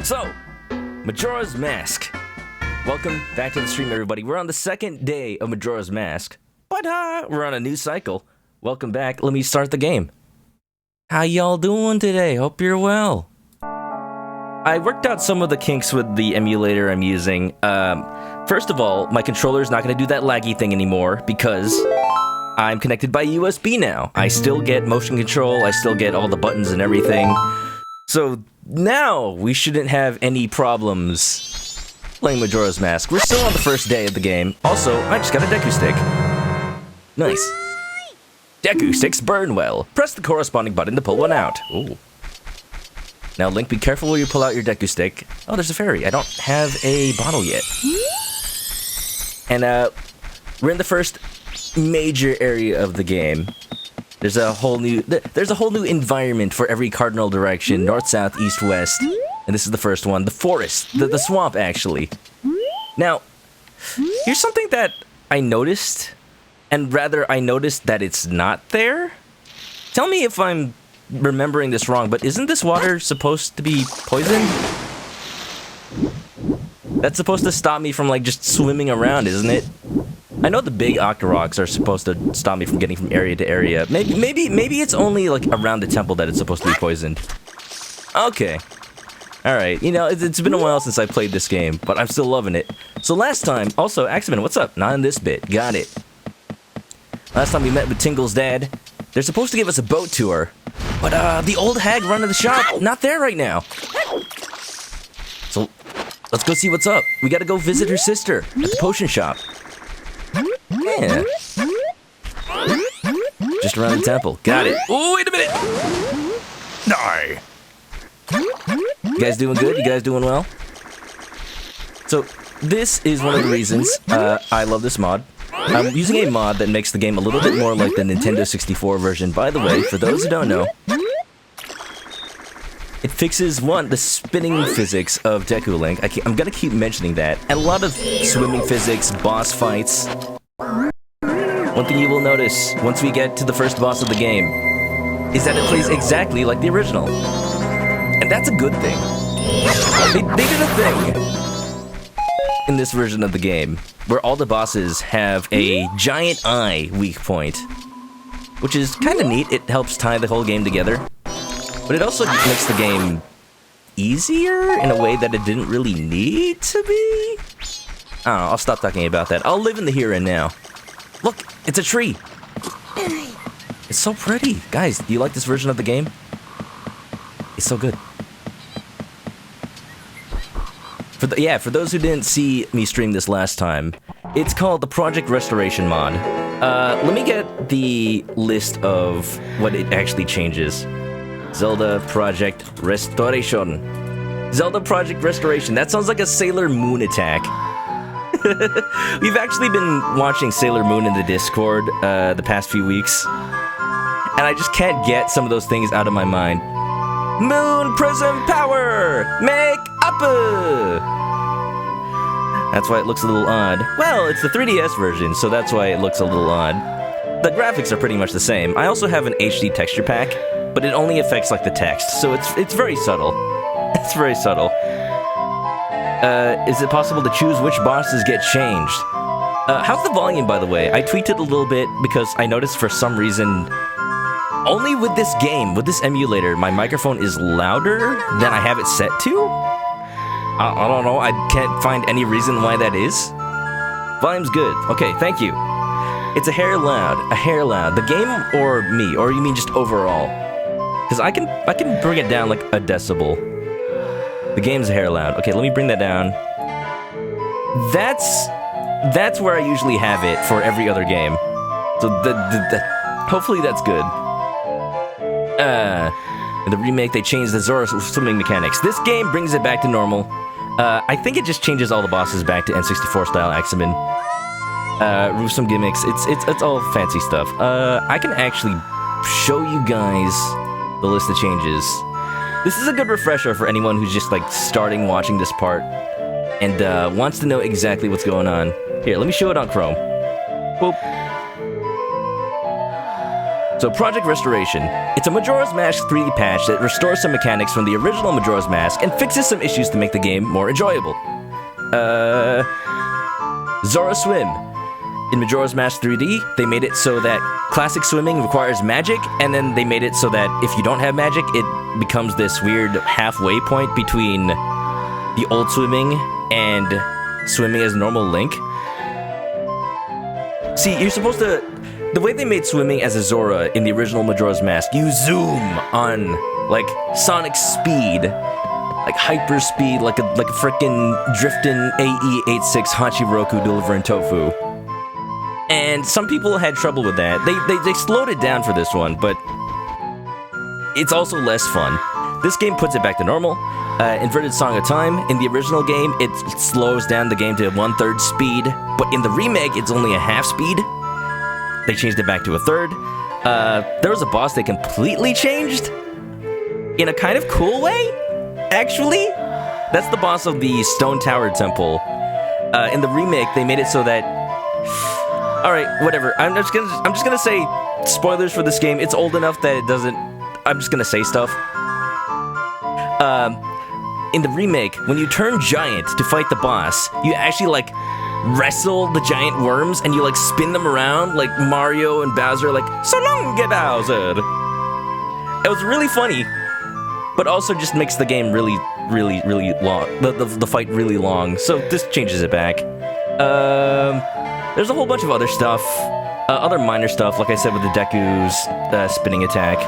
So, Majora's Mask. Welcome back to the stream, everybody. We're on the second day of Majora's Mask, but we're on a new cycle. Welcome back. Let me start the game. How y'all doing today? Hope you're well. I worked out some of the kinks with the emulator I'm using. First of all, my controller's not going to do that laggy thing anymore because I'm connected by USB now. I still get motion control, I still get all the buttons and everything. So now we shouldn't have any problems playing Majora's Mask. We're still on the first day of the game. Also, I just got a Deku stick. Nice. Deku sticks burn well. Press the corresponding button to pull one out. Ooh. Now, Link, be careful when you pull out your Deku stick. Oh, there's a fairy. I don't have a bottle yet. And, we're in the first major area of the game. There's a whole new environment for every cardinal direction, north, south, east, west. And this is the first one, the forest, the swamp, actually. Now, here's something that I noticed, and rather I noticed that it's not there. Tell me if I'm remembering this wrong, but isn't this water supposed to be poisoned? That's supposed to stop me from, like, just swimming around, isn't it? I know the big Octoroks are supposed to stop me from getting from area to area. Maybe it's only, like, around the temple that it's supposed to be poisoned. Okay. Alright, you know, it's been a while since I played this game, but I'm still loving it. So last time, also, Axeman, what's up? Not in this bit. Got it. Last time we met with Tingle's dad, they're supposed to give us a boat tour, but, the old hag running the shop, not there right now. So, let's go see what's up. We gotta go visit her sister at the potion shop. Yeah. Just around the temple. Got it. Oh, wait a minute! No. You guys doing good? You guys doing well? So, this is one of the reasons I love this mod. I'm using a mod that makes the game a little bit more like the Nintendo 64 version. By the way, for those who don't know, it fixes, the spinning physics of Deku Link. I'm gonna keep mentioning that. And a lot of swimming physics, boss fights. One thing you will notice once we get to the first boss of the game is that it plays exactly like the original. And that's a good thing. They did a thing in this version of the game where all the bosses have a giant eye weak point, which is kind of neat. It helps tie the whole game together. But it also makes the game easier in a way that it didn't really need to be. I don't know, I'll stop talking about that. I'll live in the here and now. Look, it's a tree. It's so pretty. Guys, do you like this version of the game? It's so good. For those who didn't see me stream this last time, it's called the Project Restoration mod. Let me get the list of what it actually changes. Zelda Project Restoration. Zelda Project Restoration. That sounds like a Sailor Moon attack. We've actually been watching Sailor Moon in the Discord the past few weeks, and I just can't get some of those things out of my mind. Moon Prism Power! Make up! That's why it looks a little odd. Well, it's the 3DS version, so that's why it looks a little odd. The graphics are pretty much the same. I also have an HD texture pack, but it only affects, like, the text, so it's very subtle. It's very subtle. Is it possible to choose which bosses get changed? How's the volume, by the way? I tweaked it a little bit because I noticed for some reason, only with this game, with this emulator, my microphone is louder than I have it set to? I don't know, I can't find any reason why that is. Volume's good. Okay, thank you. It's a hair loud. The game or me? Or you mean just overall? Because I can bring it down like a decibel. The game's a hair loud. Okay, let me bring that down. That's where I usually have it for every other game. So hopefully that's good. In the remake, they changed the Zora swimming mechanics. This game brings it back to normal. I think it just changes all the bosses back to N64 style Axeman. Remove some gimmicks. It's all fancy stuff. I can actually show you guys the list of changes. This is a good refresher for anyone who's just, like, starting watching this part and wants to know exactly what's going on. Here, let me show it on Chrome. Boop. So Project Restoration. It's a Majora's Mask 3D patch that restores some mechanics from the original Majora's Mask and fixes some issues to make the game more enjoyable. Zora Swim. In Majora's Mask 3D, they made it so that classic swimming requires magic, and then they made it so that if you don't have magic, it becomes this weird halfway point between the old swimming and swimming as normal Link. See, you're supposed to... The way they made swimming as a Zora in the original Majora's Mask, you zoom on, like, sonic speed. Like hyper speed, like a frickin' drifting AE-86 Hachiroku delivering tofu. And some people had trouble with that. They slowed it down for this one, but it's also less fun. This game puts it back to normal. Inverted Song of Time, in the original game, it slows down the game to 1/3 speed, but in the remake, it's only a half speed. They changed it back to a third. There was a boss they completely changed in a kind of cool way, actually. That's the boss of the Stone Tower Temple. In the remake, they made it so that... Alright, whatever. I'm just gonna say spoilers for this game. It's old enough that it doesn't... I'm just gonna say stuff. In the remake, when you turn giant to fight the boss, you actually, like, wrestle the giant worms and you, like, spin them around like Mario and Bowser, like, so long, Bowser! It was really funny, but also just makes the game really, really, really long. The fight really long, so this changes it back. There's a whole bunch of other stuff, other minor stuff, like I said with the Deku's spinning attack.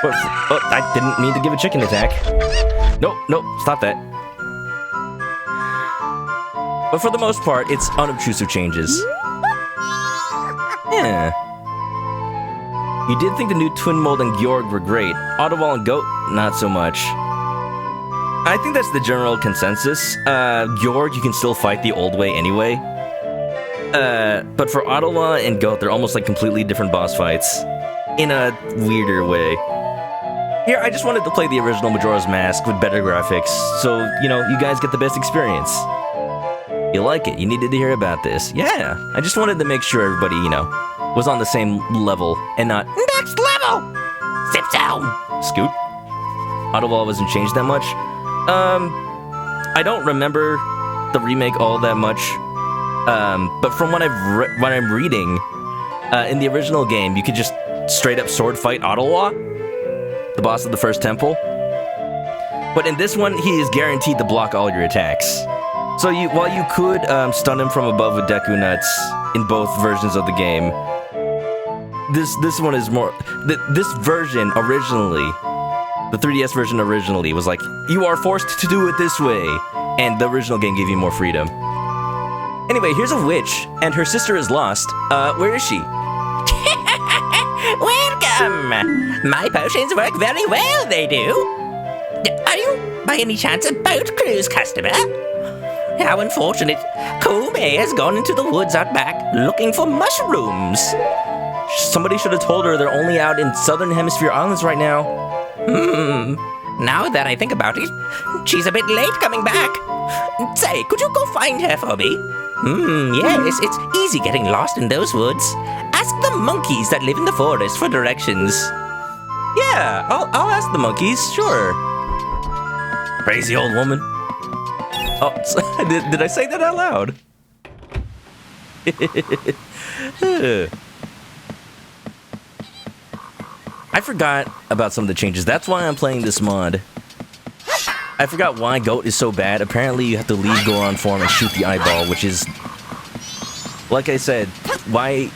But, oh, I didn't mean to give a chicken attack. Nope, stop that. But for the most part, it's unobtrusive changes. Yeah. You did think the new Twin Mold and Georg were great. Oddball and Goat, not so much. I think that's the general consensus. Georg, you can still fight the old way anyway. But for Ottawa and Goat, they're almost like completely different boss fights. In a weirder way. Here, I just wanted to play the original Majora's Mask with better graphics, so, you know, you guys get the best experience. You like it, you needed to hear about this. Yeah, I just wanted to make sure everybody, you know, was on the same level and not next level! Sit down! Scoot. Ottawa wasn't changed that much. I don't remember the remake all that much. But from what I'm reading, in the original game, you could just straight up sword fight Ottawa, the boss of the first temple. But in this one, he is guaranteed to block all your attacks. So while you could stun him from above with Deku Nuts in both versions of the game, this one is more... This version originally, the 3DS version originally, was like, you are forced to do it this way, and the original game gave you more freedom. Anyway, here's a witch, and her sister is lost. Where is she? Welcome! My potions work very well, they do. Are you, by any chance, a boat cruise customer? How unfortunate. Koumei has gone into the woods out back looking for mushrooms. Somebody should have told her they're only out in Southern Hemisphere Islands right now. Now that I think about it, she's a bit late coming back. Say, could you go find her for me? Yes, it's easy getting lost in those woods. Ask the monkeys that live in the forest for directions. Yeah, I'll ask the monkeys, sure. Crazy old woman. Oh, did I say that out loud? I forgot about some of the changes. That's why I'm playing this mod. I forgot why Goat is so bad. Apparently you have to leave Goron form and shoot the eyeball, which is... Like I said, why...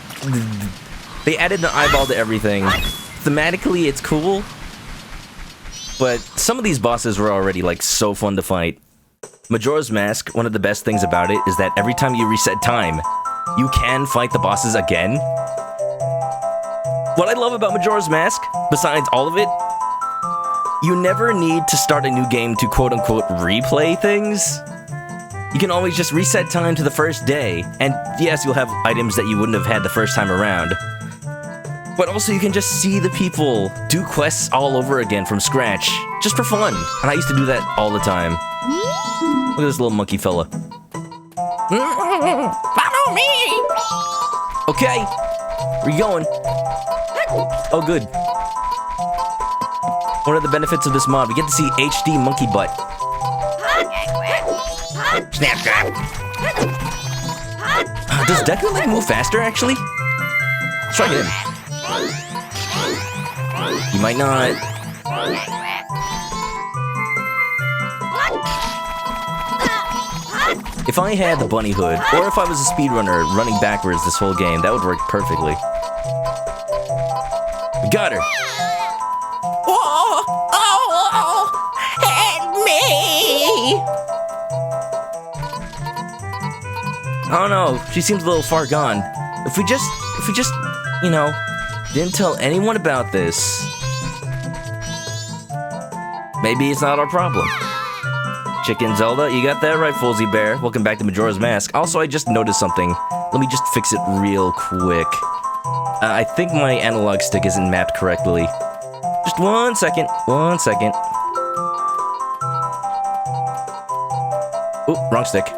They added an eyeball to everything. Thematically, it's cool. But some of these bosses were already, like, so fun to fight. Majora's Mask, one of the best things about it is that every time you reset time, you can fight the bosses again. What I love about Majora's Mask, besides all of it, you never need to start a new game to quote-unquote replay things. You can always just reset time to the first day, and yes, you'll have items that you wouldn't have had the first time around. But also you can just see the people do quests all over again from scratch, just for fun. And I used to do that all the time. Look at this little monkey fella. Follow me! Okay, where you going? Oh, good. One of the benefits of this mod, we get to see HD monkey butt. Snap grab. Does Deku like move faster, actually? Let's try him. He might not. If I had the bunny hood, or if I was a speedrunner running backwards this whole game, that would work perfectly. We got her! Oh, help me! Oh no, she seems a little far gone. If we just, you know, didn't tell anyone about this, maybe it's not our problem. Chicken Zelda, you got that right, Foolsy Bear. Welcome back to Majora's Mask. Also, I just noticed something. Let me just fix it real quick. I think my analog stick isn't mapped correctly. Just 1 second, 1 second. Oh, wrong stick.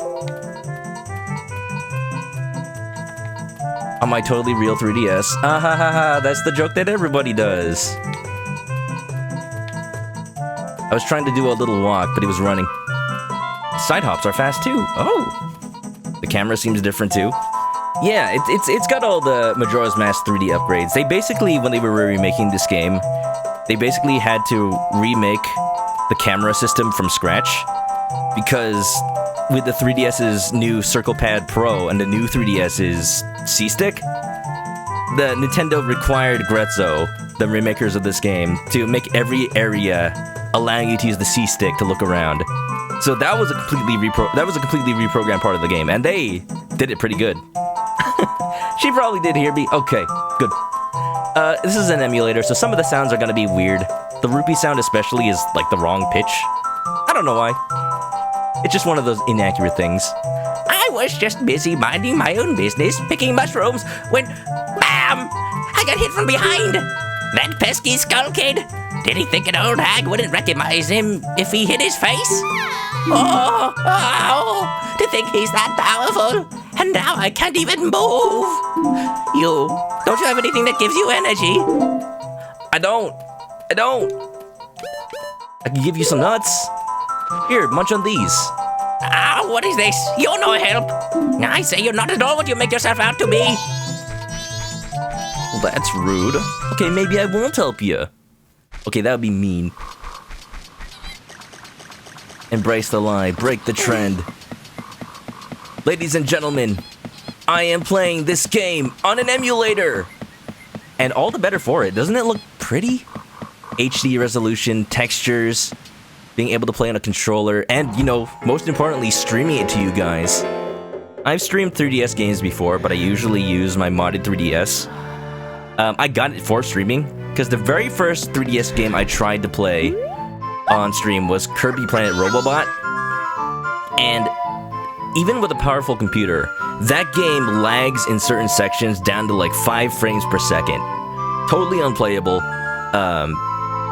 On my totally real 3DS. Ah ha ha ha, that's the joke that everybody does. I was trying to do a little walk, but he was running. Side hops are fast too. Oh, the camera seems different too. Yeah, it's got all the Majora's Mask 3D upgrades. They basically, when they were remaking this game, they basically had to remake the camera system from scratch because with the 3DS's new Circle Pad Pro and the new 3DS's C-Stick, the Nintendo required Grezzo, the remakers of this game, to make every area allowing you to use the C-Stick to look around. So that was a completely reprogrammed part of the game, and they did it pretty good. She probably did hear me. Okay, good. This is an emulator, so some of the sounds are gonna be weird. The rupee sound especially is like the wrong pitch. I don't know why. It's just one of those inaccurate things. I was just busy minding my own business, picking mushrooms, when BAM! I got hit from behind! That pesky skull kid! Did he think an old hag wouldn't recognize him if he hit his face? Oh, to think he's that powerful, and now I can't even move. Don't you have anything that gives you energy? I don't. I can give you some nuts. Here, munch on these. What is this? You're no help. I say you're not at all what you make yourself out to be. Well, that's rude. Okay, maybe I won't help you. Okay, that would be mean. Embrace the lie, break the trend. Ladies and gentlemen, I am playing this game on an emulator. And all the better for it. Doesn't it look pretty? HD resolution, textures, being able to play on a controller, and, you know, most importantly, streaming it to you guys. I've streamed 3DS games before, but I usually use my modded 3DS. I got it for streaming, because the very first 3DS game I tried to play on stream was Kirby Planet Robobot. And even with a powerful computer, that game lags in certain sections down to like 5 frames per second. Totally unplayable.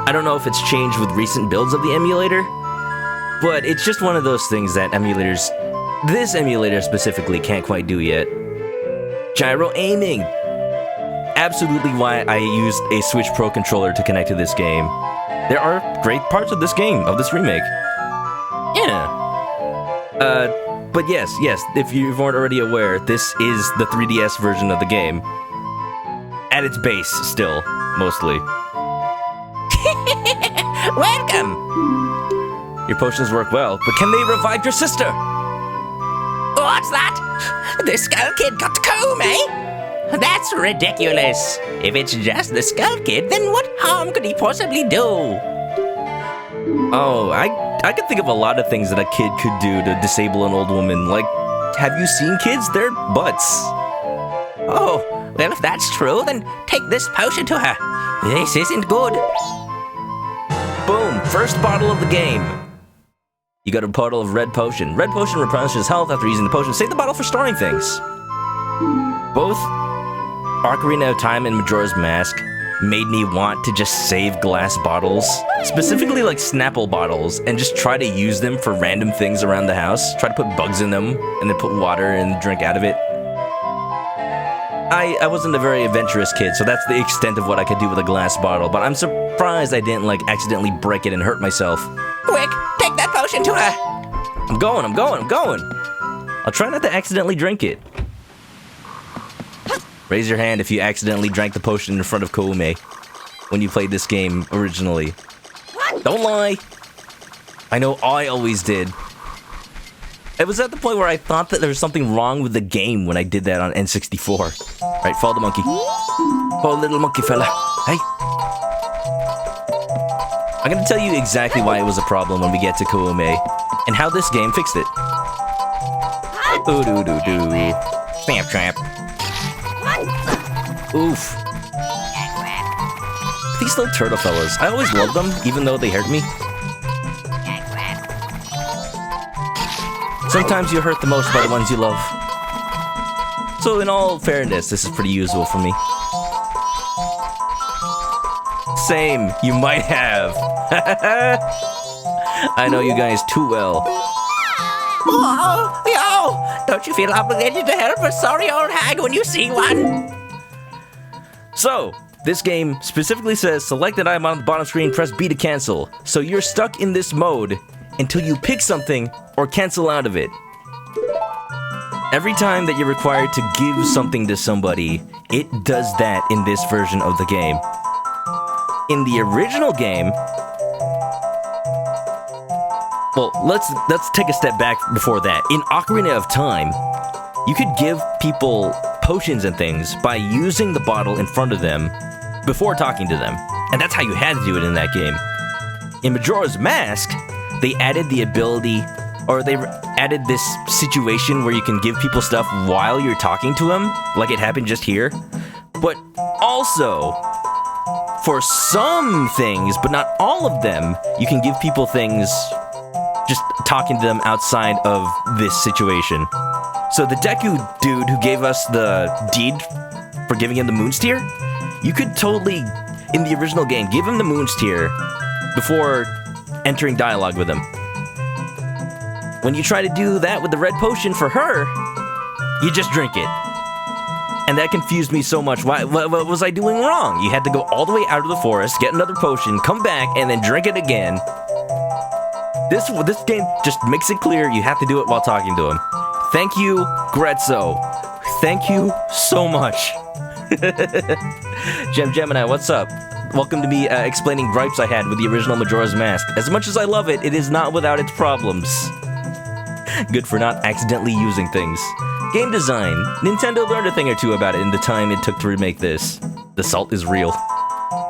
I don't know if it's changed with recent builds of the emulator, but it's just one of those things that emulators, this emulator specifically, can't quite do yet. Gyro aiming! Absolutely why I used a Switch Pro controller to connect to this game. There are great parts of this game, of this remake. Yeah. But yes, if you weren't already aware, this is the 3DS version of the game. At its base, still, mostly. Welcome! Your potions work well, but can they revive your sister? What's that? The Skull Kid got Comb, eh? That's ridiculous. If it's just the Skull Kid, then what harm could he possibly do? Oh, I could think of a lot of things that a kid could do to disable an old woman. Like, have you seen kids? They're butts. Oh, well, if that's true, then take this potion to her. This isn't good. Boom, first bottle of the game. You got a bottle of red potion. Red potion replenishes health after using the potion. Save the bottle for storing things. Both Ocarina of Time and Majora's Mask made me want to just save glass bottles, specifically like Snapple bottles, and just try to use them for random things around the house. Try to put bugs in them, and then put water and drink out of it. I wasn't a very adventurous kid, so that's the extent of what I could do with a glass bottle, but I'm surprised I didn't, like, accidentally break it and hurt myself. Quick, take that potion to her. I'm going. I'll try not to accidentally drink it. Raise your hand if you accidentally drank the potion in front of Koume when you played this game originally. Don't lie. I know I always did. It was at the point where I thought that there was something wrong with the game when I did that on N64. Right, follow the monkey. Follow little monkey fella. Hey. I'm gonna tell you exactly why it was a problem when we get to Koume and how this game fixed it. Ooh doo doo doo. Snap trap. Oof. These little turtle fellas. I always loved them, even though they hurt me. Sometimes you're hurt the most by the ones you love. So in all fairness, this is pretty usual for me. Same, you might have. I know you guys too well. Oh, yo! Don't you feel obligated to help a sorry old hag when you see one? So, this game specifically says select an item on the bottom screen, press B to cancel. So you're stuck in this mode until you pick something or cancel out of it. Every time that you're required to give something to somebody, it does that in this version of the game. In the original game, well, let's take a step back before that. In Ocarina of Time, you could give people potions and things by using the bottle in front of them before talking to them. And that's how you had to do it in that game. In Majora's Mask, they added the ability, or they added this situation where you can give people stuff while you're talking to them, like it happened just here. But also, for some things, but not all of them, you can give people things just talking to them outside of this situation. So the Deku dude who gave us the deed for giving him the Moon's Tear, you could totally, in the original game, give him the Moon's Tear before entering dialogue with him. When you try to do that with the red potion for her, you just drink it. And that confused me so much. What was I doing wrong? You had to go all the way out of the forest, get another potion, come back, and then drink it again. This game just makes it clear you have to do it while talking to him. Thank you, Grezzo. Thank you so much. Gemini, what's up? Welcome to me explaining gripes I had with the original Majora's Mask. As much as I love it, it is not without its problems. Good for not accidentally using things. Game design. Nintendo learned a thing or two about it in the time it took to remake this. The salt is real.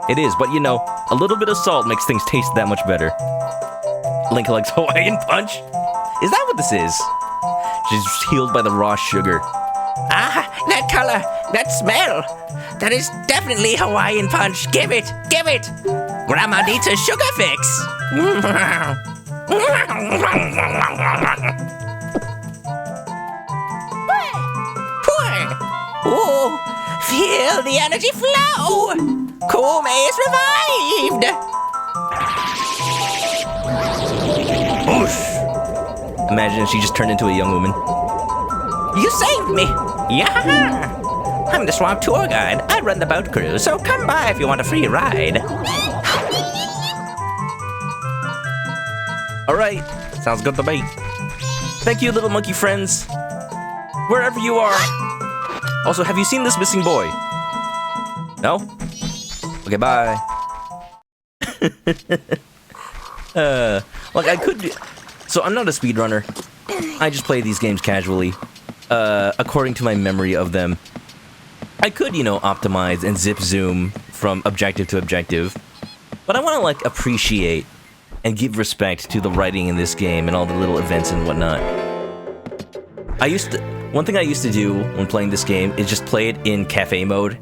It is, but you know, a little bit of salt makes things taste that much better. Link likes Hawaiian Punch? Is that what this is? She's healed by the raw sugar. Ah, that color, that smell. That is definitely Hawaiian Punch. Give it, give it. Grandma needs a sugar fix. Oh, feel the energy flow. Koume is revived. Oof. Imagine if she just turned into a young woman. You saved me. Yeah. I'm the swamp tour guide. I run the boat crew, so come by if you want a free ride. Alright, sounds good to me. Thank you, little monkey friends. Wherever you are. Also, have you seen this missing boy? No? Okay, bye. Like I could do... So I'm not a speedrunner. I just play these games casually, according to my memory of them. I could, you know, optimize and zip zoom from objective to objective, but I want to, like, appreciate and give respect to the writing in this game and all the little events and whatnot. One thing I used to do when playing this game is just play it in cafe mode.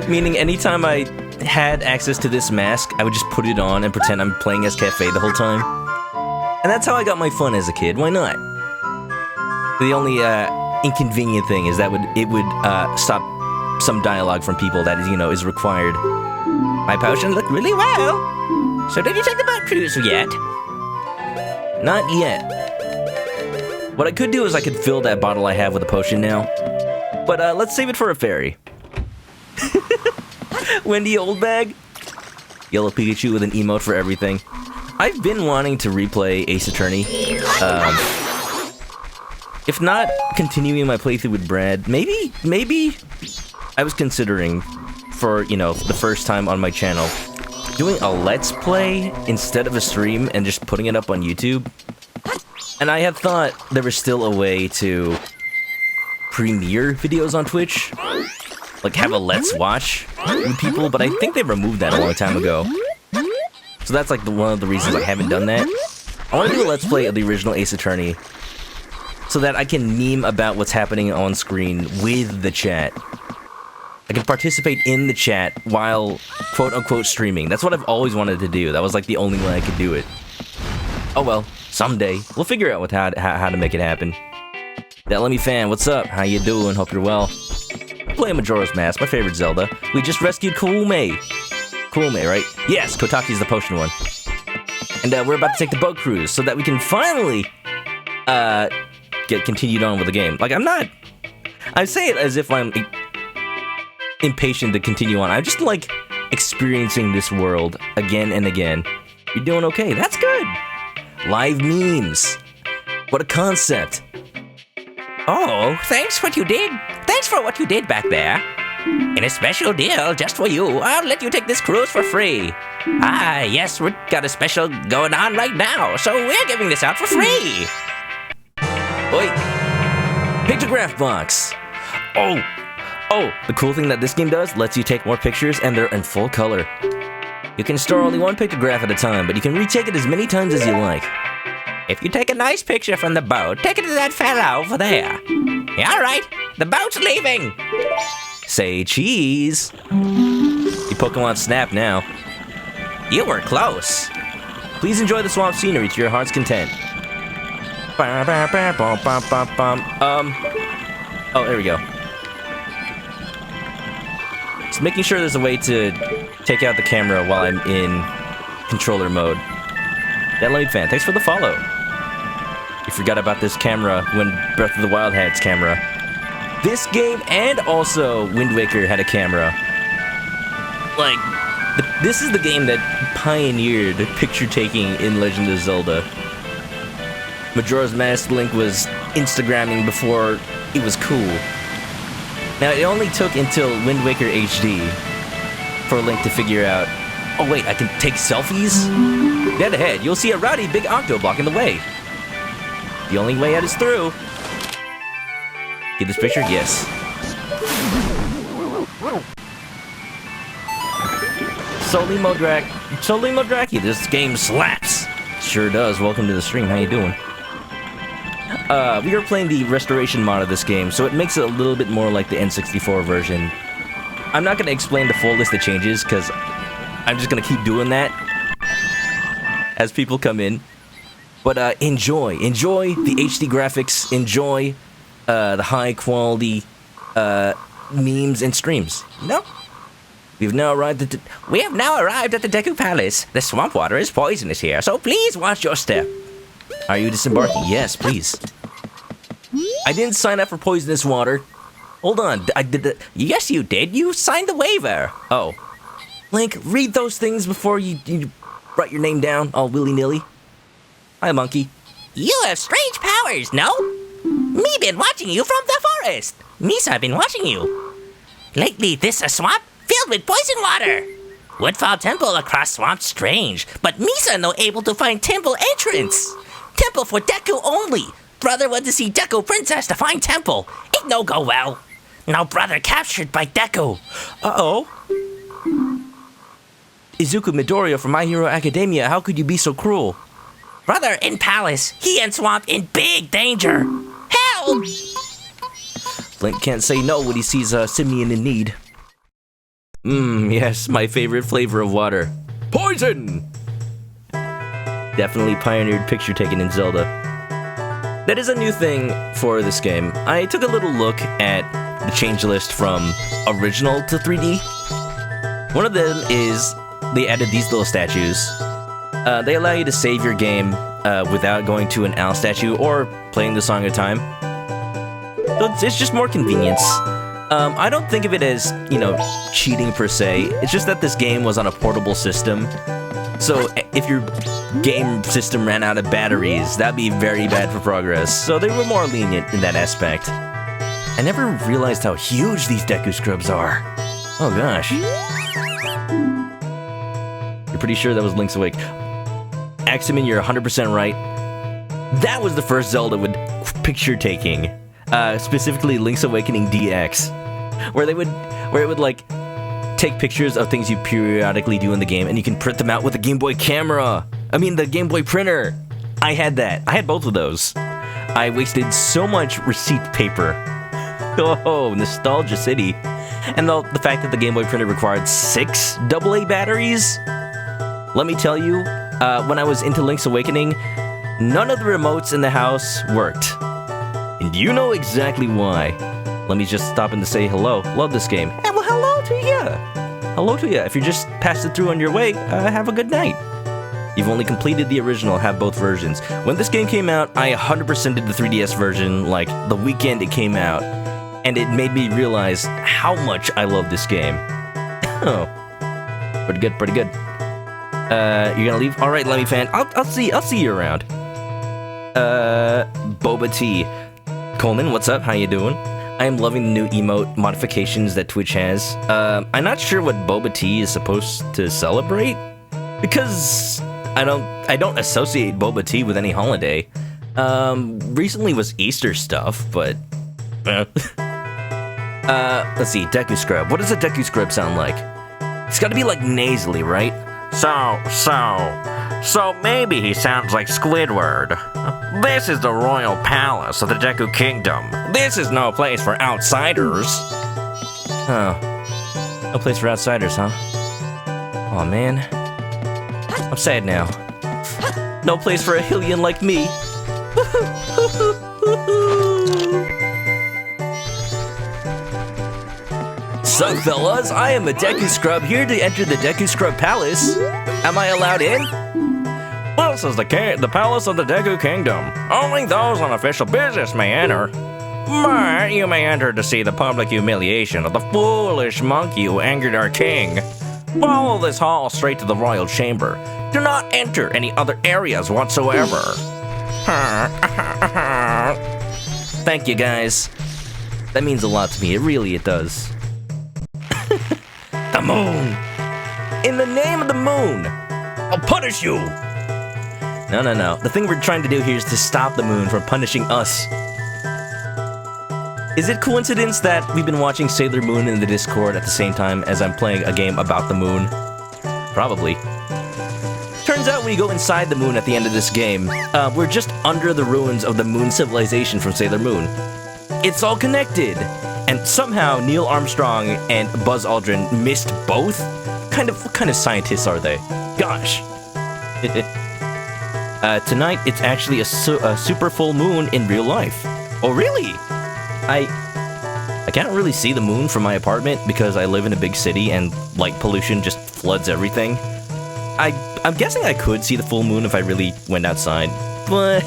Meaning anytime I had access to this mask, I would just put it on and pretend I'm playing as Cafe the whole time. And that's how I got my fun as a kid. Why not? The only inconvenient thing is that it would stop some dialogue from people that is, you know, is required. My potion looked really well. So did you take the boat cruise yet? Not yet. What I could do is I could fill that bottle I have with a potion now. But let's save it for a fairy. Wendy Oldbag. Yellow Pikachu with an emote for everything. I've been wanting to replay Ace Attorney. If not continuing my playthrough with Brad, maybe I was considering for, you know, the first time on my channel, doing a Let's Play instead of a stream and just putting it up on YouTube. And I had thought there was still a way to premiere videos on Twitch. Like have a Let's Watch with people, but I think they removed that a long time ago. So that's like one of the reasons I haven't done that. I want to do a Let's Play of the original Ace Attorney so that I can meme about what's happening on screen with the chat. I can participate in the chat while quote-unquote streaming. That's what I've always wanted to do. That was like the only way I could do it. Oh well, someday. We'll figure out how to make it happen. That Lemmy fan, what's up? How you doing? Hope you're well. Play Majora's Mask, my favorite Zelda. We just rescued Kume. Kume, right? Yes, Kotaki's the potion one. And we're about to take the boat cruise so that we can finally get continued on with the game. Like, I say it as if I'm impatient to continue on. I just like experiencing this world again and again. You're doing okay. That's good. Live memes. What a concept. Oh, thanks for what you did. Thanks for what you did back there. In a special deal just for you, I'll let you take this cruise for free. Ah, yes, we've got a special going on right now, so we're giving this out for free. Oi! Pictograph box! Oh! The cool thing that this game does lets you take more pictures and they're in full color. You can store only one pictograph at a time, but you can retake it as many times as you like. If you take a nice picture from the boat, take it to that fella over there. Yeah, all right, the boat's leaving. Say cheese. Your Pokemon Snap now. You were close. Please enjoy the swamp scenery to your heart's content. Oh, there we go. Just making sure there's a way to take out the camera while I'm in controller mode. That Lame fan, thanks for the follow. You forgot about this camera when Breath of the Wild had its camera. This game and also Wind Waker had a camera. Like, this is the game that pioneered picture taking in Legend of Zelda. Majora's Mask Link was Instagramming before it was cool. Now, it only took until Wind Waker HD for Link to figure out, oh wait, I can take selfies? Dead ahead, you'll see a rowdy big octo blocking the way. The only way out is through. Get this picture? Yes. Solimo Draki, this game slaps. Sure does. Welcome to the stream. How you doing? We are playing the restoration mod of this game, so it makes it a little bit more like the N64 version. I'm not going to explain the full list of changes, because I'm just going to keep doing that as people come in. But enjoy the HD graphics, enjoy the high quality memes and streams. No? We have now arrived at the Deku Palace. The swamp water is poisonous here, so please watch your step. Are you disembarking? Yes, please. I didn't sign up for poisonous water. Hold on, I did. Yes, you did. You signed the waiver. Oh, Link, read those things before you write your name down all willy-nilly. Hi, monkey. You have strange powers, no? Me been watching you from the forest. Misa been watching you. Lately, this a swamp filled with poison water. Woodfall Temple across swamp strange, but Misa no able to find temple entrance. Temple for Deku only. Brother went to see Deku Princess to find temple. It no go well. Now brother captured by Deku. Uh-oh. Izuku Midoriya from My Hero Academia, how could you be so cruel? Brother in palace, he and swamp in big danger. Help! Link can't say no when he sees a simian in need. Yes, my favorite flavor of water. Poison! Definitely pioneered picture taking in Zelda. That is a new thing for this game. I took a little look at the change list from original to 3D. One of them is they added these little statues. They allow you to save your game without going to an owl statue or playing the song at a time. So it's just more convenience. I don't think of it as, cheating per se. It's just that this game was on a portable system. So if your game system ran out of batteries, that'd be very bad for progress. So they were more lenient in that aspect. I never realized how huge these Deku Scrubs are. Oh gosh. You're pretty sure that was Link's Awake. Aximin, you're 100% right. That was the first Zelda with picture taking. Specifically Link's Awakening DX. Where it would like take pictures of things you periodically do in the game and you can print them out with the Game Boy camera. I mean the Game Boy printer. I had that. I had both of those. I wasted so much receipt paper. Oh, nostalgia city. And the fact that the Game Boy printer required 6 AA batteries. Let me tell you, when I was into Link's Awakening, none of the remotes in the house worked. And you know exactly why. Let me just stop in to say hello. Love this game. And well, hello to you. Hello to you. If you're just passing through on your way, have a good night. You've only completed the original, have both versions. When this game came out, I 100% did the 3DS version, like, the weekend it came out. And it made me realize how much I love this game. Oh. Pretty good, pretty good. You're gonna leave? Alright, Lemmy fan. I'll see you around. Boba T. Coleman, what's up? How you doing? I am loving the new emote modifications that Twitch has. I'm not sure what Boba Tea is supposed to celebrate, because I don't associate Boba Tea with any holiday. Recently was Easter stuff, but let's see, Deku Scrub. What does a Deku Scrub sound like? It's gotta be like nasally, right? So maybe he sounds like Squidward. This is the royal palace of the Deku Kingdom. This is no place for outsiders. Oh. No place for outsiders, huh? Aw, man. I'm sad now. No place for a Hylian like me. Sup, fellas? I am a Deku Scrub here to enter the Deku Scrub Palace. Am I allowed in? This is the palace of the Deku Kingdom. Only those on official business may enter. But you may enter to see the public humiliation of the foolish monkey who angered our king. Follow this hall straight to the royal chamber. Do not enter any other areas whatsoever. Thank you, guys. That means a lot to me. It does. The moon! In the name of the moon! I'll punish you! No. The thing we're trying to do here is to stop the moon from punishing us. Is it coincidence that we've been watching Sailor Moon in the Discord at the same time as I'm playing a game about the moon? Probably. Turns out when you go inside the moon at the end of this game, we're just under the ruins of the moon civilization from Sailor Moon. It's all connected! And somehow Neil Armstrong and Buzz Aldrin missed both? What kind of scientists are they? Gosh. Tonight, it's actually a super full moon in real life. Oh, really? I can't really see the moon from my apartment because I live in a big city and light pollution just floods everything. I'm guessing I could see the full moon if I really went outside, but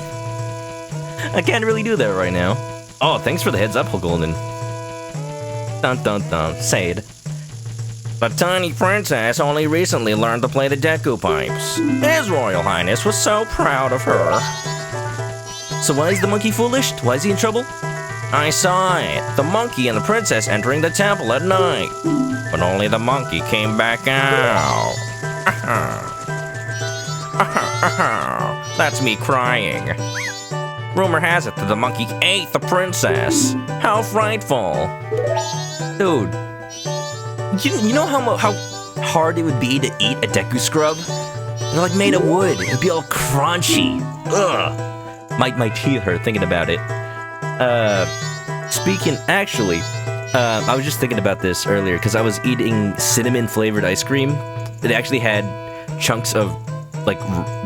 I can't really do that right now. Oh, thanks for the heads up, Golden. Dun dun dun. Say it. The tiny princess only recently learned to play the Deku pipes. His Royal Highness was so proud of her. So why is the monkey foolish? Why is he in trouble? I saw it. The monkey and the princess entering the temple at night. But only the monkey came back out. That's me crying. Rumor has it that the monkey ate the princess. How frightful. Dude, you know how hard it would be to eat a Deku Scrub? They're like made of wood. It'd be all crunchy. Ugh. My teeth hurt thinking about it. Actually, I was just thinking about this earlier because I was eating cinnamon flavored ice cream. It actually had chunks of like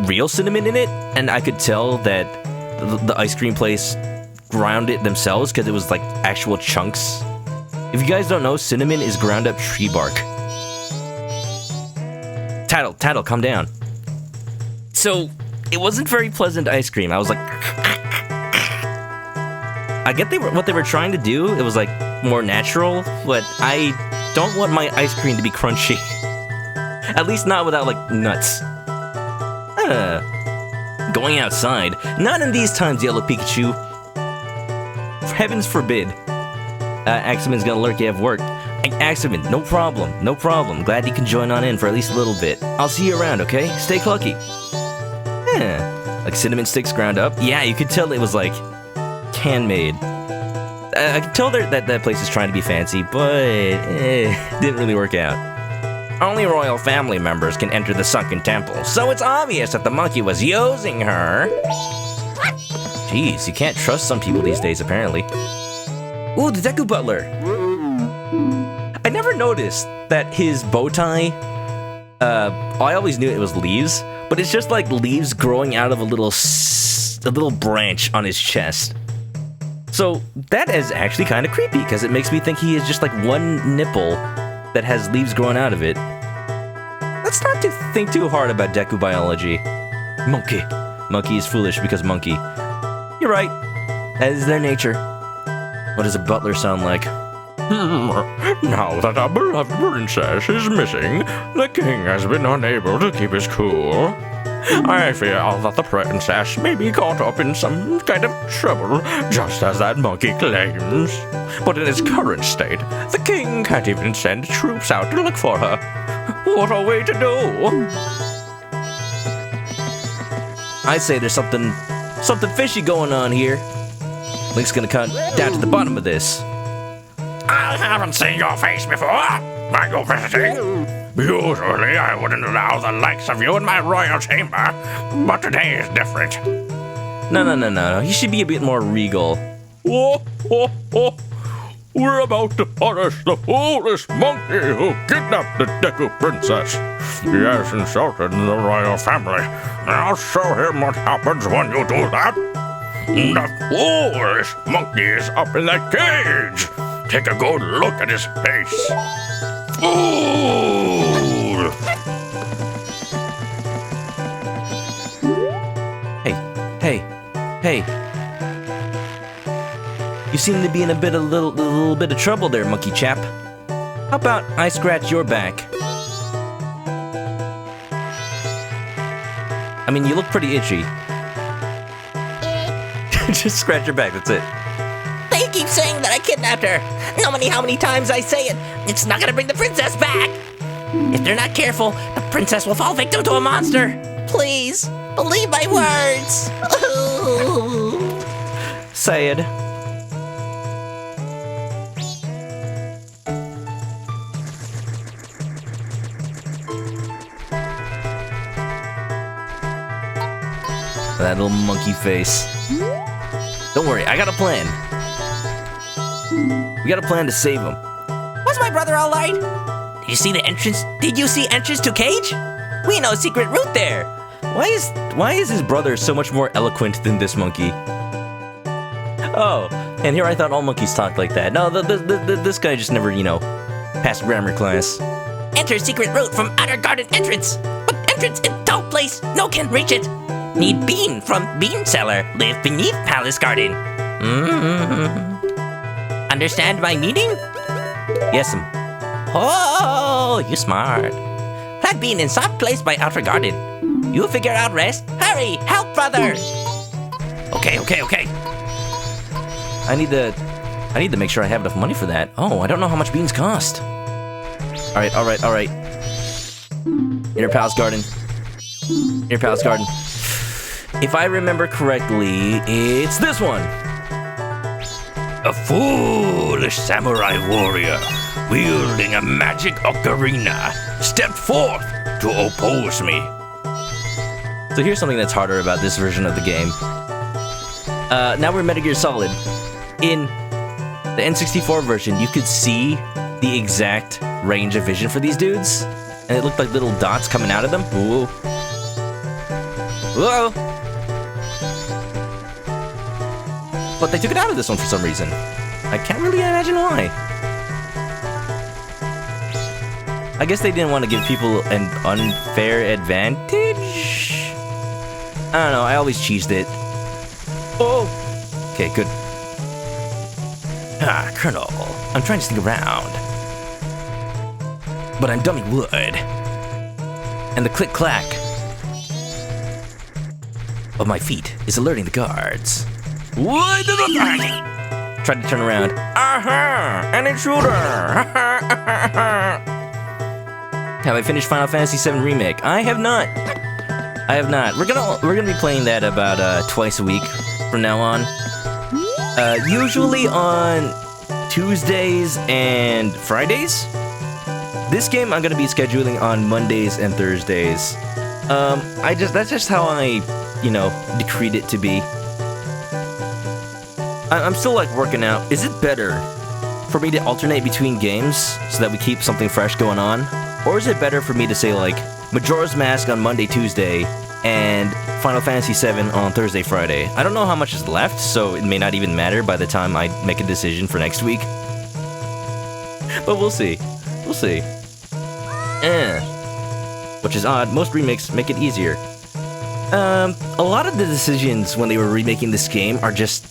real cinnamon in it, and I could tell that the ice cream place ground it themselves because it was like actual chunks. If you guys don't know, cinnamon is ground up tree bark. Tattle, calm down. So, it wasn't very pleasant ice cream. I was like... I get what they were trying to do. It was like more natural, but I don't want my ice cream to be crunchy. At least not without like nuts. Going outside. Not in these times, Yellow Pikachu. Heavens forbid. Axeman's gonna lurk, you have work. Axeman, no problem. Glad you can join on in for at least a little bit. I'll see you around, okay? Stay clucky. Like cinnamon sticks ground up. Yeah, you could tell it was like handmade. I could tell that place is trying to be fancy, but didn't really work out. Only royal family members can enter the sunken temple, so it's obvious that the monkey was using her. Jeez, you can't trust some people these days, apparently. Ooh, the Deku Butler. I never noticed that his bow tie, I always knew it was leaves, but it's just like leaves growing out of a little branch on his chest. So that is actually kind of creepy, because it makes me think he is just like one nipple that has leaves growing out of it. Let's not think too hard about Deku biology. Monkey. Monkey is foolish because monkey. You're right. That is their nature. What does a butler sound like? Now that our beloved princess is missing, the king has been unable to keep his cool. I fear that the princess may be caught up in some kind of trouble, just as that monkey claims. But in its current state, the king can't even send troops out to look for her. What are we to do? I say there's something fishy going on here. Link's gonna cut down to the bottom of this. I haven't seen your face before. Are you visiting? Usually I wouldn't allow the likes of you in my royal chamber, but today is different. No. You should be a bit more regal. We're about to punish the foolish monkey who kidnapped the Deku princess. He has insulted the royal family. I'll show him what happens when you do that. The foolish monkey is up in that cage. Take a good look at his face. Fool! Hey. You seem to be in a little bit of trouble there, monkey chap. How about I scratch your back? I mean, you look pretty itchy. Just scratch your back, that's it. They keep saying that I kidnapped her. No matter how many times I say it, it's not gonna bring the princess back. If they're not careful, the princess will fall victim to a monster. Please, believe my words. Say it. That little monkey face. Don't worry, I got a plan. We got a plan to save him. Was my brother all right? Did you see the entrance? Did you see entrance to cage? We know a secret route there. Why is his brother so much more eloquent than this monkey? Oh, and here I thought all monkeys talked like that. No, this guy just never, passed grammar class. Enter secret route from outer garden entrance. But entrance in dark place, no can reach it. Need bean from bean cellar. Live beneath palace garden. Understand my meaning? Yes'm. Oh, you smart. Plant bean in soft place by outer garden. You figure out rest. Hurry, help brother. Okay. I need to make sure I have enough money for that. Oh, I don't know how much beans cost. All right. Inner Palace Garden. If I remember correctly, it's this one. A foolish samurai warrior wielding a magic ocarina stepped forth to oppose me. So here's something that's harder about this version of the game. Now we're Metal Gear Solid. In the N64 version, you could see the exact range of vision for these dudes, and it looked like little dots coming out of them. Ooh. Whoa! But they took it out of this one for some reason. I can't really imagine why. I guess they didn't want to give people an unfair advantage? I don't know, I always cheesed it. Oh! Okay, good. Ah, Colonel, I'm trying to sneak around. But I'm dummy wood. And the click-clack of my feet is alerting the guards. What? Tried to turn around. Aha! An intruder! Have I finished Final Fantasy VII Remake? I have not. I have not. We're gonna be playing that about twice a week from now on. Usually on Tuesdays and Fridays. This game I'm gonna be scheduling on Mondays and Thursdays. That's just how I, decreed it to be. I'm still like working out. Is it better for me to alternate between games so that we keep something fresh going on? Or is it better for me to say like Majora's Mask on Monday, Tuesday, and Final Fantasy VII on Thursday, Friday? I don't know how much is left, so it may not even matter by the time I make a decision for next week. But we'll see. We'll see. Which is odd. Most remakes make it easier. A lot of the decisions when they were remaking this game are just...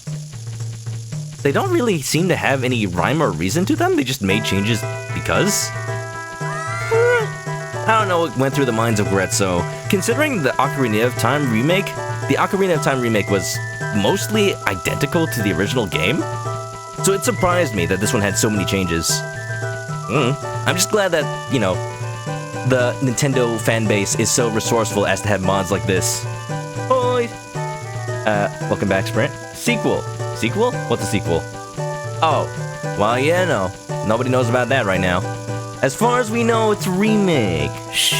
They don't really seem to have any rhyme or reason to them. They just made changes because... I don't know what went through the minds of Grezzo. Considering the Ocarina of Time remake, the Ocarina of Time remake was mostly identical to the original game. So it surprised me that this one had so many changes. I'm just glad that, the Nintendo fan base is so resourceful as to have mods like this. Oi! Welcome back, Sprint. Sequel. Sequel? What's a sequel? Oh, well, nobody knows about that right now. As far as we know, it's a remake. Shh.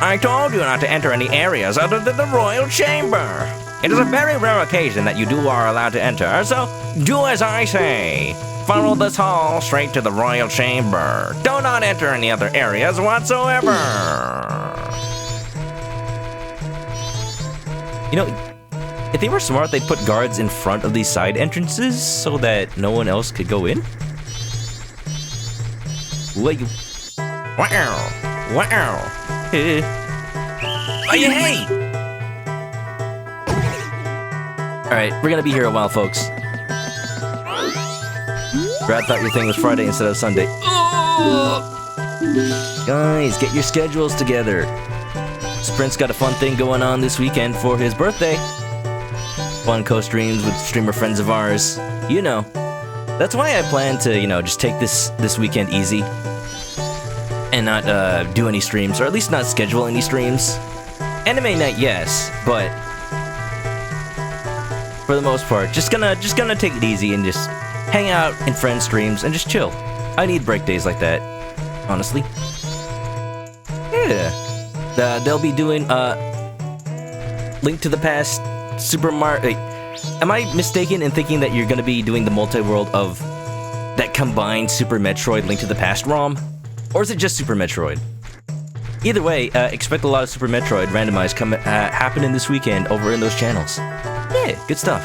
I told you not to enter any areas other than the royal chamber. It is a very rare occasion that you are allowed to enter, so do as I say. Follow this hall straight to the royal chamber. Do not enter any other areas whatsoever. If they were smart, they'd put guards in front of these side entrances so that no one else could go in. Wow. Hey. Alright, we're gonna be here a while, folks. Brad thought your thing was Friday instead of Sunday. Guys, get your schedules together. Sprint's got a fun thing going on this weekend for his birthday. Fun co-streams with streamer friends of ours. That's why I plan to, just take this weekend easy. And not do any streams, or at least not schedule any streams. Anime night, yes, but for the most part, just gonna take it easy and just hang out in friend streams and just chill. I need break days like that, honestly. Yeah. They'll be doing Link to the Past, Super Mario. Wait, am I mistaken in thinking that you're gonna be doing the multi-world of that combined Super Metroid Link to the Past ROM? Or is it just Super Metroid? Either way, expect a lot of Super Metroid randomized happening this weekend over in those channels. Yeah, good stuff.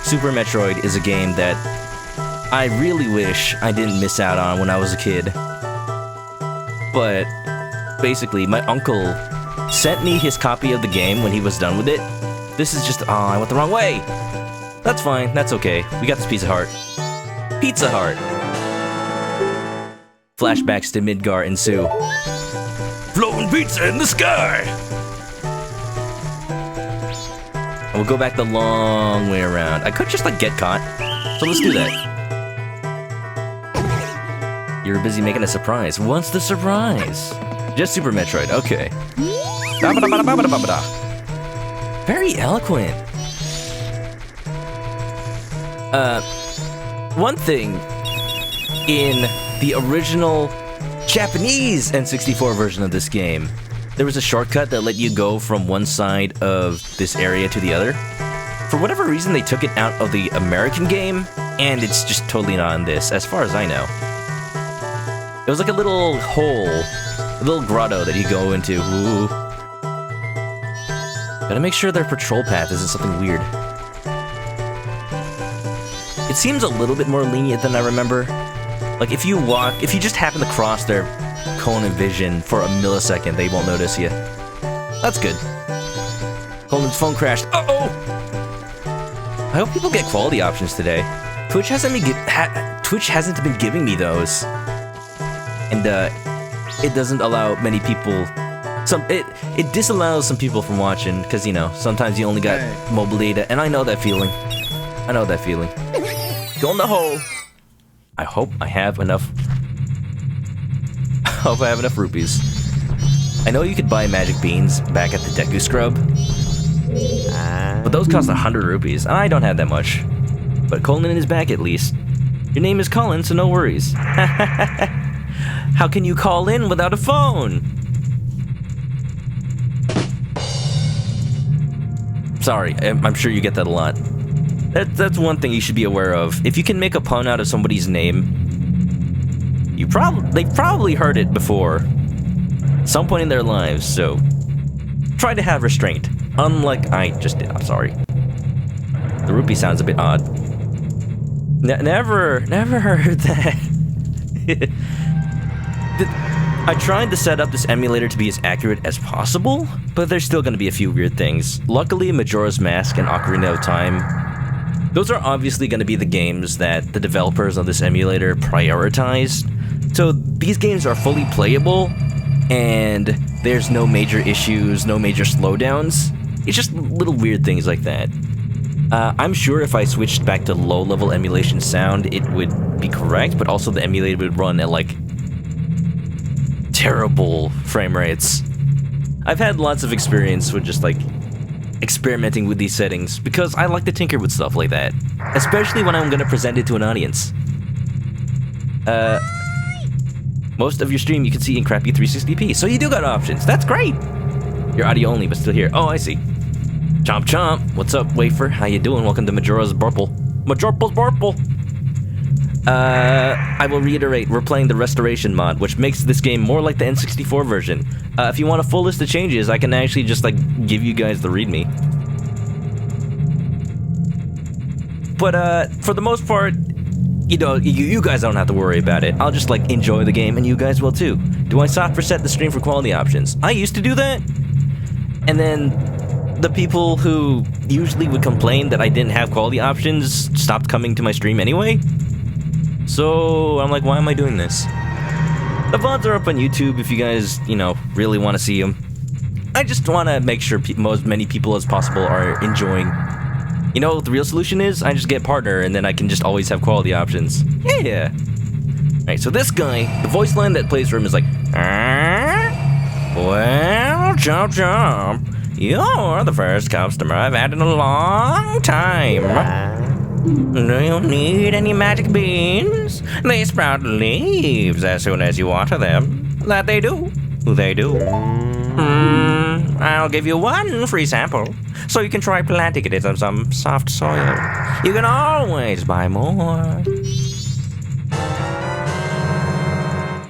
Super Metroid is a game that I really wish I didn't miss out on when I was a kid. But basically, my uncle sent me his copy of the game when he was done with it. This is just, I went the wrong way. That's fine, that's okay. We got this piece of heart. Pizza Heart. Flashbacks to Midgar ensue. Floating pizza in the sky. And we'll go back the long way around. I could just get caught. So let's do that. You're busy making a surprise. What's the surprise? Just Super Metroid, okay. Very eloquent. One thing in the original Japanese N64 version of this game, there was a shortcut that let you go from one side of this area to the other. For whatever reason, they took it out of the American game, and it's just totally not in this, as far as I know. It was like a little hole, a little grotto that you go into. Ooh. Gotta make sure their patrol path isn't something weird. It seems a little bit more lenient than I remember. Like, if you just happen to cross their cone of vision for a millisecond, they won't notice you. That's good. Coleman's phone crashed. Uh-oh! I hope people get quality options today. Twitch hasn't been giving me those, and it doesn't allow many people. It disallows some people from watching because, you know, sometimes you only got mobile data, and I know that feeling. I know that feeling. Go in the hole. I hope I have enough. I hope I have enough rupees. I know you could buy magic beans back at the Deku Scrub, but those cost 100 rupees, and I don't have that much. But Colin is back at least. Your name is Colin, so no worries. How can you call in without a phone? Sorry, I'm sure you get that a lot. That's one thing you should be aware of. If you can make a pun out of somebody's name, they've probably heard it before, some point in their lives. So try to have restraint, unlike I just did. I'm sorry. The rupee sounds a bit odd. Never heard that. I tried to set up this emulator to be as accurate as possible, but there's still going to be a few weird things. Luckily, Majora's Mask and Ocarina of Time, those are obviously going to be the games that the developers of this emulator prioritized. So these games are fully playable, and there's no major issues, no major slowdowns. It's just little weird things like that. I'm sure if I switched back to low-level emulation sound, it would be correct, but also the emulator would run at, like, terrible frame rates. I've had lots of experience with just, like, experimenting with these settings, because I like to tinker with stuff like that, especially when I'm going to present it to an audience. Most of your stream you can see in crappy 360p, so you do got options. That's great! You're audio only, but still here. Oh, I see. Chomp chomp. What's up, Wafer? How you doing? Welcome to Majora's Burple. Majora's Burple! I will reiterate, we're playing the Restoration mod, which makes this game more like the N64 version. If you want a full list of changes, I can actually just, like, give you guys the readme. But, for the most part, you know, you guys don't have to worry about it. I'll just, like, enjoy the game, and you guys will too. Do I soft reset the stream for quality options? I used to do that, and then the people who usually would complain that I didn't have quality options stopped coming to my stream anyway. So I'm like, why am I doing this? The VODs are up on YouTube if you guys, you know, really want to see them. I just want to make sure many people as possible are enjoying. You know what the real solution is? I just get partner, and then I can just always have quality options. Yeah. Alright, so this guy, the voice line that plays for him is like, well, Chomp Chomp, you're the first customer I've had in a long time. Do you need any magic beans? They sprout leaves as soon as you water them. That they do. They do. I'll give you one free sample, so you can try planting it in some soft soil. You can always buy more.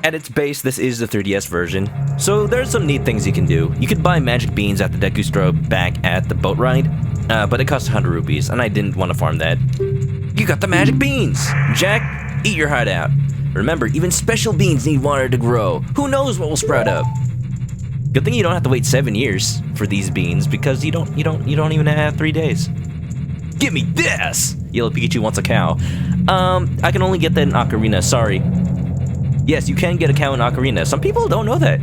At its base, this is the 3DS version, so there's some neat things you can do. You could buy magic beans at the Deku Strobe back at the boat ride, but it costs 100 rupees, and I didn't want to farm that. You got the magic beans! Jack, eat your heart out. Remember, even special beans need water to grow. Who knows what will sprout up? Good thing you don't have to wait 7 years for these beans, because you don't even have 3 days. Give me this! Yellow Pikachu wants a cow. I can only get that in Ocarina, sorry. Yes, you can get a cow in Ocarina. Some people don't know that.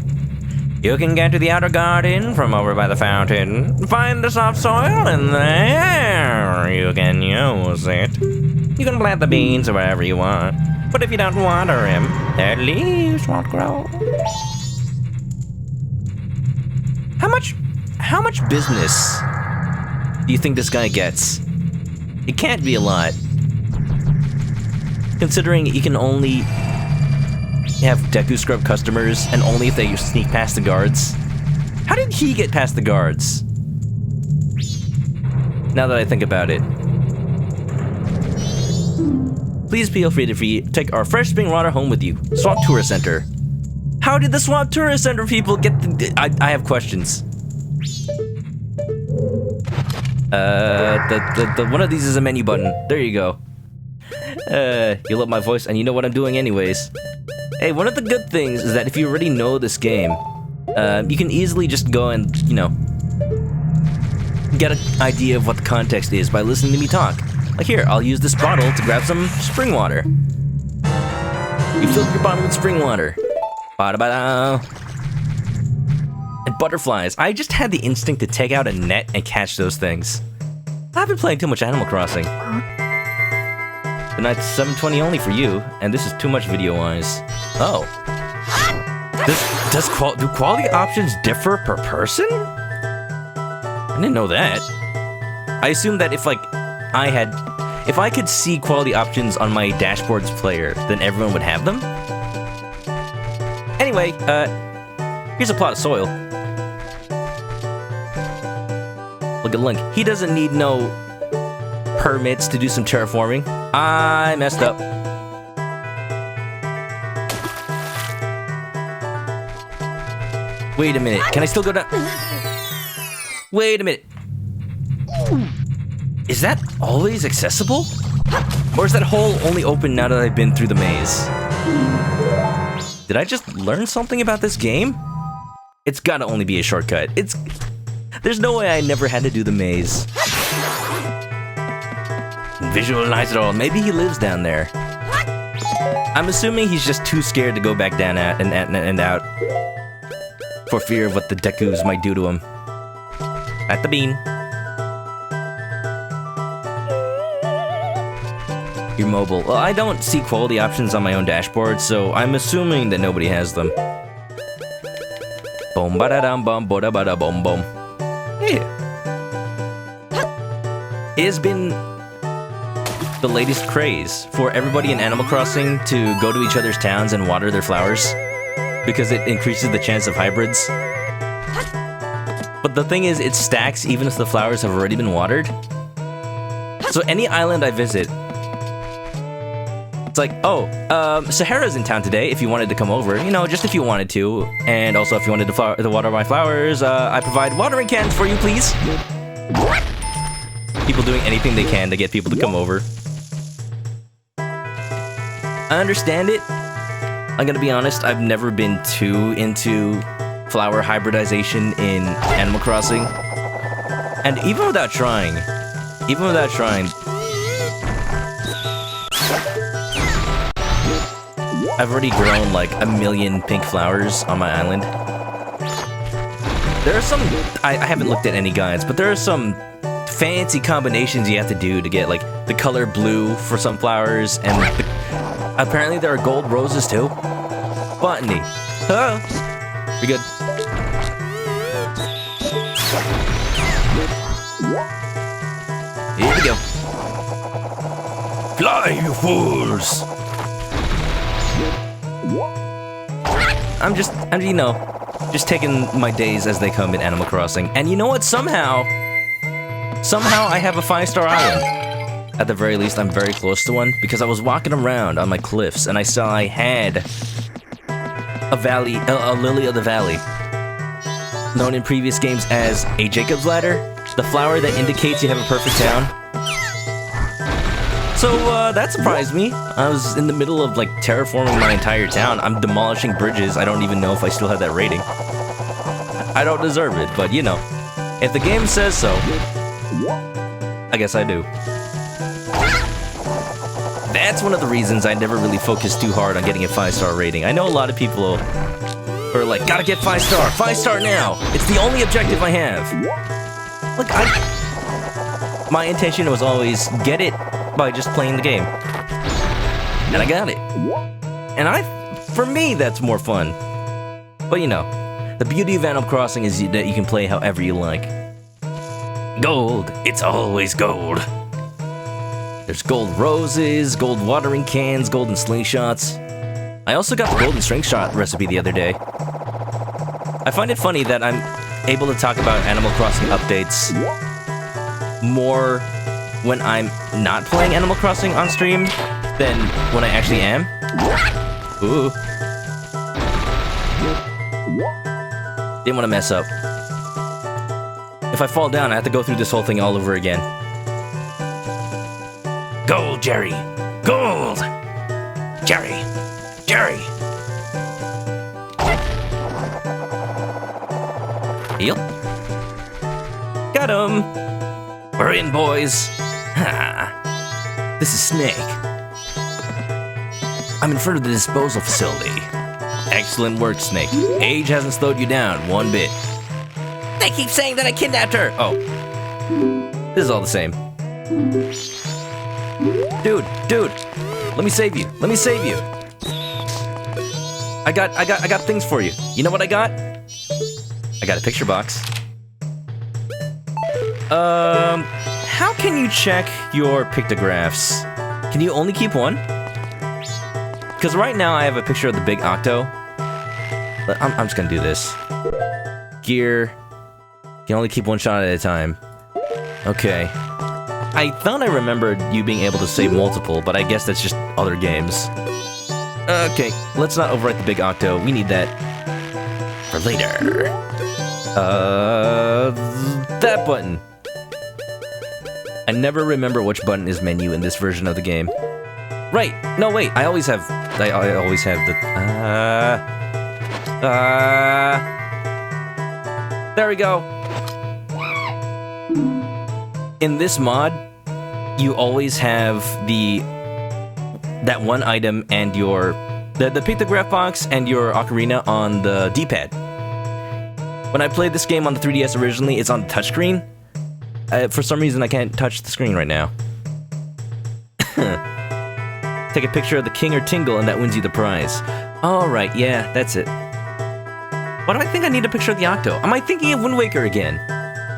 You can get to the outer garden from over by the fountain. Find the soft soil, and there you can use it. You can plant the beans wherever you want, but if you don't water them, their leaves won't grow. How much business do you think this guy gets? It can't be a lot, considering he can only have Deku Scrub customers, and only if they sneak past the guards. How did he get past the guards? Now that I think about it. Please feel free to take our fresh spring water home with you. Swamp Tourist Center. How did the Swamp Tourist Center people get the... I have questions. One of these is a menu button. There you go. You love my voice, and you know what I'm doing anyways. Hey, one of the good things is that if you already know this game, you can easily just go and, you know, get an idea of what the context is by listening to me talk. Like here, I'll use this bottle to grab some spring water. You fill your bottle with spring water. Ba-da-ba-da. And butterflies. I just had the instinct to take out a net and catch those things. I've been playing too much Animal Crossing. The night's 7:20 only for you, and this is too much video-wise. Oh. Do quality options differ per person? I didn't know that. I assumed that if I could see quality options on my dashboard's player, then everyone would have them. Anyway, here's a plot of soil. Look at Link. He doesn't need no permits to do some terraforming. I messed up. Wait a minute. Can I still go down? Wait a minute. Is that always accessible? Or is that hole only open now that I've been through the maze? Did I just learn something about this game? It's gotta only be a shortcut. There's no way I never had to do the maze. Visualize it all. Maybe he lives down there. I'm assuming he's just too scared to go back down and out. For fear of what the Dekus might do to him. At the bean. You're mobile. Well, I don't see quality options on my own dashboard, so I'm assuming that nobody has them. Boom ba da dum bum ba da ba da boom boom. Yeah. It has been the latest craze for everybody in Animal Crossing to go to each other's towns and water their flowers because it increases the chance of hybrids. But the thing is, it stacks even if the flowers have already been watered. So any island I visit, it's like, oh, Sahara's in town today if you wanted to come over. You know, just if you wanted to. And also if you wanted to water my flowers, I provide watering cans for you, please. People doing anything they can to get people to come over. I understand it. I'm gonna be honest, I've never been too into flower hybridization in Animal Crossing. And even without trying, I've already grown like 1 million pink flowers on my island. There are some, I haven't looked at any guides, but there are some fancy combinations you have to do to get like the color blue for some flowers, and apparently there are gold roses too. Botany. Hello. We good? Here we go. Fly, you fools! I'm just taking my days as they come in Animal Crossing. And you know what? Somehow I have a 5-star island. At the very least, I'm very close to one because I was walking around on my cliffs and I saw I had a valley, a lily of the valley, known in previous games as a Jacob's ladder, the flower that indicates you have a perfect town. So that surprised me. I was in the middle of like terraforming my entire town. I'm demolishing bridges. I don't even know if I still have that rating. I don't deserve it, but you know, if the game says so, I guess I do. That's one of the reasons I never really focused too hard on getting a 5-star rating. I know a lot of people are like, gotta get 5-star, 5-star now. It's the only objective I have. Look, my intention was always get it by just playing the game. And I got it. And for me, that's more fun. But you know, the beauty of Animal Crossing is that you can play however you like. Gold, it's always gold. There's gold roses, gold watering cans, golden slingshots. I also got the golden slingshot recipe the other day. I find it funny that I'm able to talk about Animal Crossing updates more when I'm not playing Animal Crossing on stream than when I actually am. Ooh. Didn't want to mess up. If I fall down, I have to go through this whole thing all over again. Gold, Jerry! Gold! Jerry! Jerry! Heal. Got him! We're in, boys! Ha! This is Snake. I'm in front of the disposal facility. Excellent work, Snake. Age hasn't slowed you down one bit. They keep saying that I kidnapped her. Oh. This is all the same. Dude, let me save you. I got things for you. You know what I got? I got a picture box. How can you check your pictographs? Can you only keep one? Because right now I have a picture of the big octo. But I'm just gonna do this. Gear. You can only keep one shot at a time. Okay. I thought I remembered you being able to save multiple, but I guess that's just other games. Okay, let's not overwrite the big octo. We need that for later. That button. I never remember which button is menu in this version of the game. Right. No, wait. I always have the. There we go. In this mod, you always have that one item and the pictograph box and your ocarina on the D-pad. When I played this game on the 3DS originally, it's on the touchscreen. For some reason, I can't touch the screen right now. Take a picture of the king or tingle, and that wins you the prize. Alright, yeah, that's it. Why do I think I need a picture of the octo? Am I thinking of Wind Waker again?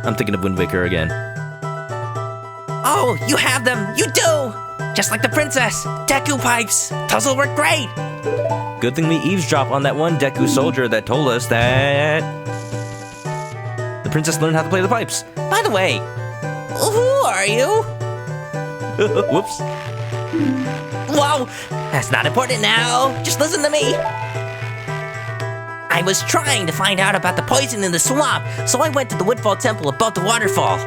I'm thinking of Wind Waker again. Oh, you have them! You do! Just like the princess! Deku pipes! Those will work great! Good thing we eavesdrop on that one Deku soldier that told us that the princess learned how to play the pipes. By the way, who are you? Whoops. Whoa! That's not important now. Just listen to me. I was trying to find out about the poison in the swamp, so I went to the Woodfall Temple above the waterfall.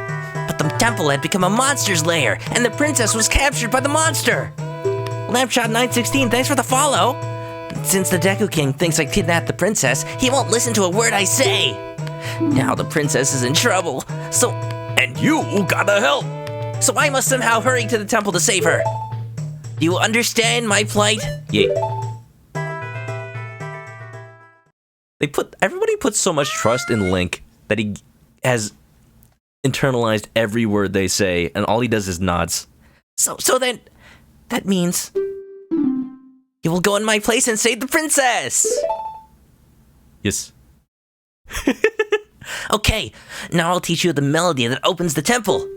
But the temple had become a monster's lair, and the princess was captured by the monster. Lampshot 916, thanks for the follow. Since the Deku King thinks I kidnapped the princess, he won't listen to a word I say. Now the princess is in trouble, and you gotta help. So I must somehow hurry to the temple to save her. Do you understand my plight? Yeah. Everybody puts so much trust in Link that he has internalized every word they say, and all he does is nods. So then, that means you will go in my place and save the princess. Yes. Okay, now I'll teach you the melody that opens the temple.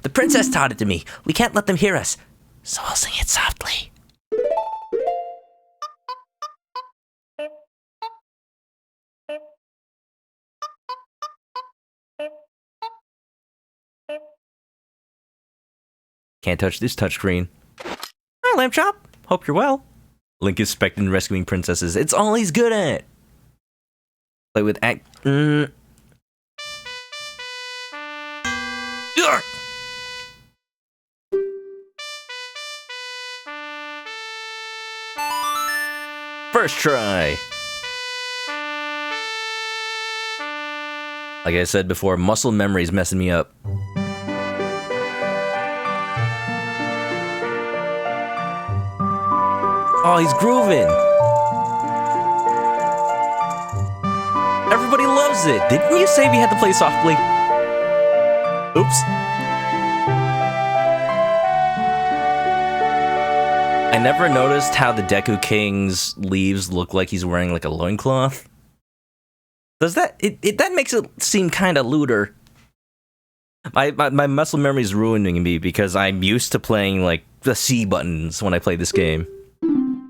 The princess taught it to me. We can't let them hear us, so I'll sing it softly. Can't touch this touchscreen. Hi, Lamb Chop. Hope you're well. Link is spec'd in rescuing princesses. It's all he's good at. Play with Yark. First try. Like I said before, muscle memory's messing me up. Oh, he's grooving. Everybody loves it. Didn't you say we had to play softly? Oops. I never noticed how the Deku King's leaves look like he's wearing like a loincloth. Does that that makes it seem kind of looter. My muscle memory is ruining me because I'm used to playing like the C buttons when I play this game.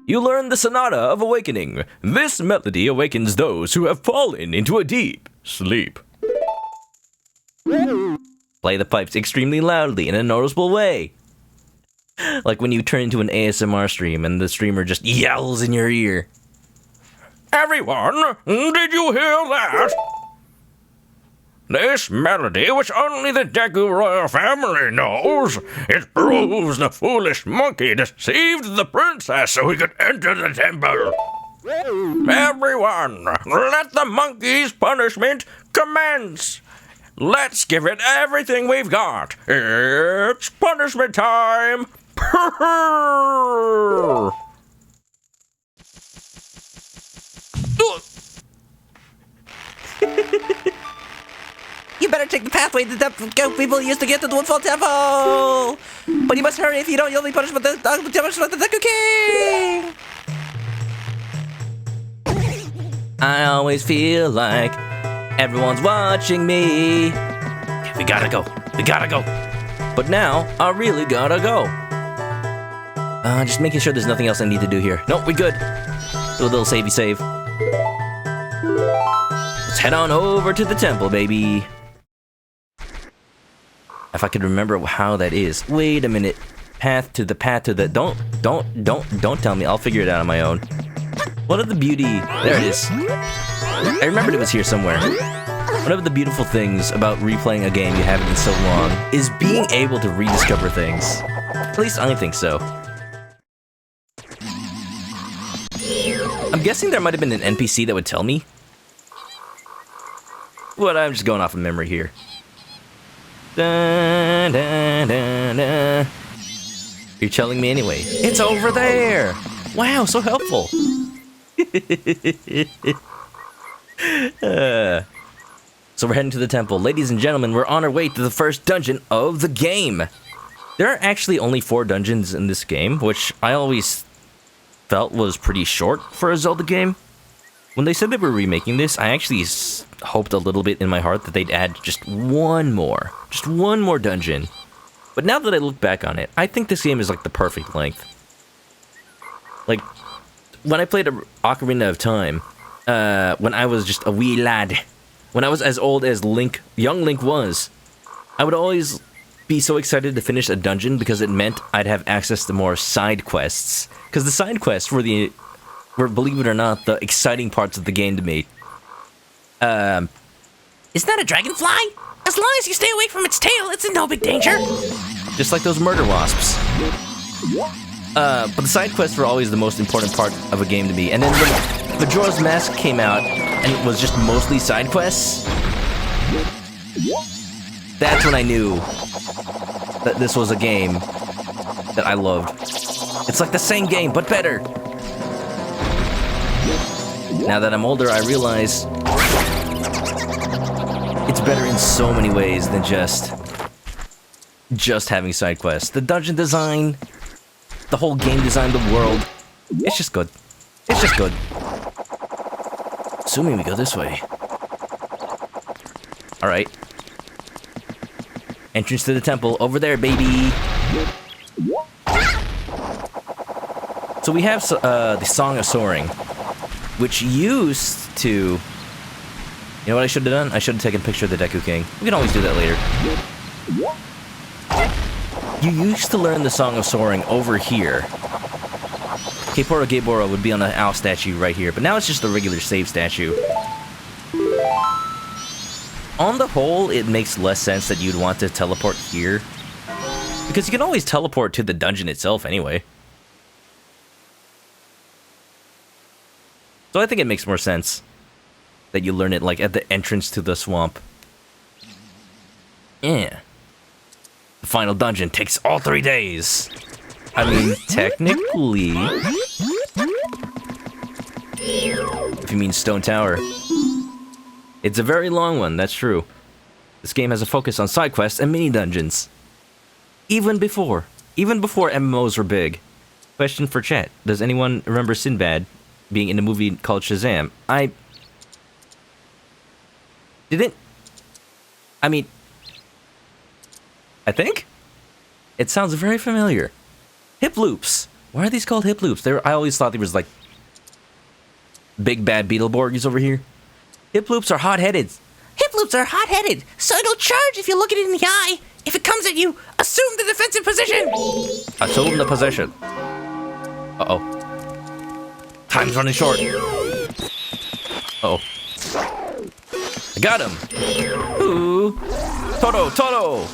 You learn the Sonata of Awakening. This melody awakens those who have fallen into a deep sleep. Play the pipes extremely loudly in a noticeable way. Like when you turn into an ASMR stream and the streamer just yells in your ear. Everyone, did you hear that? This melody, which only the Deku royal family knows, it proves the foolish monkey deceived the princess so he could enter the temple. Everyone, let the monkey's punishment commence. Let's give it everything we've got. It's punishment time. You better take the pathway the people used to get to the Woodfall Temple! But you must hurry. If you don't, you'll be punished by the Deku King! I always feel like everyone's watching me. We gotta go. We gotta go. But now, I really gotta go. Just making sure there's nothing else I need to do here. Nope, we good. Do a little savey save. Let's head on over to the temple, baby. If I could remember how that is. Wait a minute. Path to the. Don't tell me. I'll figure it out on my own. What of the beauty? There it is. I remembered it was here somewhere. One of the beautiful things about replaying a game you haven't in so long is being able to rediscover things. At least I think so. I'm guessing there might have been an NPC that would tell me. But I'm just going off of memory here. Da, da, da, da. You're telling me anyway. It's over there! Wow, so helpful. So we're heading to the temple. Ladies and gentlemen, we're on our way to the first dungeon of the game. There are actually only 4 dungeons in this game, which I always felt was pretty short for a Zelda game. When they said they were remaking this, I actually hoped a little bit in my heart that they'd add just one more dungeon. But now that I look back on it, I think this game is like the perfect length. Like, when I played Ocarina of Time, when I was just a wee lad, when I was as old as young Link was, I would always be so excited to finish a dungeon because it meant I'd have access to more side quests. Because the side quests were, believe it or not, the exciting parts of the game to me. Isn't that a dragonfly? As long as you stay away from its tail, it's in no big danger. Just like those murder wasps. But the side quests were always the most important part of a game to me. And then when Majora's Mask came out, and it was just mostly side quests, that's when I knew that this was a game that I loved. It's like the same game, but better. Now that I'm older, I realize it's better in so many ways than just having side quests. The dungeon design, the whole game design, the world, it's just good. It's just good. Assuming we go this way. Alright. Entrance to the temple, over there, baby! So we have the Song of Soaring, which used to... You know what I should have done? I should have taken a picture of the Deku King. We can always do that later. You used to learn the Song of Soaring over here. Keipora Gaebora would be on the owl statue right here, but now it's just a regular save statue. On the whole, it makes less sense that you'd want to teleport here, because you can always teleport to the dungeon itself anyway. So I think it makes more sense that you learn it like at the entrance to the swamp. Yeah. The final dungeon takes all 3 days. I mean, technically... If you mean Stone Tower. It's a very long one, that's true. This game has a focus on side quests and mini dungeons. Even before MMOs were big. Question for chat. Does anyone remember Sinbad being in a movie called Shazam? I think? It sounds very familiar. Hip loops. Why are these called hip loops? I always thought they was like big bad Beetleborgs over here. Hip loops are hot-headed. Hip loops are hot-headed, so it'll charge if you look it in the eye. If it comes at you, assume the defensive position. Assume the position. Uh-oh. Time's running short. Uh-oh. I got him. Ooh. Toto.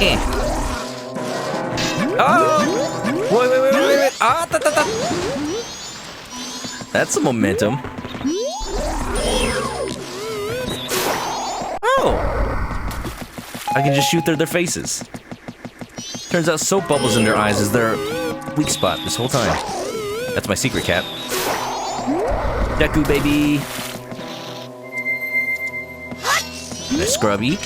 Eh. Oh! Wait. Ah, That's some momentum. Oh! I can just shoot through their faces. Turns out soap bubbles in their eyes is their weak spot this whole time. That's my secret cap. Deku, baby! Nice scrubby.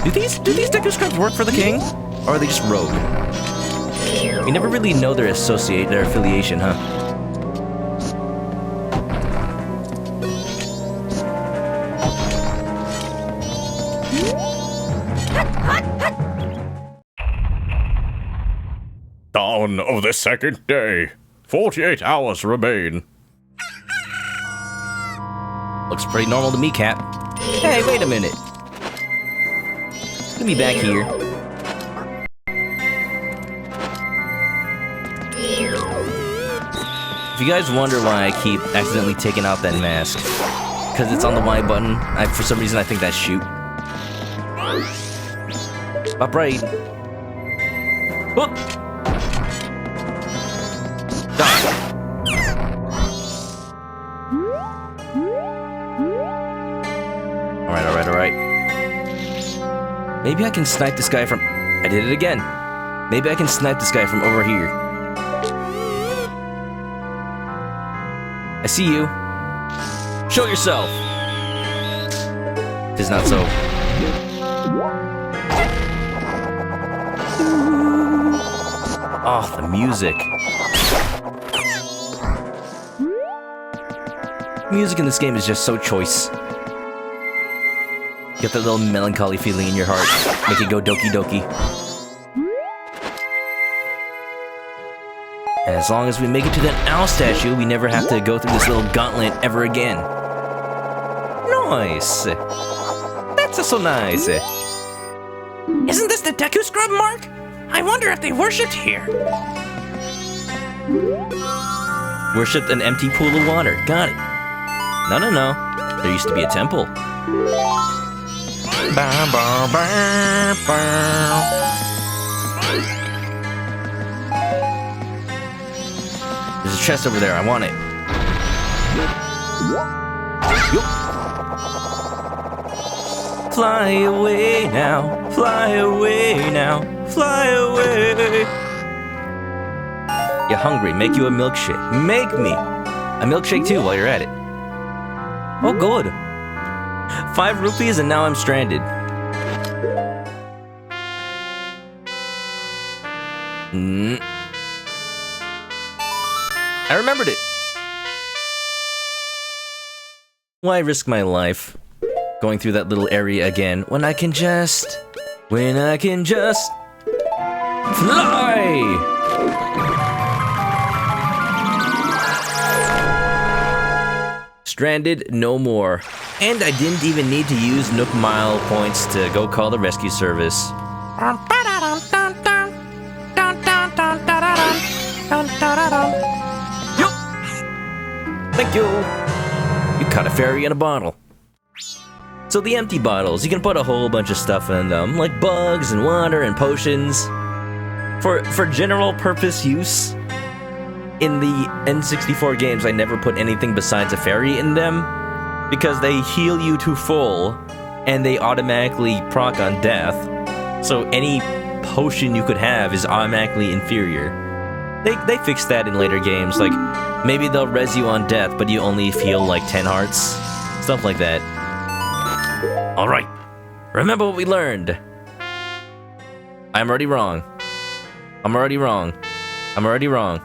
Do these Deku scrubs work for the king? Or are they just rogue? You never really know their affiliation, huh? Dawn of the second day. 48 hours remain. Looks pretty normal to me, Cap. Hey, wait a minute. Let me back here. If you guys wonder why I keep accidentally taking out that mask, because it's on the Y button, for some reason I think that's shoot. Up right. Whoop! Alright. Maybe I can snipe this guy from... I did it again. Maybe I can snipe this guy from over here. I see you. Show yourself. Tis not so. Oh, the music. Music in this game is just so choice. Get that little melancholy feeling in your heart. Make it go doki doki. And as long as we make it to that owl statue, we never have to go through this little gauntlet ever again. Nice. That's so nice. Isn't this the Deku Scrub mark? I wonder if they worshipped here. Worshipped an empty pool of water. Got it. No. There used to be a temple. There's a chest over there. I want it. Yup. Fly away now. Fly away now. Fly away. You're hungry. Make you a milkshake. Make me a milkshake too while you're at it. Oh, good. 5 rupees and now I'm stranded. I remembered it. Why risk my life going through that little area again when I can just fly? Stranded no more. And I didn't even need to use Nook Mile points to go call the rescue service. Yup. Thank you. You caught a fairy in a bottle. So the empty bottles, you can put a whole bunch of stuff in them, like bugs and water and potions. For general purpose use. In the N64 games, I never put anything besides a fairy in them, because they heal you to full, and they automatically proc on death, so any potion you could have is automatically inferior. They fixed that in later games, like, maybe they'll res you on death, but you only feel like 10 hearts. Stuff like that. Alright, remember what we learned. I'm already wrong. I'm already wrong. I'm already wrong.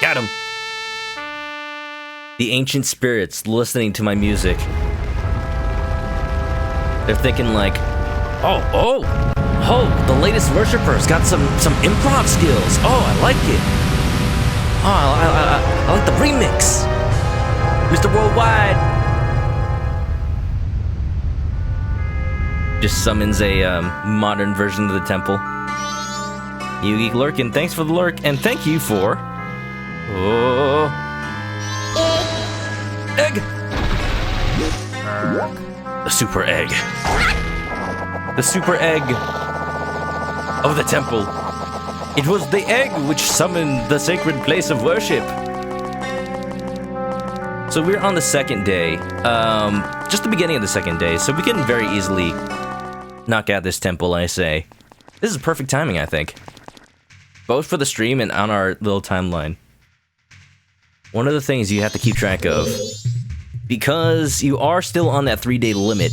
Got him! The ancient spirits listening to my music. They're thinking like, oh, the latest worshipper's got some improv skills. Oh, I like it. Oh, I like the remix. Mr. Worldwide. Just summons a modern version of the temple. You Geek Lurkin, thanks for the lurk, and thank you for... Oh. Egg! The super egg. The super egg of the temple. It was the egg which summoned the sacred place of worship. So we're on the second day. Just the beginning of the second day, so we can very easily knock out this temple, I say. This is perfect timing, I think. Both for the stream and on our little timeline. One of the things you have to keep track of, because you are still on that 3-day limit,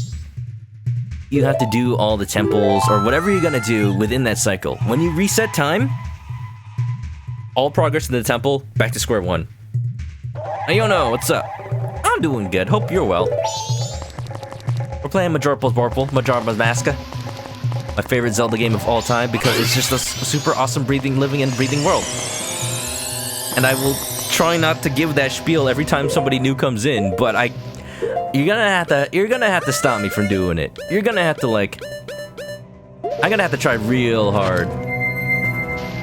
you have to do all the temples or whatever you're gonna do within that cycle. When you reset time, all progress in the temple, back to square one. Hey, Yono, what's up? I'm doing good, hope you're well. We're playing Majora's Mask. My favorite Zelda game of all time because it's just a super awesome living and breathing world. And I will try not to give that spiel every time somebody new comes in, but you're gonna have to stop me from doing it. You're gonna have to I'm gonna have to try real hard.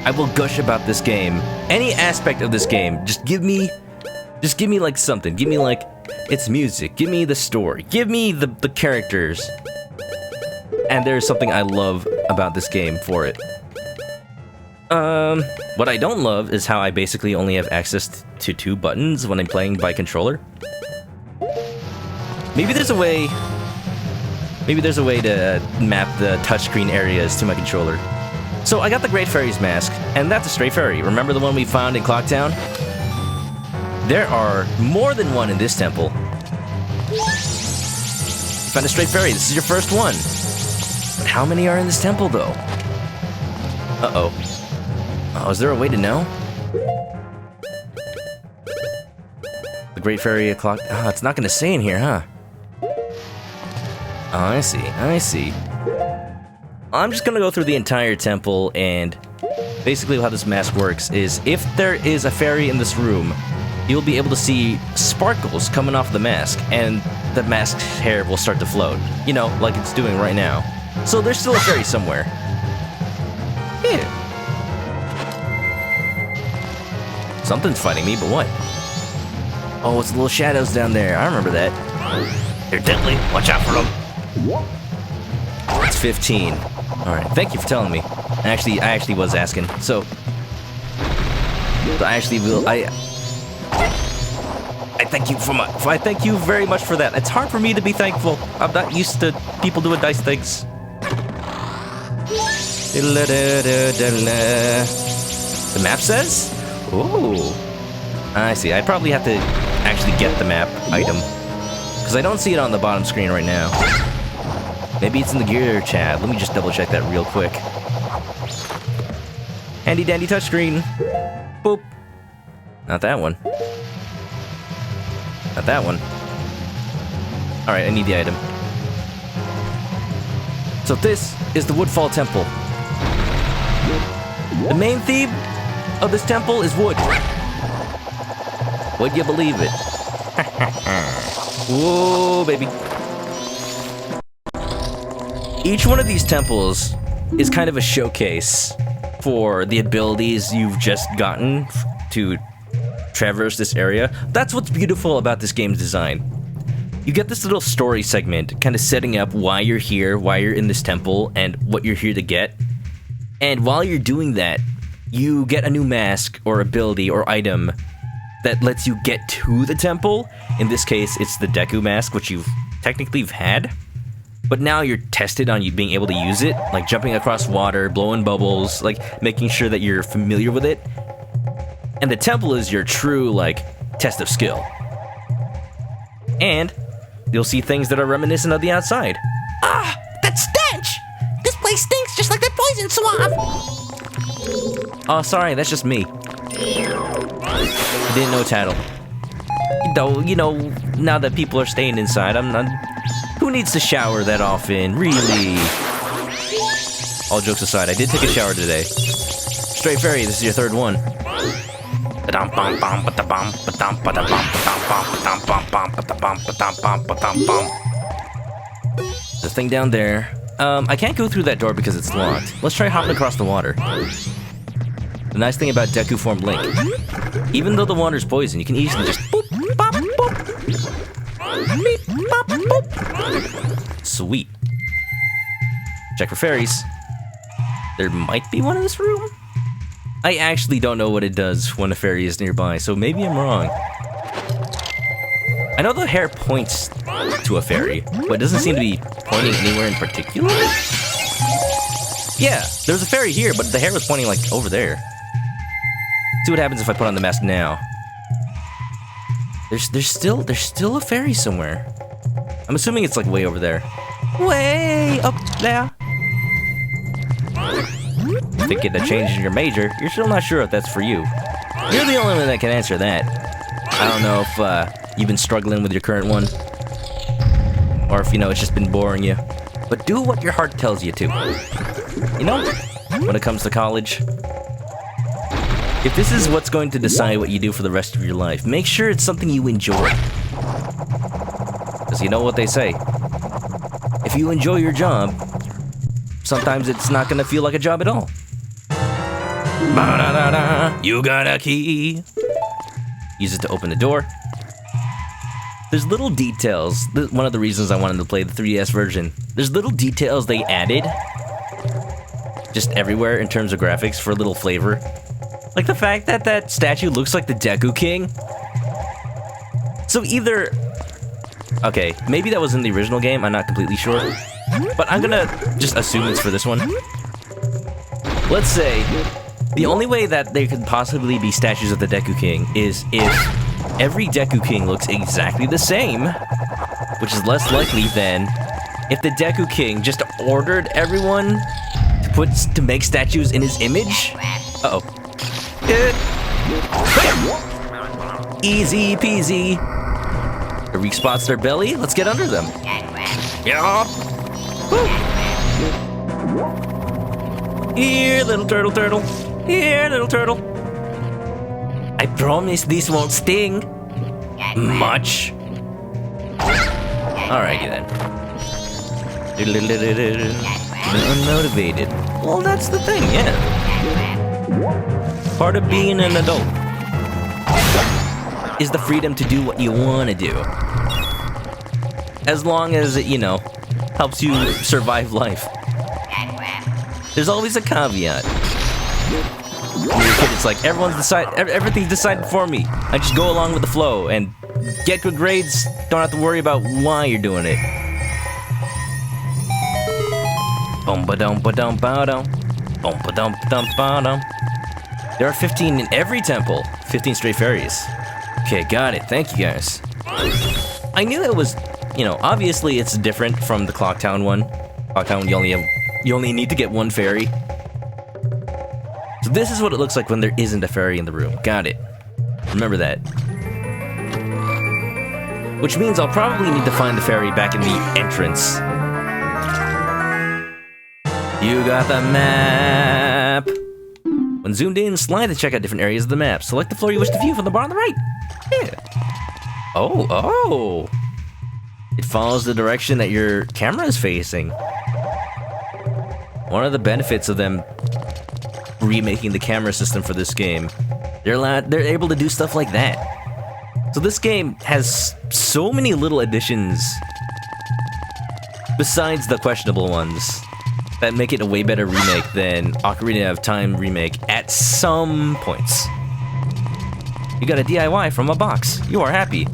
I will gush about this game. Any aspect of this game, just give me like something. Give me like its music. Give me the story. Give me the characters. And there's something I love about this game for it. What I don't love is how I basically only have access to 2 buttons when I'm playing by controller. Maybe there's a way to map the touchscreen areas to my controller. So I got the Great Fairy's mask, and that's a stray fairy. Remember the one we found in Clocktown? There are more than one in this temple. You found a stray fairy. This is your first one. How many are in this temple, though? Uh-oh. Oh, is there a way to know? The Great Fairy clock. Oh, it's not going to say in here, huh? Oh, I see. I'm just going to go through the entire temple, and basically how this mask works is if there is a fairy in this room, you'll be able to see sparkles coming off the mask, and the mask's hair will start to float. You know, like it's doing right now. So there's still a fairy somewhere. Yeah. Something's fighting me, but what? Oh, it's the little shadows down there. I remember that. They're deadly. Watch out for them. It's 15. Alright, thank you for telling me. I actually was asking. So I thank you very much for that. It's hard for me to be thankful. I'm not used to people doing nice things. The map says? Ooh. I see. I probably have to actually get the map item. Because I don't see it on the bottom screen right now. Maybe it's in the gear chat. Let me just double check that real quick. Handy dandy touchscreen. Boop. Not that one. Not that one. Alright, I need the item. So this is the Woodfall Temple. The main theme of this temple is wood. Would you believe it? Whoa, baby. Each one of these temples is kind of a showcase for the abilities you've just gotten to traverse this area. That's what's beautiful about this game's design. You get this little story segment kind of setting up why you're here, why you're in this temple, and what you're here to get. And while you're doing that, you get a new mask or ability or item that lets you get to the temple. In this case, it's the Deku mask, which you've technically had. But now you're tested on you being able to use it, like jumping across water, blowing bubbles, like making sure that you're familiar with it. And the temple is your true, like, test of skill. And you'll see things that are reminiscent of the outside. Ah, that stench! This place stinks just like that poison swamp! Oh, sorry, that's just me. I didn't know title. Though, you know, now that people are staying inside, I'm not... Who needs to shower that often? Really? All jokes aside, I did take a shower today. Stray Fairy, this is your third one. The thing down there. I can't go through that door because it's locked. Let's try hopping across the water. The nice thing about Deku form Link, even though the water's poison, you can easily just boop, bop, boop, beep, bop, boop. Sweet. Check for fairies. There might be one in this room. I actually don't know what it does when a fairy is nearby, so maybe I'm wrong. I know the hair points to a fairy, but it doesn't seem to be pointing anywhere in particular. Yeah, there's a fairy here, but the hair was pointing like over there. See what happens if I put on the mask now. There's still a fairy somewhere. I'm assuming it's like way over there. Way up there. Thinking the change in your major, you're still not sure if that's for you. You're the only one that can answer that. I don't know if you've been struggling with your current one, or if it's just been boring you. But do what your heart tells you to. When it comes to college, if this is what's going to decide what you do for the rest of your life, make sure it's something you enjoy. Because you know what they say. If you enjoy your job, sometimes it's not gonna feel like a job at all. Ba-da-da-da, you got a key. Use it to open the door. There's little details. One of the reasons I wanted to play the 3DS version. There's little details they added just everywhere in terms of graphics for a little flavor. Like the fact that that statue looks like the Deku King. So either... Okay, maybe that was in the original game, I'm not completely sure. But I'm gonna just assume it's for this one. Let's say the only way that there could possibly be statues of the Deku King is if every Deku King looks exactly the same, which is less likely than if the Deku King just ordered everyone to make statues in his image. Uh-oh. Easy peasy. The reek spots their belly. Let's get under them. Yeah. Woo. Here, little turtle, turtle. Here, little turtle. I promise this won't sting much. Alrighty then. Unmotivated. Well, that's the thing, yeah. Part of being an adult is the freedom to do what you want to do. As long as it, helps you survive life. There's always a caveat. When you're a kid, it's like, everything's decided for me. I just go along with the flow and get good grades, don't have to worry about why you're doing it. There are 15 in every temple. 15 stray fairies. Okay, got it. Thank you, guys. I knew it was, obviously it's different from the Clocktown one. Clocktown, you only need to get one fairy. So this is what it looks like when there isn't a fairy in the room. Got it. Remember that. Which means I'll probably need to find the fairy back in the entrance. You got the map. When zoomed in, slide to check out different areas of the map. Select the floor you wish to view from the bar on the right. Yeah. Oh. It follows the direction that your camera is facing. One of the benefits of them remaking the camera system for this game, they're able to do stuff like that. So this game has so many little additions, besides the questionable ones, that make it a way better remake than Ocarina of Time remake at some points. You got a DIY from a box. You are happy.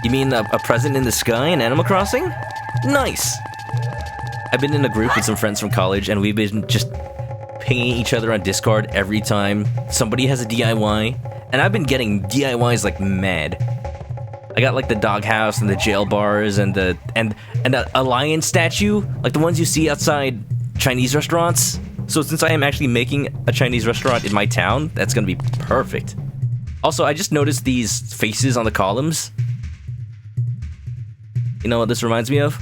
You mean a present in the sky in Animal Crossing? Nice! I've been in a group with some friends from college, and we've been just pinging each other on Discord every time somebody has a DIY, and I've been getting DIYs like mad. I got like the doghouse and the jail bars and a lion statue, like the ones you see outside Chinese restaurants. So since I am actually making a Chinese restaurant in my town, that's gonna be perfect. Also, I just noticed these faces on the columns. You know what this reminds me of?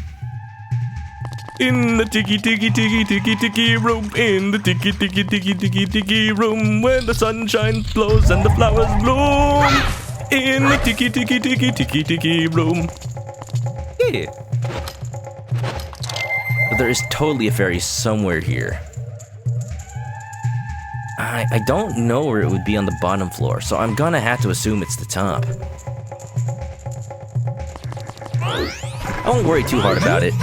In the tiki tiki tiki tiki tiki room, in the tiki tiki tiki tiki tiki room, when the sunshine blows and the flowers bloom, in the tiki tiki tiki tiki tiki room. Yeah. But there is totally a fairy somewhere here. I don't know where it would be on the bottom floor, so I'm gonna have to assume it's the top. I won't worry too hard about it.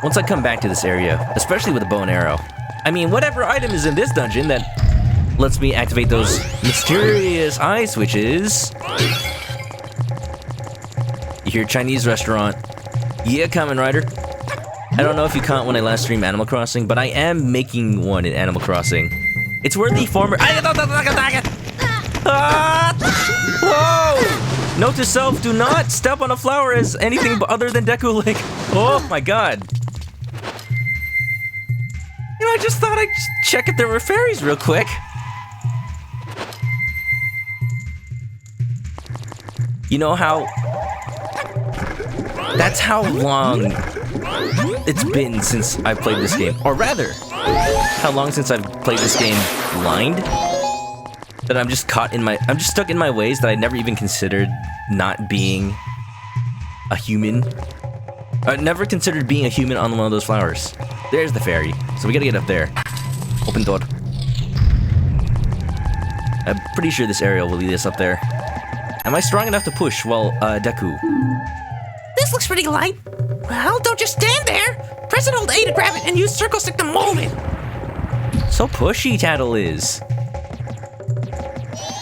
once I come back to this area, especially with a bow and arrow. I mean, whatever item is in this dungeon that lets me activate those mysterious eye switches. You hear Chinese restaurant. Yeah, Kamen Rider. I don't know if you caught when I last streamed Animal Crossing, but I am making one in Animal Crossing. It's where the former... Whoa! Note to self, do not step on a flower as anything other than Deku Link. Oh my god. You know, I just thought I'd check if there were fairies real quick. You know how... That's how long it's been since I played this game. Or rather, how long since I've played this game blind. That I'm just caught in my... I'm just stuck in my ways that I never even considered not being a human. I never considered being a human on one of those flowers. There's the fairy. So we gotta get up there. Open door. I'm pretty sure this area will lead us up there. Am I strong enough to push while, Deku? This looks pretty light. Well, don't just stand there. Press and hold A to grab it and use circle stick to move it. So pushy Tattle is.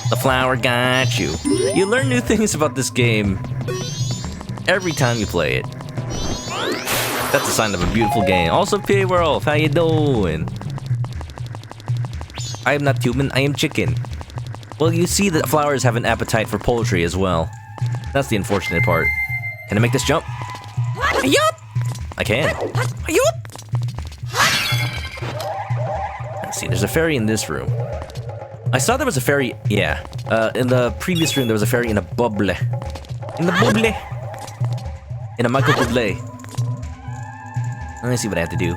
The flower got you. You learn new things about this game every time you play it. That's a sign of a beautiful game. Also, P-Wolf, how you doing? I am not human, I am chicken. Well, you see that flowers have an appetite for poultry as well. That's the unfortunate part. Can I make this jump? Yup. I can. Yup. Let's see, there's a fairy in this room. I saw there was a fairy, yeah. In the previous room, there was a fairy in a bubble. In the bubble. In a Michael Bublé. Let me see what I have to do.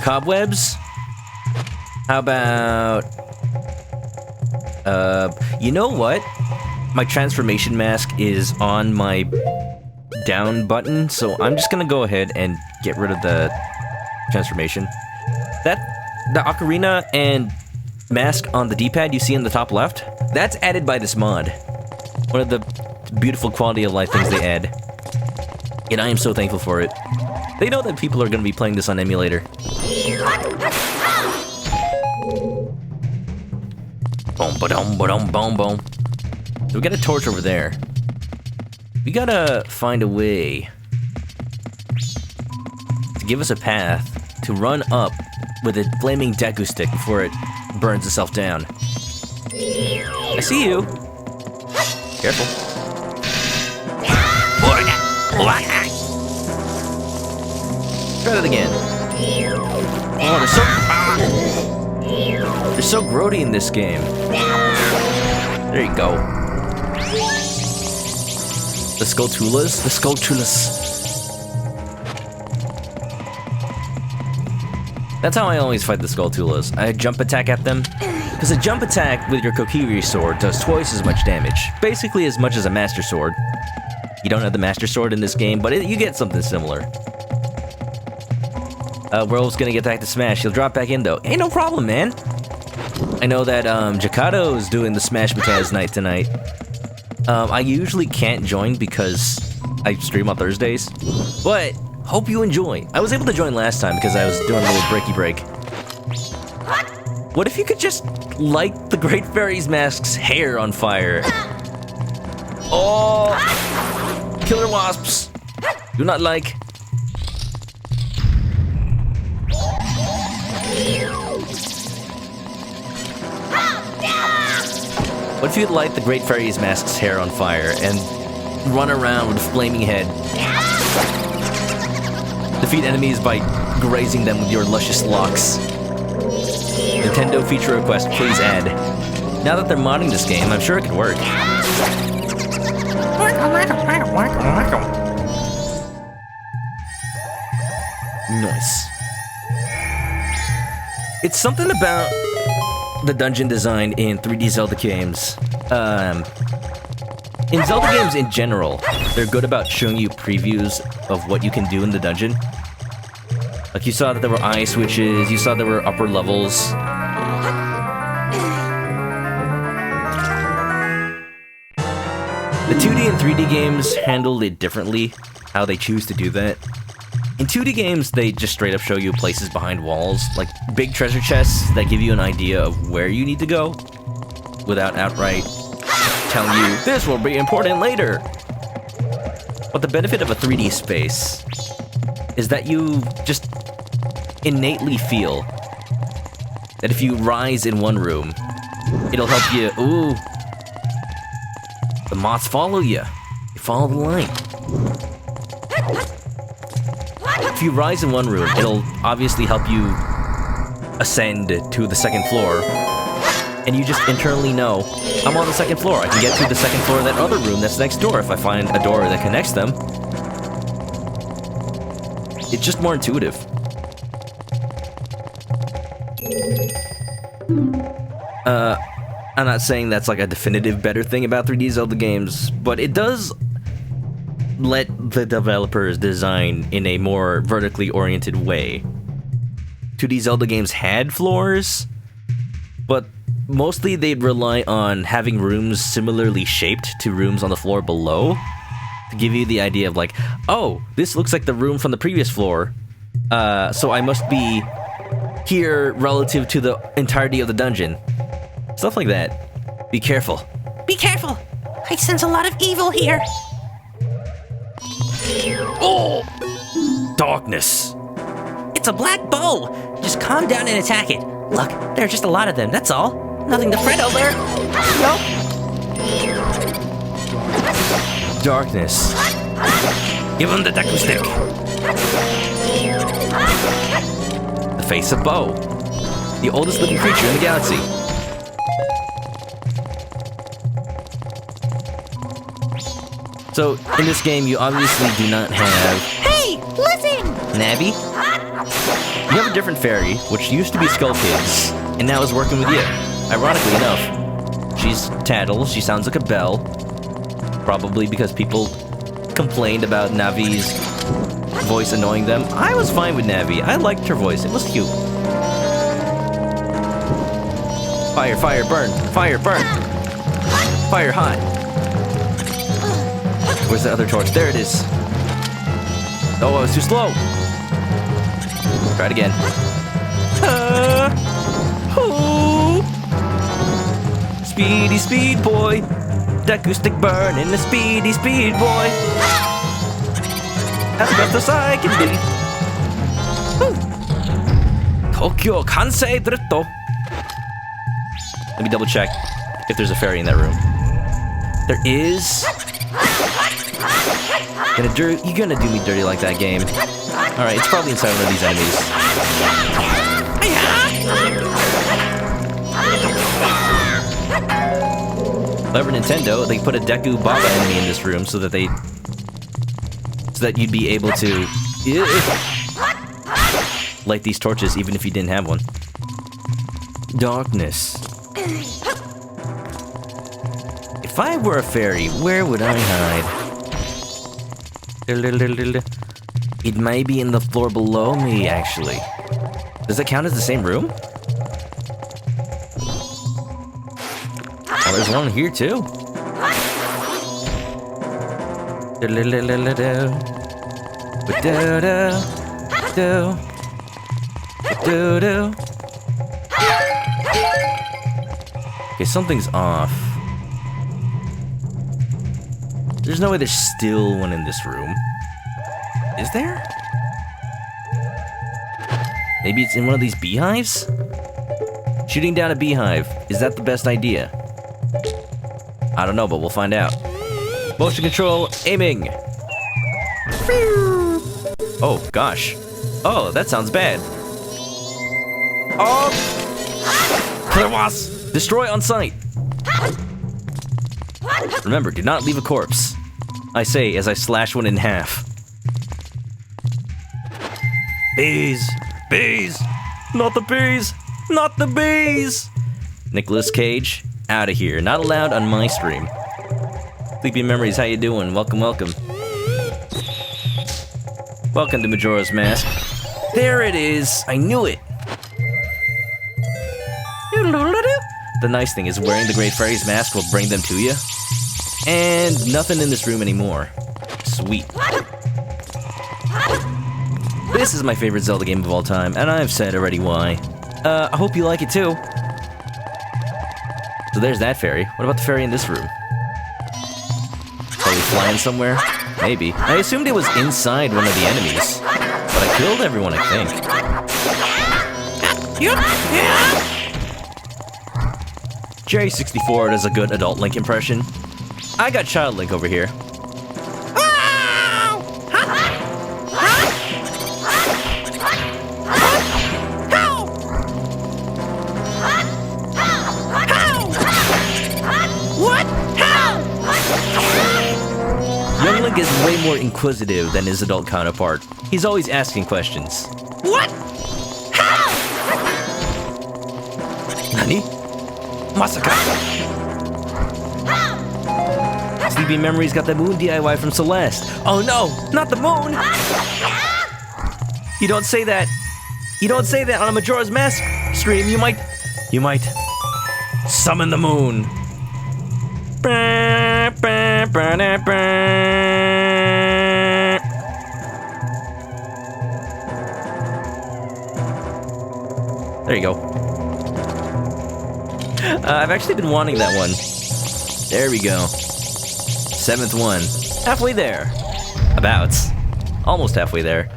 Cobwebs? How about... you know what? My transformation mask is on my down button, so I'm just gonna go ahead and get rid of the transformation. The ocarina and mask on the D-pad you see in the top left, that's added by this mod. One of the beautiful quality of life things they add. And I am so thankful for it. They know that people are gonna be playing this on emulator. Boom, ba-dum, ba-dum, boom, boom. So we got a torch over there. We gotta find a way to give us a path to run up with a flaming Deku stick before it burns itself down. I see you. Careful. Try that again. Oh, they're so grody in this game. There you go. The Skulltulas? The Skulltulas. That's how I always fight the Skulltulas. I jump attack at them. Because a jump attack with your Kokiri sword does twice as much damage. Basically as much as a Master Sword. You don't have the Master Sword in this game, but you get something similar. Werewolf's gonna get back to Smash. He'll drop back in though. Ain't no problem, man. I know that Jakato's doing the Smash Mikaz night tonight. I usually can't join because I stream on Thursdays, but hope you enjoy. I was able to join last time because I was doing a little breaky break. What if you could just light the Great Fairy's mask's hair on fire? Oh! Killer wasps! Do not like. What if you light the Great Fairy's mask's hair on fire and run around with a flaming head? Defeat enemies by grazing them with your luscious locks. Nintendo feature request, please add. Now that they're modding this game, I'm sure it could work. Nice. It's something about the dungeon design in 3D Zelda games. In Zelda games in general, they're good about showing you previews of what you can do in the dungeon. Like you saw that there were eye switches, you saw there were upper levels. The 2D and 3D games handle it differently, how they choose to do that. In 2D games, they just straight up show you places behind walls, like big treasure chests that give you an idea of where you need to go, without outright telling you, this will be important later. But the benefit of a 3D space is that you just innately feel that if you rise in one room, it'll help you. Ooh, the moths follow you. You follow the line. If you rise in one room, it'll obviously help you ascend to the second floor. And you just internally know, I'm on the second floor. I can get to the second floor of that other room that's next door if I find a door that connects them. It's just more intuitive. I'm not saying that's like a definitive better thing about 3D Zelda games, but it does let the developers design in a more vertically oriented way. 2D Zelda games had floors, but mostly they'd rely on having rooms similarly shaped to rooms on the floor below to give you the idea of like, oh, this looks like the room from the previous floor, so I must be here relative to the entirety of the dungeon. Stuff like that. Be careful. Be careful! I sense a lot of evil here. Oh! Darkness. It's a black bow! Just calm down and attack it. Look, there are just a lot of them, that's all. Nothing to fret over. Nope. Darkness. Give him the Deku stick. The face of Bo. The oldest living creature in the galaxy. So, in this game, you obviously do not have... Hey, listen! Navi? You have a different fairy, which used to be Skull Kids, and now is working with you. Ironically enough, she's Tattle, she sounds like a bell. Probably because people complained about Navi's voice annoying them. I was fine with Navi, I liked her voice, it was cute. Fire, fire, burn! Fire, burn! Fire, hot! Where's the other torch? There it is. Oh, I was too slow. Try it again. Speedy, speed boy. Deku stick burning the speedy, speed boy. As best as I can be. Tokyo Kansei Dritto. Let me double check if there's a fairy in that room. There is. You're gonna do me dirty like that, game. Alright, it's probably inside one of these enemies. Clever Nintendo, they put a Deku Baba enemy in this room so that you'd be able to light these torches even if you didn't have one. Darkness. If I were a fairy, where would I hide? It may be in the floor below me, actually. Does that count as the same room? Oh, there's one here, too. Okay, something's off. There's no way there's still one in this room. Is there? Maybe it's in one of these beehives? Shooting down a beehive, is that the best idea? I don't know, but we'll find out. Motion control, aiming! Oh, gosh. Oh, that sounds bad. Oh! There was! Destroy on sight! Remember, do not leave a corpse. I say as I slash one in half. Bees! Bees! Not the bees! Not the bees! Nicolas Cage, out of here. Not allowed on my stream. Sleepy Memories, how you doing? Welcome, welcome. Welcome to Majora's Mask. There it is! I knew it! The nice thing is wearing the Great Fairy's mask will bring them to you. And nothing in this room anymore. Sweet. This is my favorite Zelda game of all time, and I've said already why. I hope you like it too. So there's that fairy. What about the fairy in this room? Probably flying somewhere? Maybe. I assumed it was inside one of the enemies. But I killed everyone, I think. J64 does a good adult Link impression. I got Child Link over here. Young Link is way more inquisitive than his adult counterpart. He's always asking questions. What? How? Nani? Masaka. Sleepy Memory's got the moon DIY from Celeste. Oh no, not the moon! You don't say that. You don't say that on a Majora's Mask stream. You might summon the moon. There you go. I've actually been wanting that one. There we go. 7th one. Halfway there. Abouts. Almost halfway there.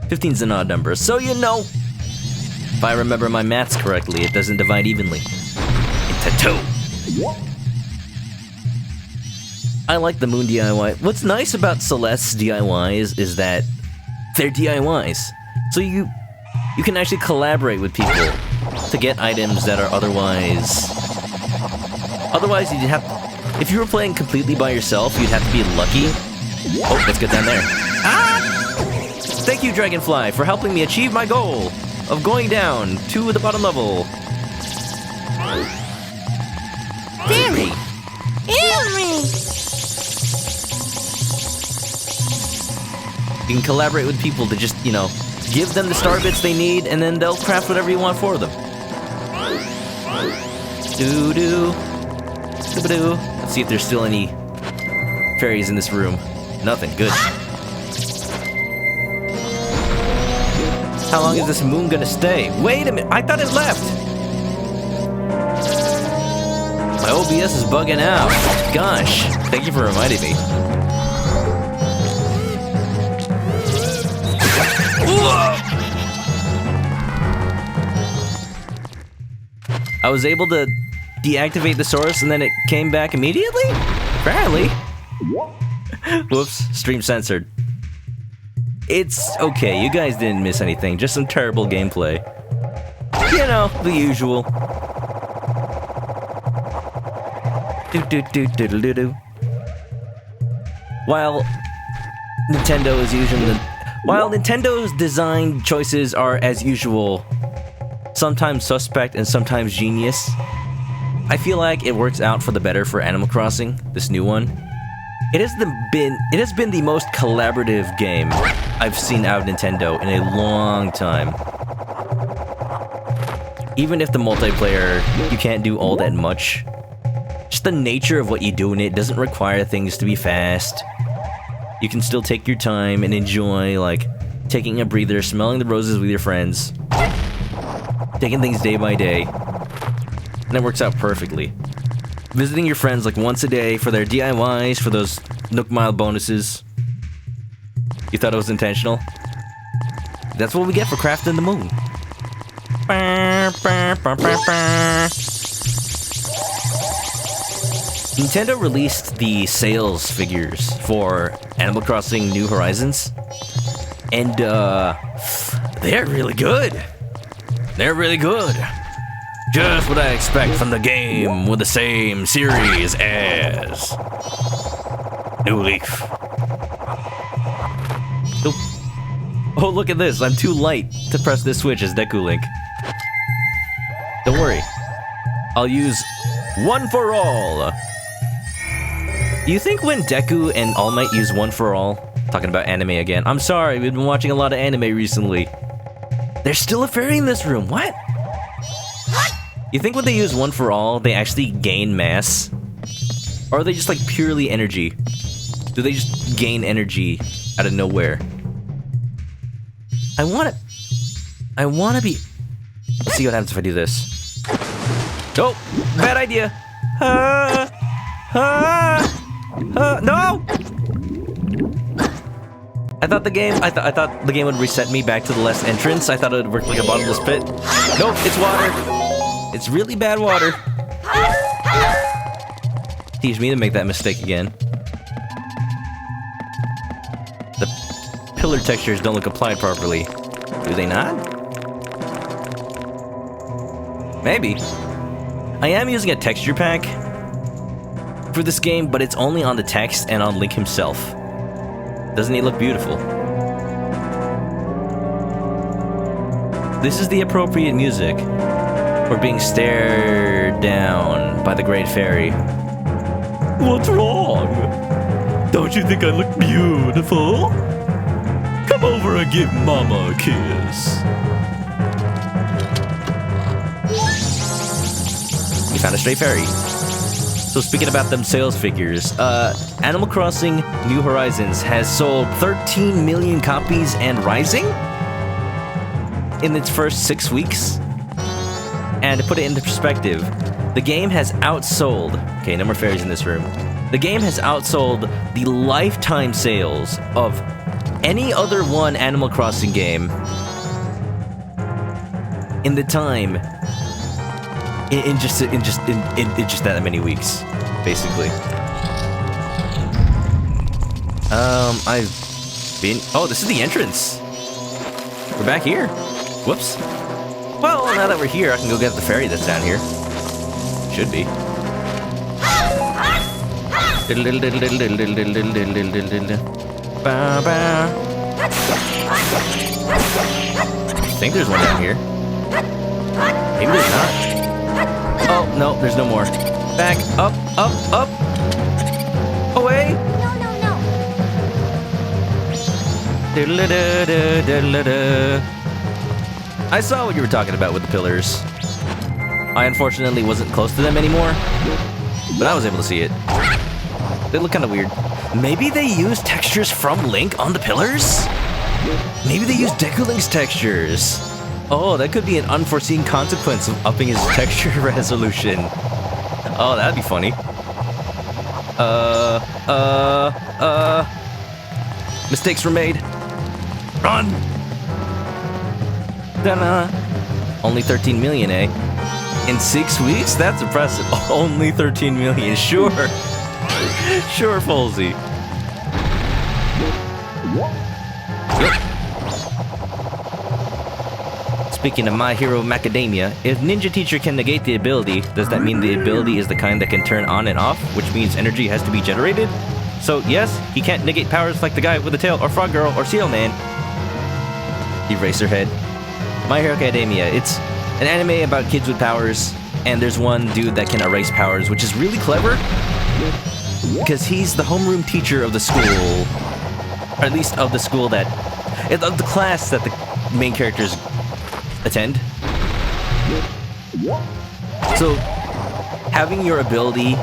15's an odd number, so you know. If I remember my maths correctly, it doesn't divide evenly. Into 2. I like the moon DIY. What's nice about Celeste's DIYs is that they're DIYs. So you can actually collaborate with people to get items that are otherwise you'd have, if you were playing completely by yourself, you'd have to be lucky. Oh, let's get down there. Ah! Thank you, Dragonfly, for helping me achieve my goal of going down to the bottom level. Fairy. Fairy. You can collaborate with people to just, you know, give them the star bits they need, and then they'll craft whatever you want for them. Doo-doo. Doo-ba-doo. Let's see if there's still any fairies in this room. Nothing. Good. How long is this moon gonna stay? Wait a minute. I thought it left. My OBS is bugging out. Gosh. Thank you for reminding me. I was able to deactivate the source and then it came back immediately? Apparently. Whoops, stream censored. It's okay, you guys didn't miss anything, just some terrible gameplay. You know, the usual. Do-do-do-do-do-do. While Nintendo's design choices are, as usual, sometimes suspect and sometimes genius, I feel like it works out for the better for Animal Crossing, this new one. It has been the most collaborative game I've seen out of Nintendo in a long time. Even if the multiplayer, you can't do all that much. Just the nature of what you do in it doesn't require things to be fast. You can still take your time and enjoy, like, taking a breather, smelling the roses with your friends, taking things day by day, and it works out perfectly. Visiting your friends like once a day for their DIYs, for those Nook Mile bonuses. You thought it was intentional? That's what we get for crafting the moon. Nintendo released the sales figures for Animal Crossing New Horizons, and they're really good. They're really good. Just what I expect from the game with the same series as New Leaf. Oh, look at this. I'm too light to press this switch as Deku Link. Don't worry. I'll use One for All. Do you think when Deku and All Might use One for All, talking about anime again, I'm sorry, we've been watching a lot of anime recently. There's still a fairy in this room. What? You think when they use One for All, they actually gain mass? Or are they just like purely energy? Do they just gain energy out of nowhere? I wanna be... Let's see what happens if I do this. Oh, bad idea. No! I thought the game would reset me back to the last entrance. I thought it would work like a bottomless pit. Nope, it's water. It's really bad water. Teach me to make that mistake again. The pillar textures don't look applied properly. Do they not? Maybe. I am using a texture pack for this game, but it's only on the text and on Link himself. Doesn't he look beautiful? This is the appropriate music for being stared down by the Great Fairy. What's wrong? Don't you think I look beautiful? Come over and give Mama a kiss. You found a stray fairy. So speaking about them sales figures, Animal Crossing New Horizons has sold 13 million copies and rising in its first 6 weeks. And to put it into perspective, the game has outsold... Okay, no more fairies in this room. The game has outsold the lifetime sales of any other one Animal Crossing game in the time... In just that many weeks, basically. I've been... Oh, this is the entrance. We're back here. Whoops. Well, now that we're here, I can go get the fairy that's down here. Should be. I think there's one down here. Maybe there's not. Oh, no, there's no more. Back, up, away. No. I saw what you were talking about with the pillars. I unfortunately wasn't close to them anymore, but I was able to see it. They look kind of weird. Maybe they use textures from Link on the pillars? Maybe they use Deku Link's textures. Oh, that could be an unforeseen consequence of upping his texture resolution. Oh, that'd be funny. Mistakes were made. Run! Ta-da! Only 13 million, eh? In 6 weeks? That's impressive. Only 13 million, sure. Sure, Folsey. Yep. Speaking of My Hero Macadamia, if Ninja Teacher can negate the ability, does that mean the ability is the kind that can turn on and off, which means energy has to be generated? So yes, he can't negate powers like the guy with the tail, or Frog Girl, or Seal Man. Eraserhead. My Hero Academia, it's an anime about kids with powers, and there's one dude that can erase powers, which is really clever, because he's the homeroom teacher of the school, or at least of the school that, of the class that the main characters attend. So having your ability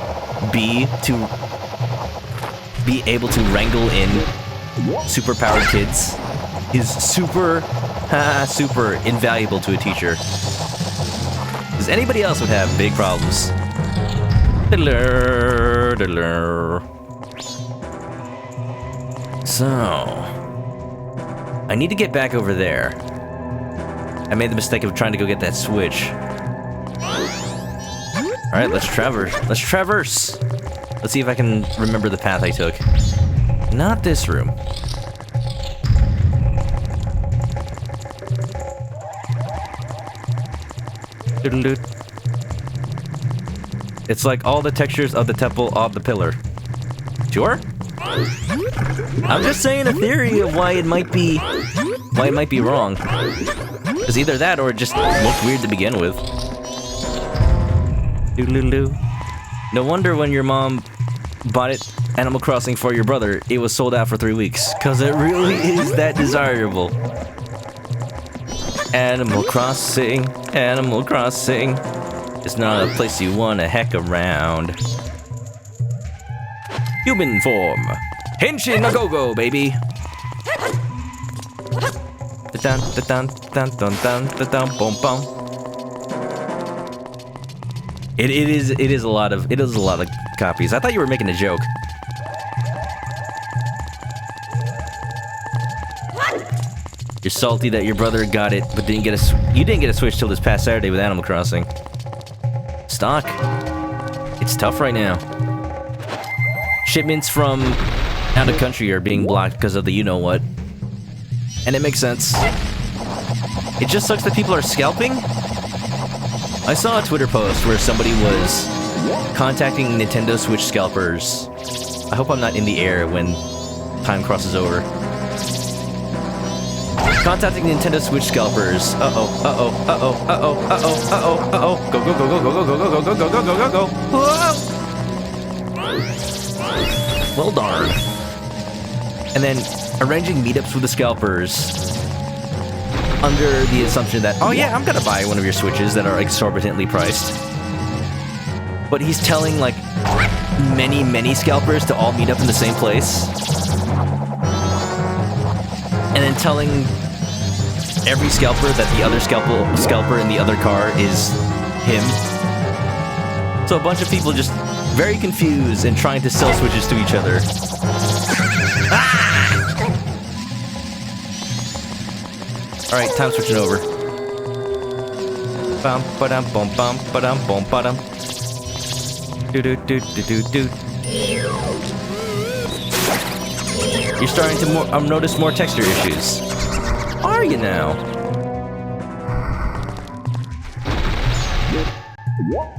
be able to wrangle in superpowered kids is super invaluable to a teacher, because anybody else would have big problems. So I need to get back over there. I made the mistake of trying to go get that switch. Alright, let's traverse. Let's see if I can remember the path I took. Not this room. It's like all the textures of the temple of the pillar. Sure? I'm just saying a theory of why it might be wrong. It's either that or it just looked weird to begin with. No wonder when your mom bought it Animal Crossing for your brother, it was sold out for 3 weeks. Cause it really is that desirable. Animal Crossing. It's not a place you wanna heck around. Human form. Henshin a go-go, baby. dun dun dun dun dun dun dun boom boom. It is a lot of copies. I thought you were making a joke. You're salty that your brother got it, but you didn't get a Switch till this past Saturday with Animal Crossing. Stock. It's tough right now. Shipments from out of country are being blocked because of the you-know-what. And it makes sense. It just sucks that people are scalping. I saw a Twitter post where somebody was contacting Nintendo Switch scalpers. I hope I'm not in the air when time crosses over. Contacting Nintendo Switch scalpers. Uh-oh, uh-oh, uh-oh, uh-oh, uh-oh, uh-oh, uh-oh. Go, go, go, go, go, go, go, go, go, go, go, go, go, go. Well darn. And then arranging meetups with the scalpers under the assumption that, oh yeah, I'm gonna buy one of your Switches that are exorbitantly priced. But he's telling, like, many scalpers to all meet up in the same place. And then telling every scalper that the other scalper in the other car is him. So a bunch of people just very confused and trying to sell Switches to each other. Ah! Alright, time switching over. Bum ba-dum bum bum ba-dum bum ba-dum. Do-do-do-do-do-do. You're starting to notice more texture issues. Are you now?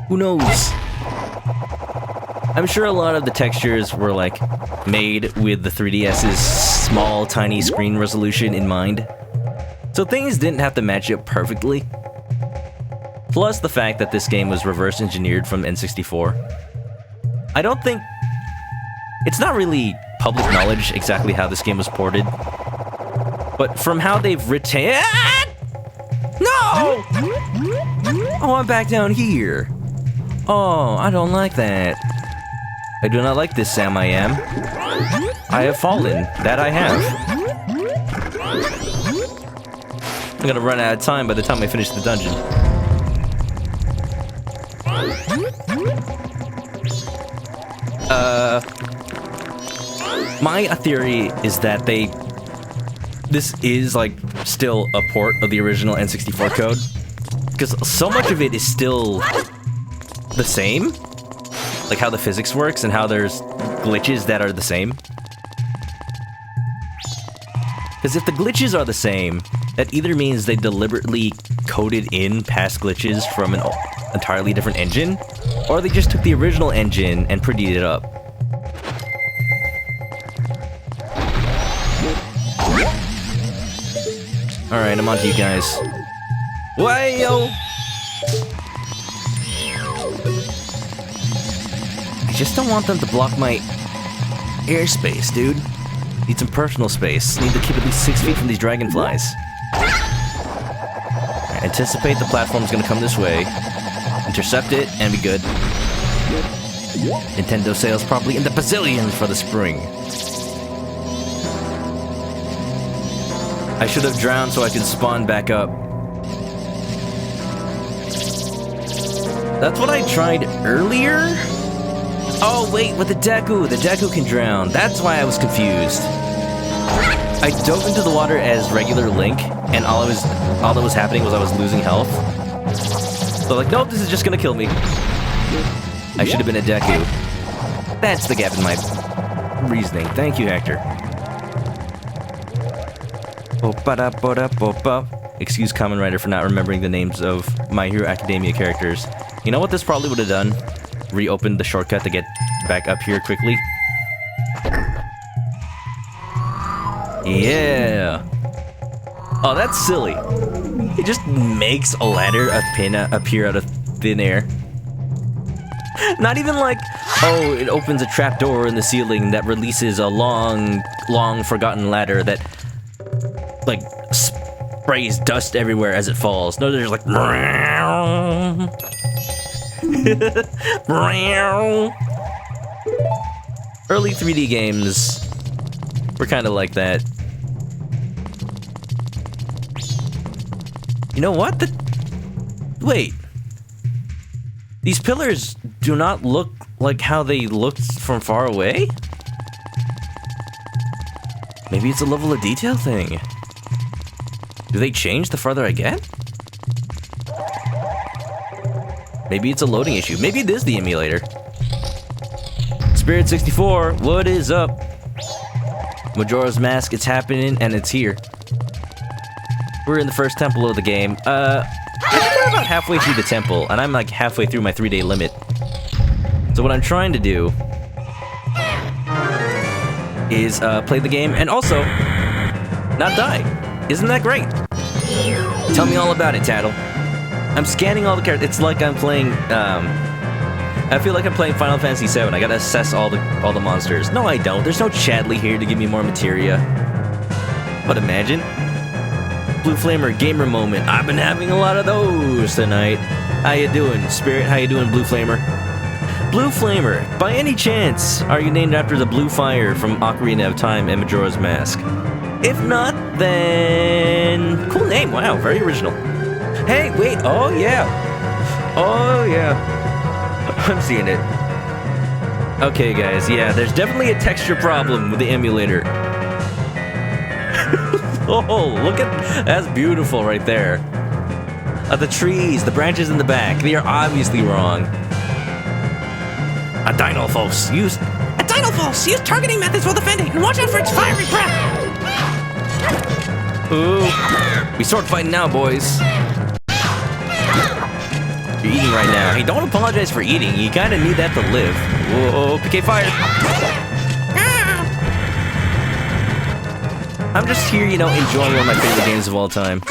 Who knows? I'm sure a lot of the textures were, like, made with the 3DS's small, tiny screen resolution in mind. So things didn't have to match up perfectly. Plus the fact that this game was reverse engineered from N64. I don't think... It's not really public knowledge exactly how this game was ported. But from how they've written... No! Oh, I'm back down here. Oh, I don't like that. I do not like this, Sam I am. I have fallen. That I have. I'm gonna run out of time by the time I finish the dungeon. My theory is that this is, like, still a port of the original N64 code. Because so much of it is still the same. Like how the physics works and how there's glitches that are the same. Because if the glitches are the same, that either means they deliberately coded in past glitches from an entirely different engine, or they just took the original engine and prettied it up. Alright, I'm on to you guys. Wayo! I just don't want them to block my airspace, dude. Need some personal space. Need to keep at least 6 feet from these dragonflies. Right, anticipate the platform's gonna come this way. Intercept it, and be good. Nintendo sales probably in the bazillions for the spring. I should have drowned so I could spawn back up. That's what I tried earlier? Oh wait, with the Deku can drown. That's why I was confused. I dove into the water as regular Link, and all that was happening was I was losing health. So like, nope, this is just gonna kill me. I should have been a Deku. That's the gap in my reasoning. Thank you, Hector. Excuse Kamen Rider for not remembering the names of My Hero Academia characters. You know what this probably would have done? Reopened the shortcut to get back up here quickly. Yeah. Oh, that's silly. It just makes a ladder appear out of thin air. Not even like, oh, it opens a trapdoor in the ceiling that releases a long forgotten ladder that, like, sprays dust everywhere as it falls. No, there's like... Early 3D games were kind of like that. You know what? Wait. These pillars do not look like how they looked from far away? Maybe it's a level of detail thing. Do they change the farther I get? Maybe it's a loading issue. Maybe it is the emulator. Spirit 64, what is up? Majora's Mask, it's happening and it's here. We're in the first temple of the game. I think we're about halfway through the temple, and I'm like halfway through my 3-day limit. So what I'm trying to do is play the game and also not die. Isn't that great? Tell me all about it, Tattle. I'm scanning all the characters. It's like I'm playing, I feel like I'm playing Final Fantasy VII. I gotta assess all the monsters. No, I don't. There's no Chadley here to give me more materia. But imagine. Blue Flamer gamer moment. I've been having a lot of those tonight. How you doing, Spirit? How you doing, Blue Flamer? Blue Flamer, by any chance, are you named after the blue fire from Ocarina of Time and Majora's Mask? If not, then... Cool name, wow, very original. Hey, wait, oh yeah. Oh yeah. I'm seeing it. Okay, guys, yeah, there's definitely a texture problem with the emulator. Oh, look at... That's beautiful right there. The trees, the branches in the back, they are obviously wrong. A Dinolfos, use targeting methods while defending, and watch out for its fiery breath! Ooh. We sword fighting now, boys. You're eating right now. Hey, don't apologize for eating. You kinda need that to live. Whoa, PK fire. I'm just here, you know, enjoying one of my favorite games of all time.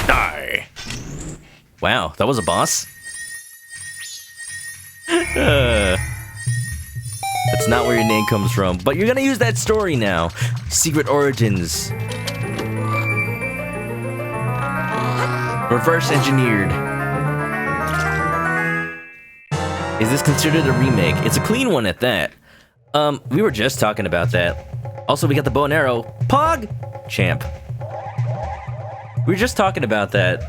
Die. Wow, that was a boss? That's not where your name comes from, but you're gonna use that story now. Secret origins. Reverse engineered. Is this considered a remake? It's a clean one at that. We were just talking about that. Also, we got the bow and arrow. Pog! Champ. We were just talking about that.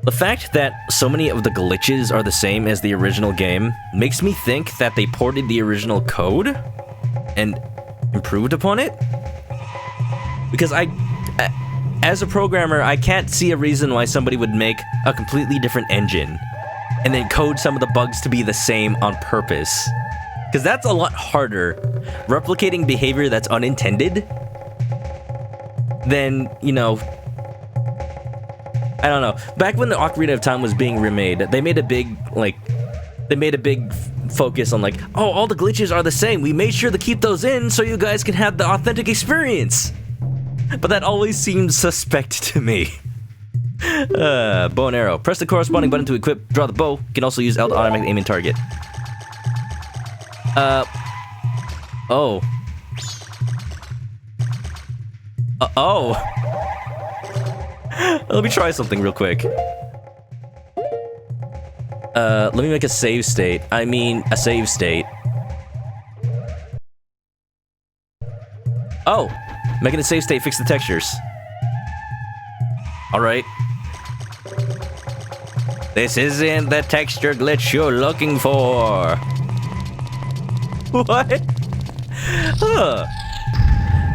The fact that so many of the glitches are the same as the original game makes me think that they ported the original code and improved upon it. Because as a programmer, I can't see a reason why somebody would make a completely different engine and then code some of the bugs to be the same on purpose. Because that's a lot harder, replicating behavior that's unintended, than, you know... I don't know. Back when the Ocarina of Time was being remade, they made a big, focus on, like, oh, all the glitches are the same. We made sure to keep those in so you guys can have the authentic experience. But that always seems suspect to me. Bow and arrow. Press the corresponding button to equip, draw the bow. You can also use L to automatically aim and target. Oh. Oh. Let me try something real quick. Let me make a save state. I mean, a save state. Oh, making a save state, fix the textures. Alright. This isn't the texture glitch you're looking for. What? Huh.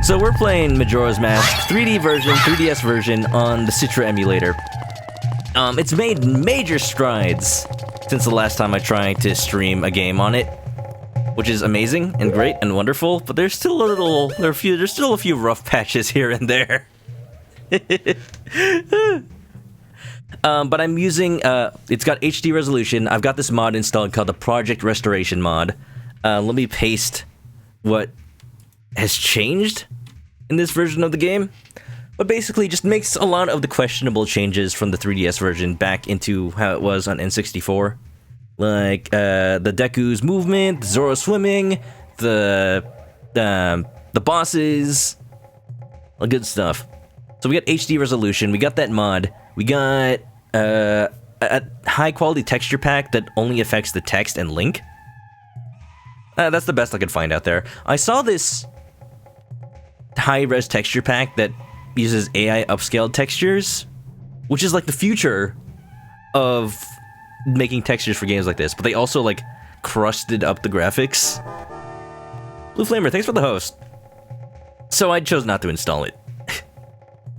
So we're playing Majora's Mask 3D version, 3DS version on the Citra emulator. It's made major strides since the last time I tried to stream a game on it, which is amazing and great and wonderful. But there's still there's still a few rough patches here and there. But I'm using it's got HD resolution. I've got this mod installed called the Project Restoration mod. Let me paste what has changed in this version of the game, but basically just makes a lot of the questionable changes from the 3DS version back into how it was on N64. Like, the Deku's movement, the Zoro swimming, the bosses, all good stuff. So we got HD resolution, we got that mod, we got a high quality texture pack that only affects the text and Link. That's the best I could find out there. I saw this high-res texture pack that uses AI upscaled textures which is like the future of making textures for games like this, but they also like crusted up the graphics. Blue Flamer, thanks for the host. So I chose not to install it.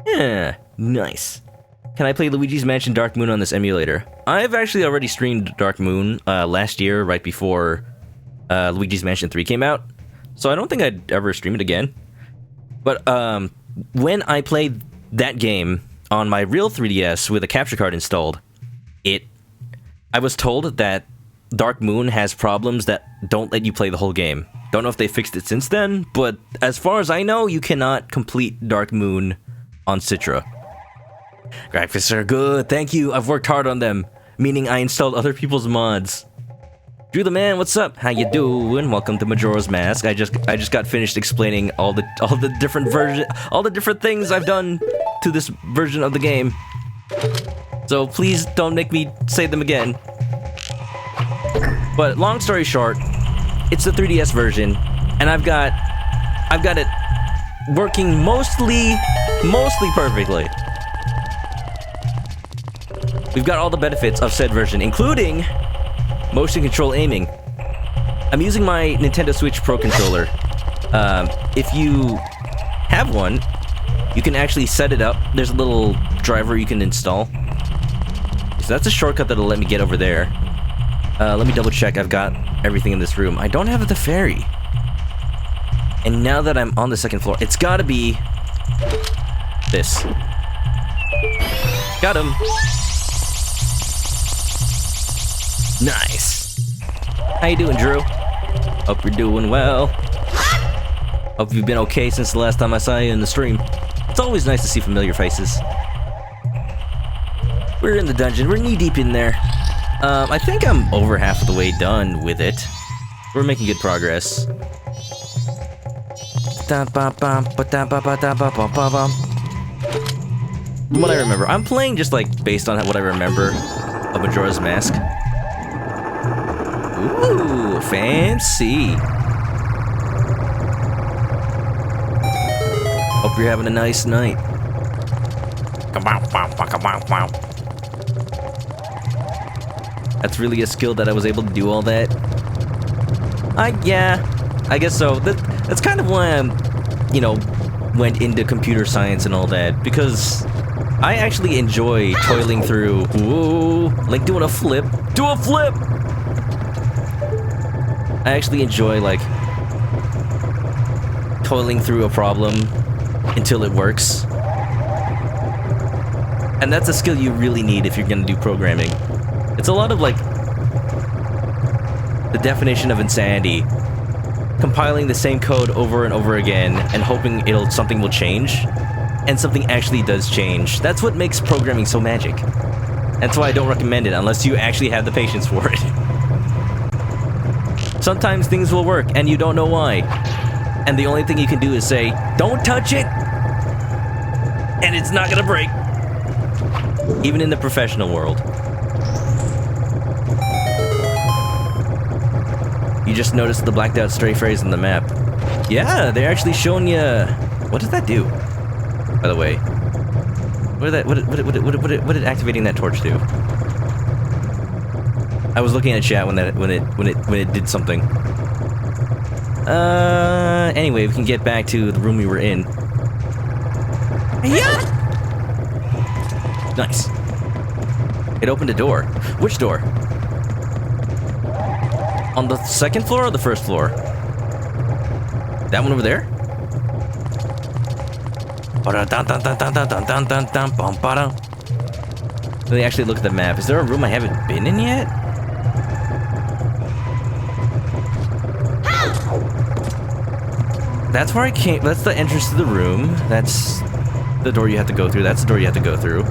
Yeah, nice. Can I play Luigi's Mansion Dark Moon on this emulator? I've actually already streamed Dark Moon last year, right before Luigi's Mansion 3 came out. So I don't think I'd ever stream it again. But when I played that game on my real 3DS with a capture card installed, I was told that Dark Moon has problems that don't let you play the whole game. Don't know if they fixed it since then, but as far as I know, you cannot complete Dark Moon on Citra. Graphics are good, thank you. I've worked hard on them, meaning I installed other people's mods. Drew the Man, what's up? How you doing? Welcome to Majora's Mask. I just got finished explaining all the different things I've done to this version of the game. So please don't make me say them again. But long story short, it's the 3DS version, and I've got it working mostly perfectly. We've got all the benefits of said version, including motion control aiming. I'm using my Nintendo Switch Pro controller. If you have one, you can actually set it up. There's a little driver you can install. So that's a shortcut that'll let me get over there. Let me double check I've got everything in this room. I don't have the fairy. And now that I'm on the second floor, it's gotta be this. Got him. Nice. How you doing, Drew? Hope you're doing well. Hope you've been okay since the last time I saw you in the stream. It's always nice to see familiar faces. We're in the dungeon. We're knee-deep in there. I think I'm over half of the way done with it. We're making good progress. From what I remember, I'm playing just like based on what I remember of Majora's Mask. Ooh, fancy. Hope you're having a nice night. That's really a skill that I was able to do all that. Yeah, I guess so. That's kind of why I'm, went into computer science and all that, because I actually enjoy toiling through, like doing a flip. Do a flip! I actually enjoy, like, toiling through a problem until it works. And that's a skill you really need if you're gonna do programming. It's a lot of, like, the definition of insanity. Compiling the same code over and over again and hoping something will change. And something actually does change. That's what makes programming so magic. That's why I don't recommend it unless you actually have the patience for it. Sometimes things will work and you don't know why. And the only thing you can do is say, don't touch it! And it's not gonna break. Even in the professional world. You just noticed the blacked out stray phrase in the map. Yeah, they're actually showing you... What does that do? By the way. What did activating that torch do? I was looking at chat when it did something. Anyway, we can get back to the room we were in. Yeah! Nice. It opened a door. Which door? On the second floor or the first floor? That one over there? Let me actually look at the map. Is there a room I haven't been in yet? That's where I came. That's the entrance to the room. That's the door you have to go through. That's the door you have to go through.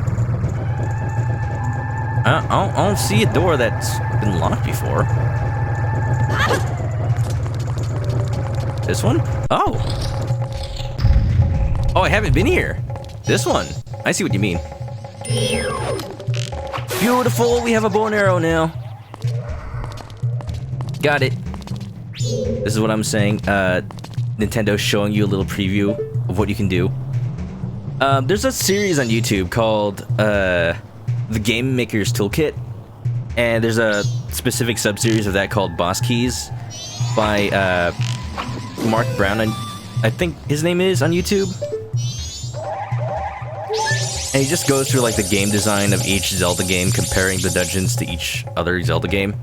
I don't see a door that's been locked before. This one? Oh! Oh, I haven't been here. This one. I see what you mean. Beautiful, we have a bow and arrow now. Got it. This is what I'm saying. Nintendo's showing you a little preview of what you can do. There's a series on YouTube called The Game Maker's Toolkit, and there's a specific sub-series of that called Boss Keys by Mark Brown, and I think his name is on YouTube. And he just goes through like the game design of each Zelda game, comparing the dungeons to each other Zelda game.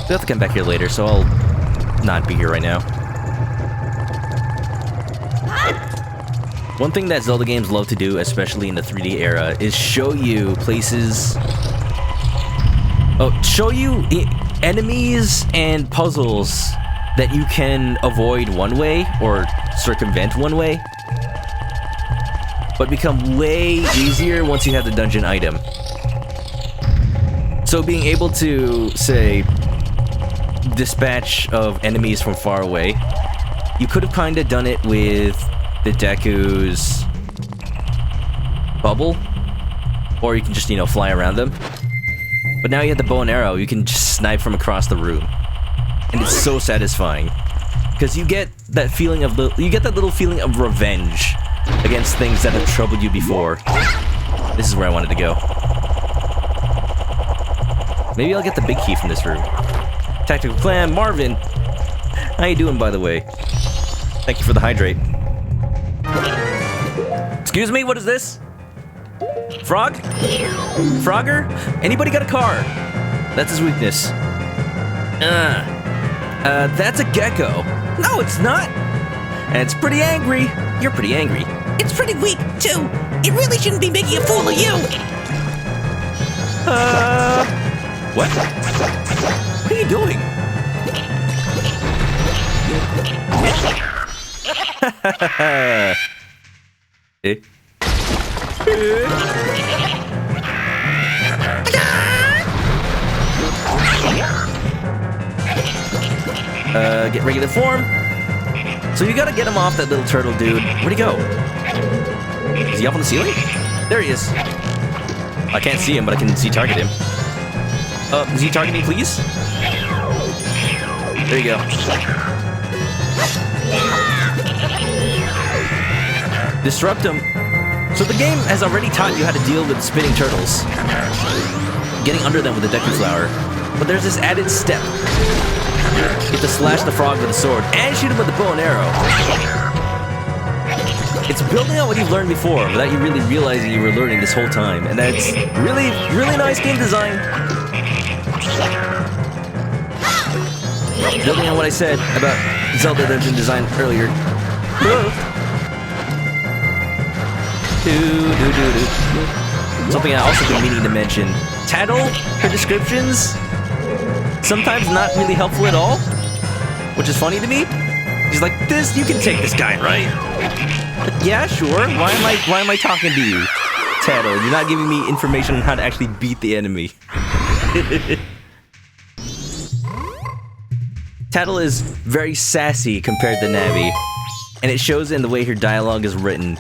We'll have to come back here later, so I'll not be here right now. One thing that Zelda games love to do, especially in the 3D era, is show you places... show you enemies and puzzles that you can avoid one way, or circumvent one way, but become way easier once you have the dungeon item. So being able to, say, dispatch of enemies from far away, you could have kind of done it with the Deku's bubble, or you can just, you know, fly around them. But now you have the bow and arrow, you can just snipe from across the room. And it's so satisfying. Because you get that feeling of that little feeling of revenge against things that have troubled you before. This is where I wanted to go. Maybe I'll get the big key from this room. Tactical Clan, Marvin! How you doing, by the way? Thank you for the hydrate. Excuse me, what is this? Frog? Frogger? Anybody got a car? That's his weakness. That's a gecko. No, it's not! And it's pretty angry. You're pretty angry. It's pretty weak, too. It really shouldn't be making a fool of you. What? What are you doing? Get regular form. So you gotta get him off that little turtle dude. Where'd he go? Is he up on the ceiling? There he is. I can't see him, but I can target him. Is he targeting, please? There you go. Disrupt him. So the game has already taught you how to deal with spinning turtles, getting under them with the Deku Flower. But there's this added step. You have to slash the frog with a sword and shoot him with a bow and arrow. It's building on what you've learned before without you really realizing you were learning this whole time. And that's really, really nice game design. Building on what I said about Zelda dungeon design earlier. Something I also been meaning to mention. Tattle, her descriptions, sometimes not really helpful at all, which is funny to me. She's like, "This, you can take this guy, right?" Like, yeah, sure. Why am I talking to you, Tattle? You're not giving me information on how to actually beat the enemy. Tattle is very sassy compared to Navi, and it shows in the way her dialogue is written.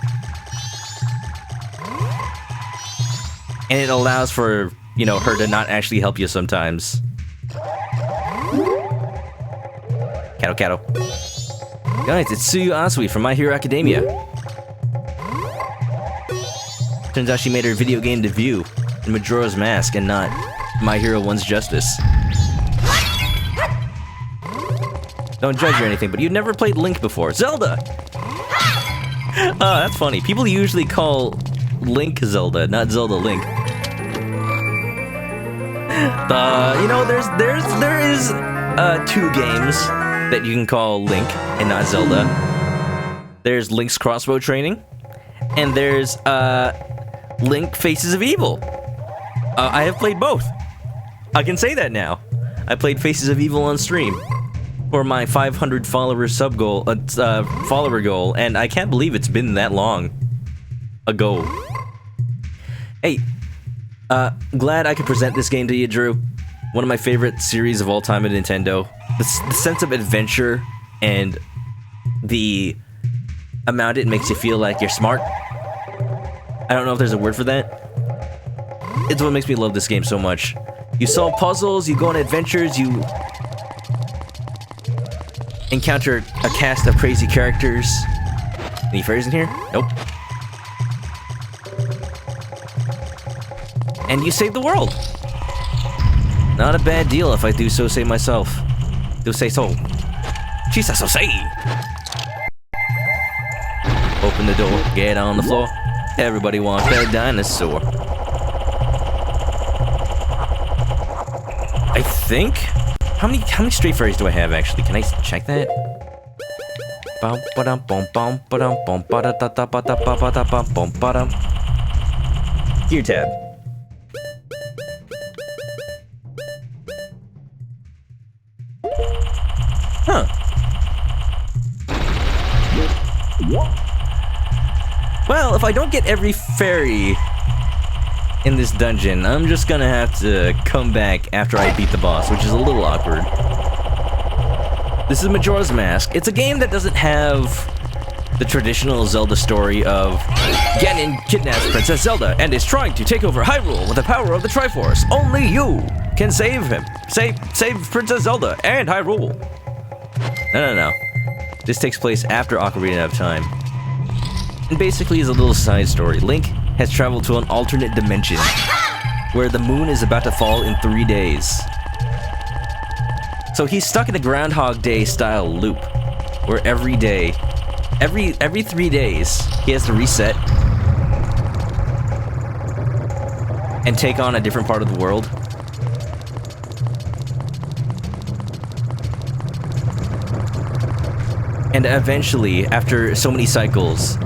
And it allows for, you know, her to not actually help you sometimes. Kato. Guys, it's Tsuyu Asui from My Hero Academia. Turns out she made her video game debut in Majora's Mask and not My Hero One's Justice. Don't judge or anything, but you've never played Link before. Zelda! Oh, that's funny. People usually call Link Zelda, not Zelda Link. You know, there is two games that you can call Link and not Zelda. There's Link's Crossbow Training, and there's Link Faces of Evil. I have played both. I can say that now. I played Faces of Evil on stream for my 500 follower follower goal, and I can't believe it's been that long ago. Hey, glad I could present this game to you, Drew. One of my favorite series of all time at Nintendo. The sense of adventure and the amount it makes you feel like you're smart. I don't know if there's a word for that. It's what makes me love this game so much. You solve puzzles, you go on adventures, you encounter a cast of crazy characters, Any fairies in here? Nope. And you save the world. Not a bad deal if I do so say myself. Do say so. She says so say. Open the door, get on the floor. Everybody wants that dinosaur. I think. How many stray fairies do I have actually? Can I check that? Gear tab. Huh. Well, if I don't get every fairy in this dungeon, I'm just gonna have to come back after I beat the boss, which is a little awkward. This is Majora's Mask. It's a game that doesn't have the traditional Zelda story of Ganon kidnaps Princess Zelda and is trying to take over Hyrule with the power of the Triforce. Only you can save him. Save Princess Zelda and Hyrule. No. This takes place after Ocarina of Time. And basically is a little side story. Link has traveled to an alternate dimension where the moon is about to fall in 3 days. So he's stuck in a Groundhog Day style loop where every day, every 3 days, he has to reset and take on a different part of the world. And eventually, after so many cycles,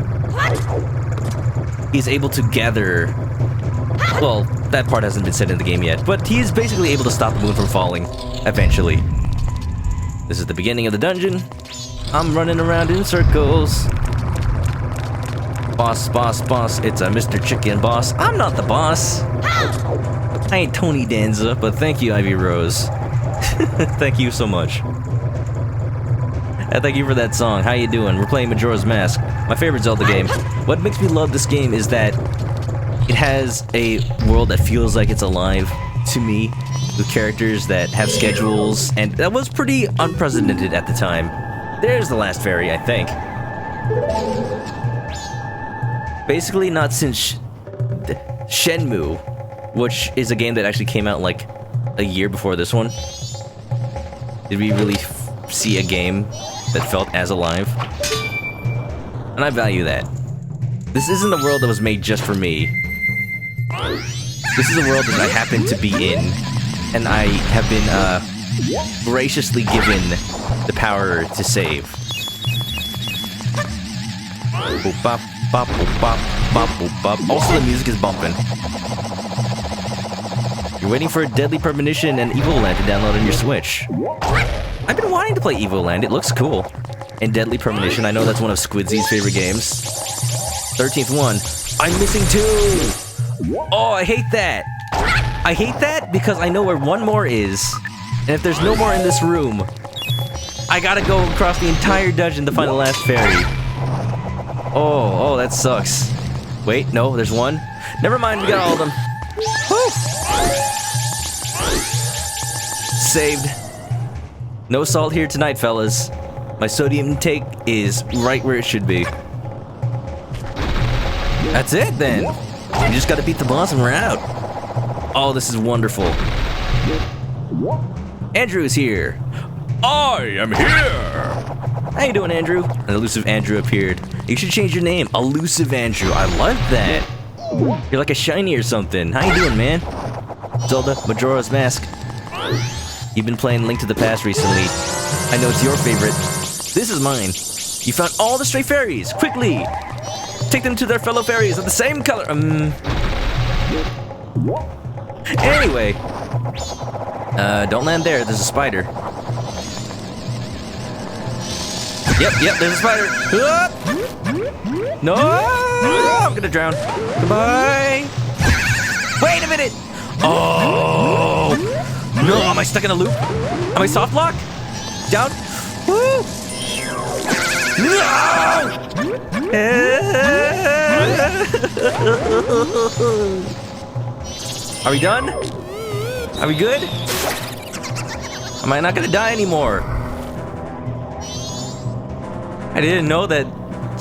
he's able to gather... Well, that part hasn't been said in the game yet, but he's basically able to stop the moon from falling, eventually. This is the beginning of the dungeon. I'm running around in circles. Boss, it's a Mr. Chicken boss. I'm not the boss. I ain't Tony Danza, but thank you, Ivy Rose. Thank you so much. Thank you for that song. How you doing? We're playing Majora's Mask, my favorite Zelda game. What makes me love this game is that it has a world that feels like it's alive to me, with characters that have schedules, and that was pretty unprecedented at the time. There's the last fairy, I think. Basically, not since Shenmue, which is a game that actually came out like a year before this one, did we really see a game that felt as alive. And I value that. This isn't a world that was made just for me. This is a world that I happen to be in, and I have been graciously given the power to save. Boop, bop, bop, boop, bop, bop, boop, bop. Also, the music is bumping. You're waiting for a Deadly Premonition and Evil Land to download on your Switch. I've been wanting to play Evil Land, it looks cool. And Deadly Premonition, I know that's one of Squidsy's favorite games. 13th one. I'm missing 2! Oh, I hate that! I hate that because I know where one more is. And if there's no more in this room, I gotta go across the entire dungeon to find the last fairy. Oh, that sucks. Wait, no, there's one. Never mind, we got all of them. Woo! Saved. No salt here tonight, fellas. My sodium intake is right where it should be. That's it, then. You just gotta beat the boss and we're out. Oh, this is wonderful. Andrew is here. I am here! How you doing, Andrew? An elusive Andrew appeared. You should change your name. Elusive Andrew. I like that. You're like a shiny or something. How you doing, man? Zelda, Majora's Mask. You've been playing Link to the Past recently. I know it's your favorite. This is mine. You found all the stray fairies. Quickly! Take them to their fellow fairies of the same color. Anyway. Don't land there. There's a spider. Yep, there's a spider. No! I'm gonna drown. Goodbye! Wait a minute! Oh! No, am I stuck in a loop? Am I soft locked? Down? Woo! No! Are we done? Are we good? Am I not gonna die anymore? I didn't know that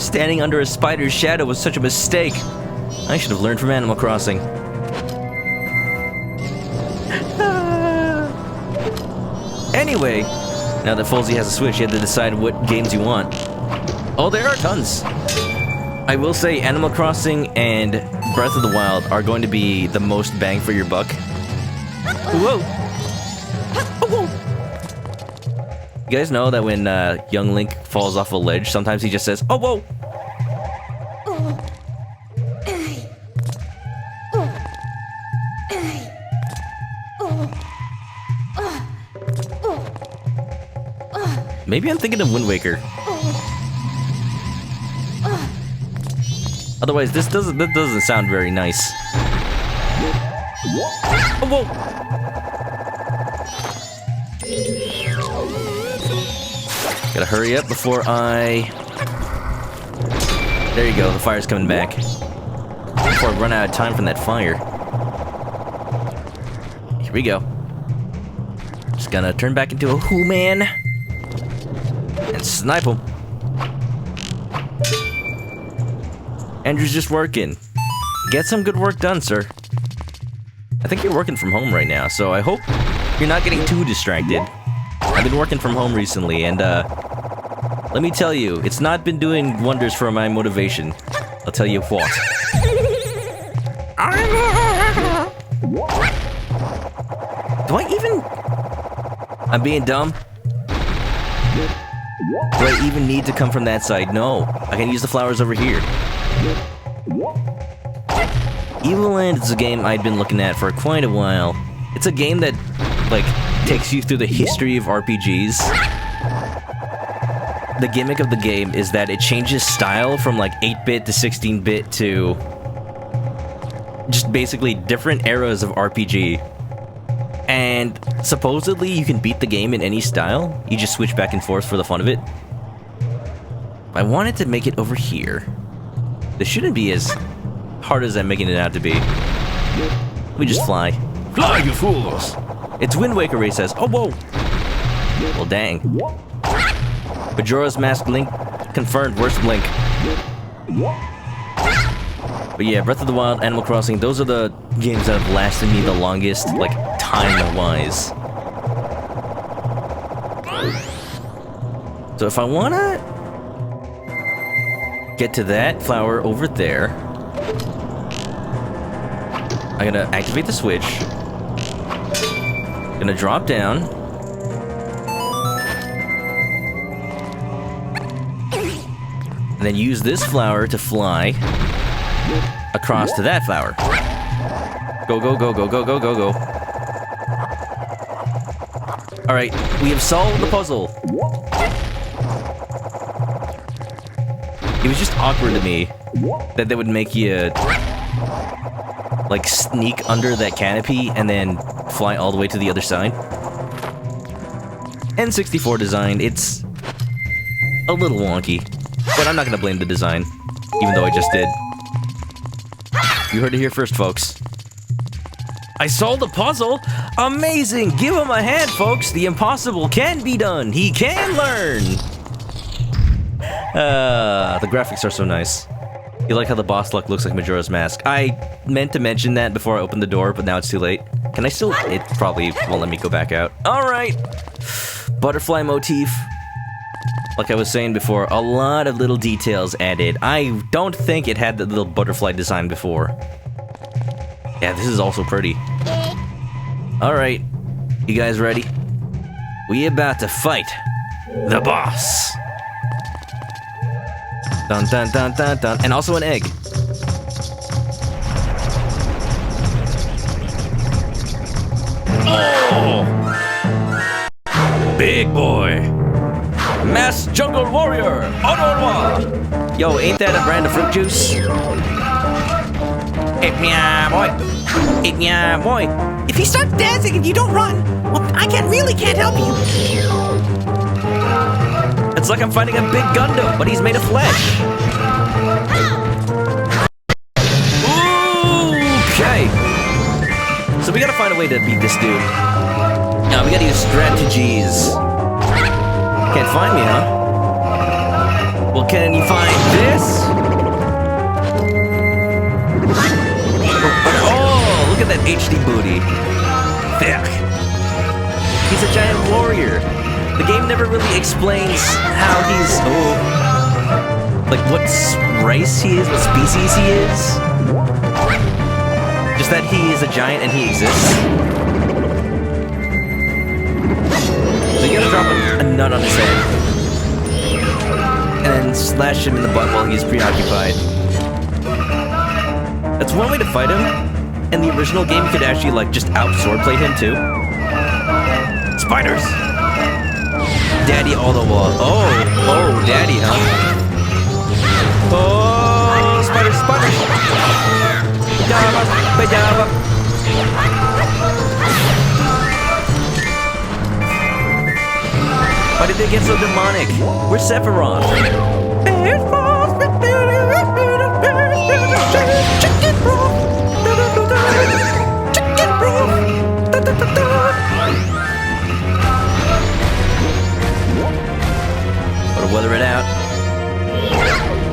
Standing under a spider's shadow was such a mistake. I should have learned from Animal Crossing. Anyway, now that Folsey has a Switch, you have to decide what games you want. Oh, there are tons. I will say Animal Crossing and Breath of the Wild are going to be the most bang for your buck. Whoa! Whoa! You guys know that when young Link falls off a ledge, sometimes he just says, "Oh, whoa!" Maybe I'm thinking of Wind Waker. Otherwise, that doesn't sound very nice. Oh, whoa! Gotta hurry up before I... There you go, the fire's coming back. Before I run out of time from that fire. Here we go. Just gonna turn back into a Who-Man. And snipe him. Andrew's just working. Get some good work done, sir. I think you're working from home right now, so I hope you're not getting too distracted. I've been working from home recently, and let me tell you, it's not been doing wonders for my motivation. I'll tell you what. Do I even... I'm being dumb? Do I even need to come from that side? No. I can use the flowers over here. Evil Land is a game I'd been looking at for quite a while. It's a game that, like, takes you through the history of RPGs. The gimmick of the game is that it changes style from, like, 8-bit to 16-bit to... just basically different eras of RPG. And supposedly you can beat the game in any style. You just switch back and forth for the fun of it. I wanted to make it over here. This shouldn't be as hard as I'm making it out to be. Let me just fly. Fly, you fools! It's Wind Waker, Ray says. Oh, whoa! Well, dang. Majora's Mask Link confirmed. Worst Link. But yeah, Breath of the Wild, Animal Crossing, those are the games that have lasted me the longest, like, time-wise. So if I wanna get to that flower over there, I'm gonna activate the switch. Gonna drop down. And then use this flower to fly across to that flower. Go, go, go, go, go, go, go, go. Alright, we have solved the puzzle. It was just awkward to me that they would make you, like, sneak under that canopy and then fly all the way to the other side. N64 design, it's a little wonky, but I'm not gonna blame the design, even though I just did. You heard it here first, folks. I solved the puzzle! Amazing! Give him a hand, folks! The impossible can be done! He can learn! The graphics are so nice. You like how the boss luck looks like Majora's Mask. I meant to mention that before I opened the door, but now it's too late. Can I still... It probably won't let me go back out. Alright! Butterfly motif. Like I was saying before, a lot of little details added. I don't think it had the little butterfly design before. Yeah, this is also pretty. Alright, you guys ready? We about to fight the boss. Dun dun dun dun dun. And also an egg. Oh! Big boy. Mass Jungle Warrior! Honorwa! Yo, ain't that a brand of fruit juice? Yeah, boy. Yeah, boy. If you start dancing and you don't run, well, I really can't help you. It's like I'm fighting a big Gundam, but he's made of flesh. Okay. So we gotta find a way to beat this dude. Now we gotta use strategies. Can't find me, huh? Well, can you find this? Oh, look at that HD booty. Thick. He's a giant warrior. The game never really explains how he's... like what race he is, what species he is. Just that he is a giant and he exists. So you gotta drop a nut on his head. And then slash him in the butt while he's preoccupied. That's one way to fight him. In the original game, you could actually like just out-swordplay him too. Spiders! Daddy all the wall. Oh, daddy, huh? Oh, spiders! Pajama! Why did they get so demonic? Where's Sephiroth? Gotta weather it out.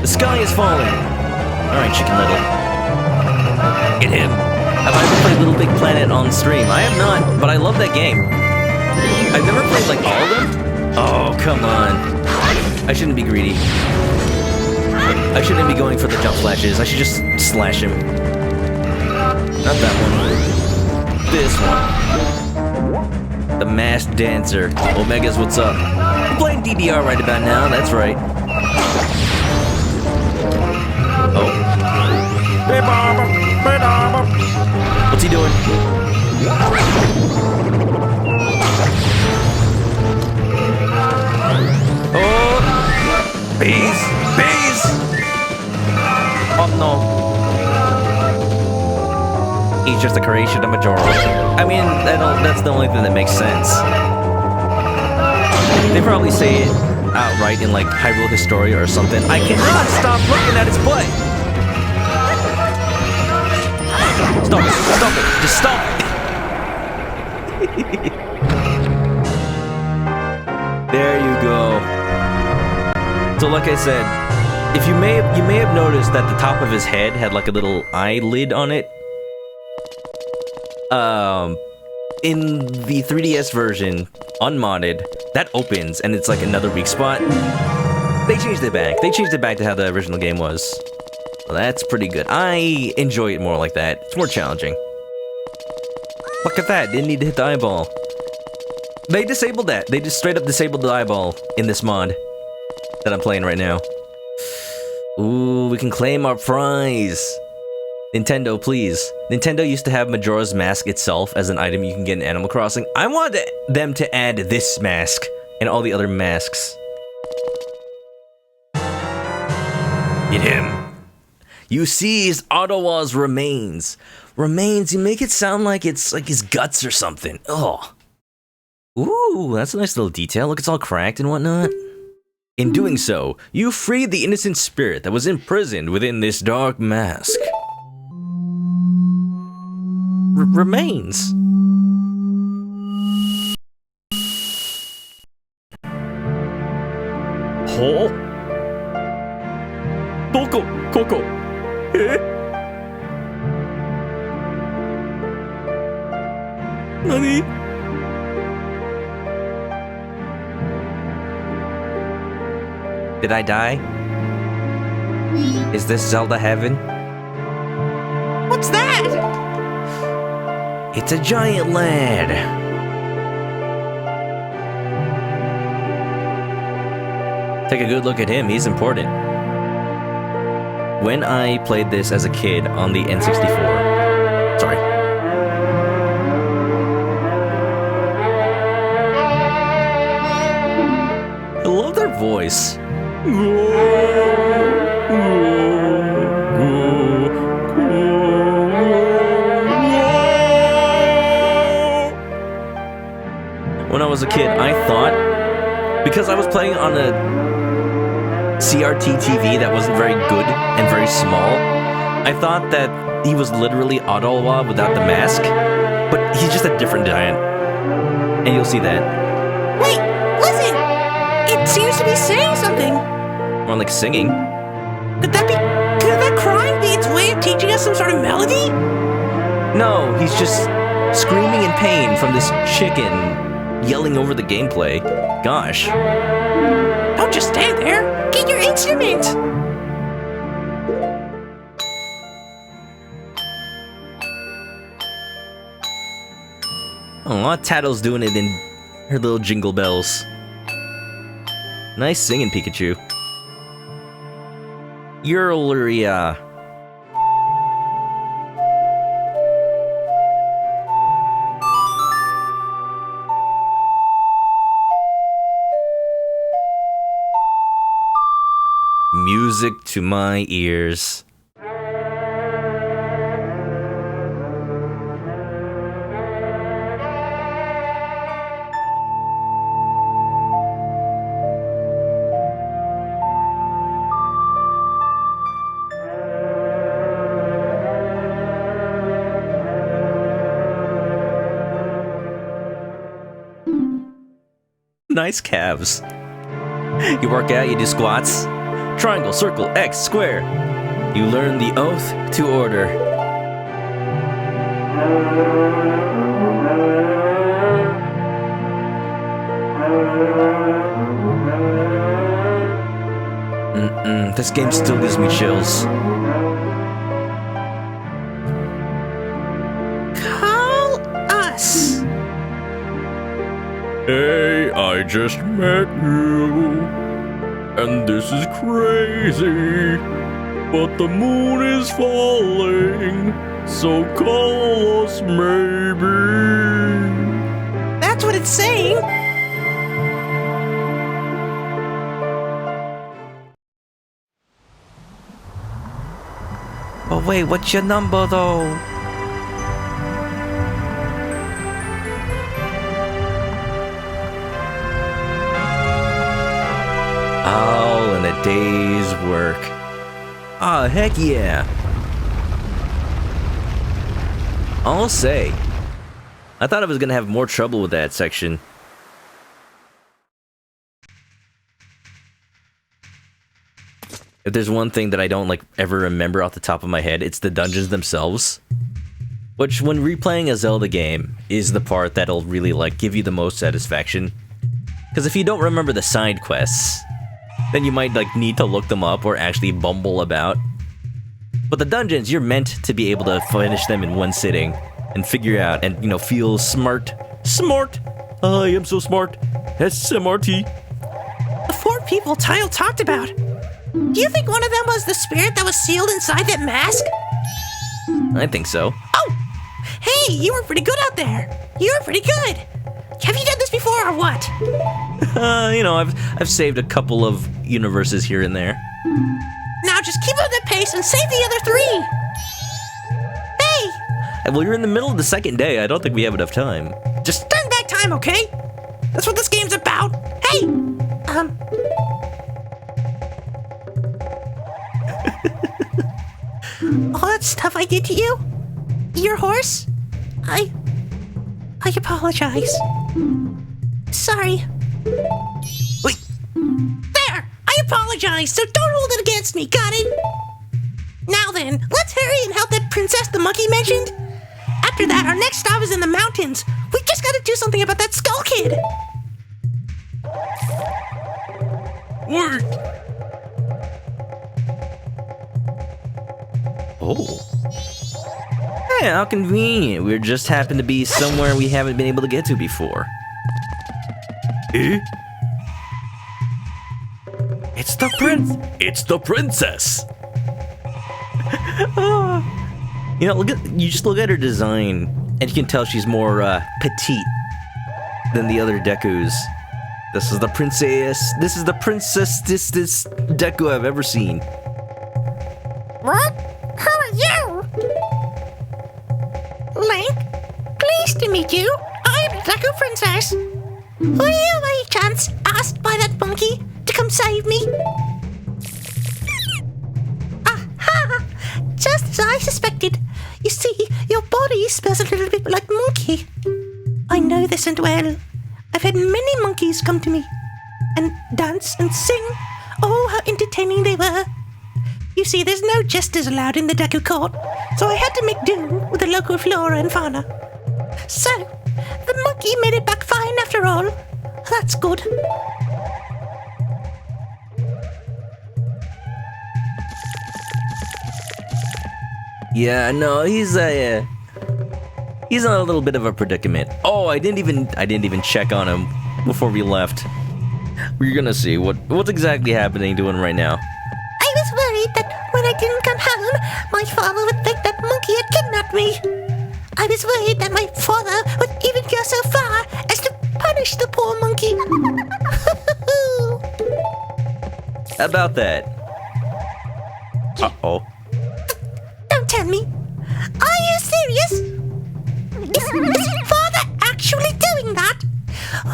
The sky is falling. Alright, Chicken Little. Get him. Have I ever played Little Big Planet on stream? I have not, but I love that game. I've never played like all of them. Oh, come on. I shouldn't be greedy. I shouldn't be going for the jump slashes. I should just slash him. Not that one. This one. The Masked Dancer. Omegas, what's up? I'm playing DDR right about now, that's right. Oh. What's he doing? Oh! Bees! Bees! Oh no. He's just a creation of Majora. I mean, that's the only thing that makes sense. They probably say it outright in like Hyrule Historia or something. I cannot stop looking at its butt! Stop it! Stop it! Just stop it! There you go. So like I said, if you may have noticed that the top of his head had like a little eyelid on it. In the 3DS version, unmodded, that opens and it's like another weak spot. They changed it back. They changed it back to how the original game was. Well, that's pretty good. I enjoy it more like that. It's more challenging. Look at that. Didn't need to hit the eyeball. They disabled that. They just straight up disabled the eyeball in this mod that I'm playing right now. Ooh, we can claim our prize. Nintendo, please. Nintendo used to have Majora's Mask itself as an item you can get in Animal Crossing. I want them to add this mask and all the other masks. Get him. You seized Ottawa's remains. Remains, you make it sound like it's like his guts or something. Ugh. Ooh, that's a nice little detail. Look, it's all cracked and whatnot. In doing so, you freed the innocent spirit that was imprisoned within this dark mask. Remains. Oh. Koko. Eh? Nani? Did I die? Is this Zelda heaven? What's that? It's a giant lad. Take a good look at him, he's important. When I played this as a kid on the N64... Sorry. I love their voice. When I was a kid, I thought, because I was playing on a CRT TV that wasn't very good and very small, I thought that he was literally Ottawa without the mask, but he's just a different giant. And you'll see that. Wait, listen! It seems to be saying something. More like singing. Could that crying be its way of teaching us some sort of melody? No, he's just screaming in pain from this chicken yelling over the gameplay. Gosh. Don't just stand there. Get your instrument. Aw, Tattle's doing it in her little jingle bells. Nice singing, Pikachu. Yurleria. Music to my ears. Nice calves. You work out, you do squats. Triangle, circle, X, square. You learn the oath to order. This game still gives me chills. Call us. Hey, I just met you, and this is crazy, but the moon is falling, so call us maybe. That's what it's saying. Oh wait, what's your number though? All in a day's work. Ah, heck yeah. I'll say, I thought I was gonna have more trouble with that section. If there's one thing that I don't ever remember off the top of my head, it's the dungeons themselves. Which, when replaying a Zelda game, is the part that'll really give you the most satisfaction. Because if you don't remember the side quests, then you might need to look them up or actually bumble about. But the dungeons, you're meant to be able to finish them in one sitting and figure out and, feel smart. Smart! I am so smart. SMRT. The 4 people Tile talked about. Do you think one of them was the spirit that was sealed inside that mask? I think so. Oh! Hey, you were pretty good out there. You were pretty good. Have you done this before or what? I've saved a couple of universes here and there. Now just keep up the pace and save the other 3. Hey! Well, you're in the middle of the second day. I don't think we have enough time. Just turn back time, okay? That's what this game's about. Hey! All that stuff I did to you? Your horse? I apologize. Sorry. Wait. There! I apologize, so don't hold it against me, got it? Now then, let's hurry and help that princess the monkey mentioned. After that, our next stop is in the mountains. We just gotta do something about that skull kid. Wait! Oh. Hey, how convenient. We just happen to be somewhere we haven't been able to get to before. Eh? It's the princess! You just look at her design, and you can tell she's more, petite than the other Dekus. This is the princess this Deku I've ever seen. What? Who are you? Link, pleased to meet you. I'm the Deku Princess. Were you by chance asked by that monkey to come save me? Aha! Just as I suspected. You see, your body smells a little bit like monkey. I know this and well. I've had many monkeys come to me and dance and sing Oh, how entertaining they were. You see, there's no jesters allowed in the Deku court, so I had to make do with the local flora and fauna. So, the monkey made it back fine after all. That's good. Yeah, no, he's in a little bit of a predicament. Oh, I didn't even check on him before we left. We're gonna see what's exactly happening to him right now. I was worried that when I didn't come home, my father would think that monkey had kidnapped me. I was worried that my father would even go so far as to punish the poor monkey. About that. Uh-oh. Don't tell me. Are you serious? Is father actually doing that?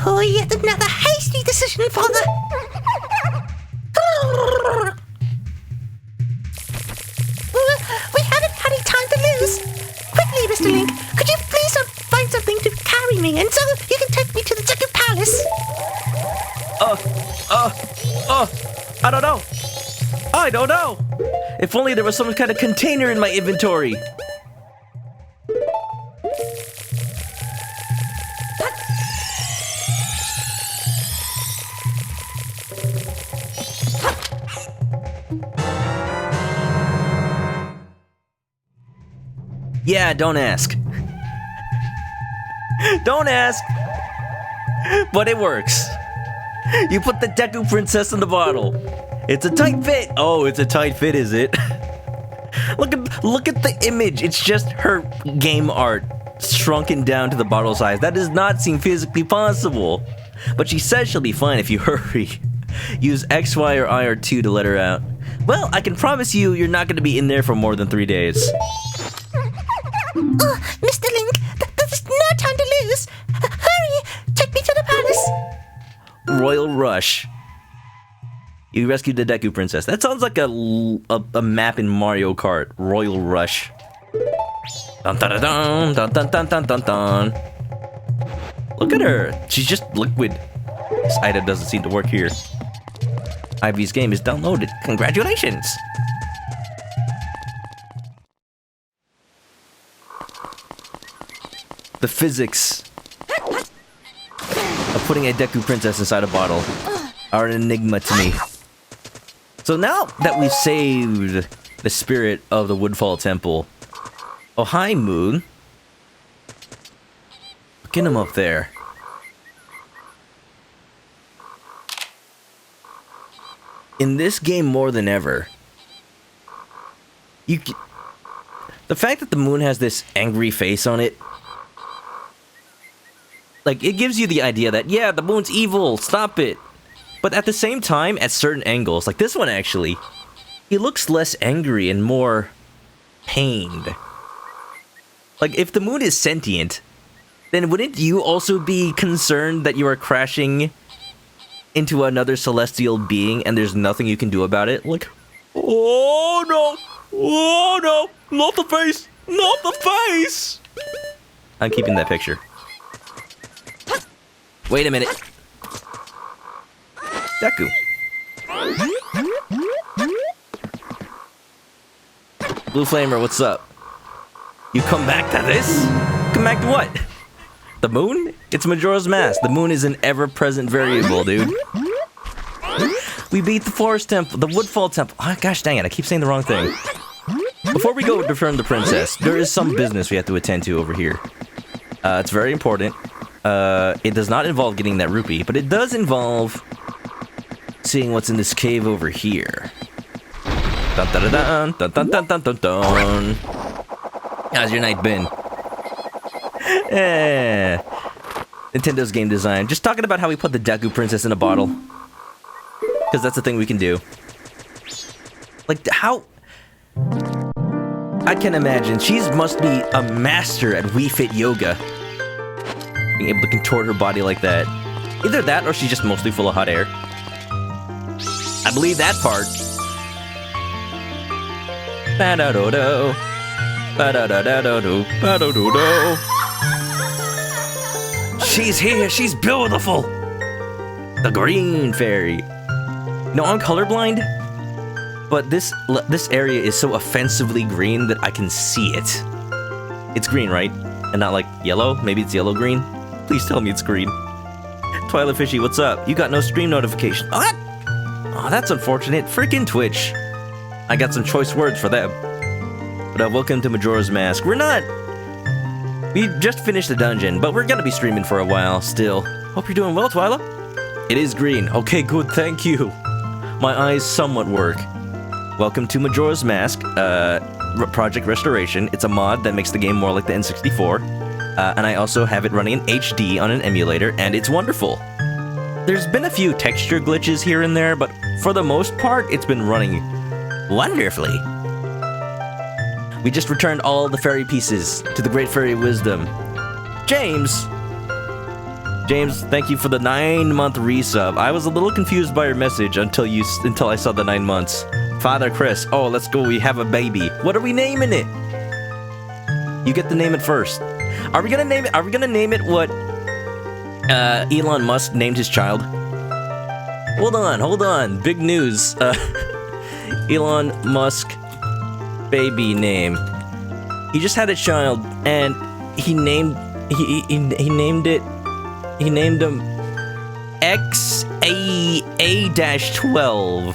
Oh, yet another hasty decision, father. We haven't had any time to lose. Quickly, Mr. Link, could you please find something to carry me and so you can take me to the Deku Palace? I don't know. I don't know. If only there was some kind of container in my inventory. Yeah, don't ask. Don't ask. But it works. You put the Deku Princess in the bottle. It's a tight fit. Oh, it's a tight fit, is it? Look at the image. It's just her game art shrunken down to the bottle size. That does not seem physically possible. But she says she'll be fine if you hurry. Use X, Y, or I, or 2 to let her out. Well, I can promise you're not going to be in there for more than 3 days. Oh, Mr. Link, there's no time to lose. Hurry, take me to the palace. Royal Rush. You rescued the Deku Princess. That sounds like a map in Mario Kart. Royal Rush. Dun dun dun dun dun dun dun dun dun. Look at her. She's just liquid. This item doesn't seem to work here. Ivy's game is downloaded. Congratulations. The physics of putting a Deku Princess inside a bottle are an enigma to me. So now that we've saved the spirit of the Woodfall Temple... Oh, hi, Moon. Look at him up there. In this game more than ever, the fact that the moon has this angry face on it, like, it gives you the idea that, yeah, the moon's evil, stop it. But at the same time, at certain angles, like this one actually, he looks less angry and more pained. Like, if the moon is sentient, then wouldn't you also be concerned that you are crashing into another celestial being and there's nothing you can do about it? Like, oh no, not the face, not the face! I'm keeping that picture. Wait a minute. Deku. Blue Flamer, what's up? You come back to this? Come back to what? The moon? It's Majora's Mask. The moon is an ever-present variable, dude. We beat the Forest Temple, the Woodfall Temple. Oh, gosh dang it, I keep saying the wrong thing. Before we go return the princess, there is some business we have to attend to over here. It's very important. It does not involve getting that rupee, but it does involve seeing what's in this cave over here. Dun dun dun dun dun dun dun dun dun. How's your night been? Nintendo's game design. Just talking about how we put the Deku Princess in a bottle. Because that's the thing we can do. Like, how... I can imagine. She must be a master at Wii Fit Yoga. Being able to contort her body like that. Either that, or she's just mostly full of hot air. I believe that part. Ba-da-do-do. Ba-da-da-da-do. Ba-da-do-do. She's here. She's beautiful. The Green Fairy. No, I'm colorblind, but this area is so offensively green that I can see it. It's green, right? And not like yellow? Maybe it's yellow-green? Please tell me it's green. Twilight Fishy, what's up? You got no stream notification. What? Oh, that's unfortunate. Freaking Twitch. I got some choice words for them. But welcome to Majora's Mask. We just finished the dungeon, but we're gonna be streaming for a while still. Hope you're doing well, Twyla. It is green. Okay, good, thank you. My eyes somewhat work. Welcome to Majora's Mask, Project Restoration. It's a mod that makes the game more like the N64. And I also have it running in HD on an emulator, and it's wonderful. There's been a few texture glitches here and there, but for the most part, it's been running wonderfully. We just returned all the fairy pieces to the Great Fairy Wisdom. James, thank you for the 9-month resub. I was a little confused by your message until I saw the 9 months. Father Chris, oh, let's go, we have a baby. What are we naming it? You get to name it first. Are we gonna name it what Elon Musk named his child? Hold on. Big news. Elon Musk baby name. He just had a child, and he named him XA-12.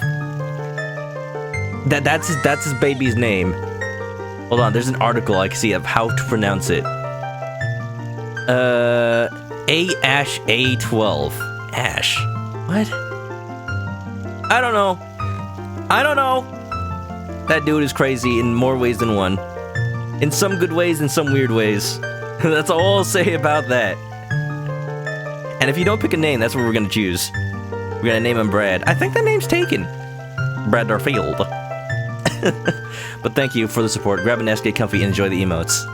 That's his baby's name. Hold on, there's an article I can see of how to pronounce it. A-A-12. Ash. What? I don't know. That dude is crazy in more ways than one. In some good ways and some weird ways. That's all I'll say about that. And if you don't pick a name, that's what we're gonna choose. We're gonna name him Brad. I think that name's taken. Brad Darfield. But thank you for the support. Grab a nest, get comfy, and enjoy the emotes.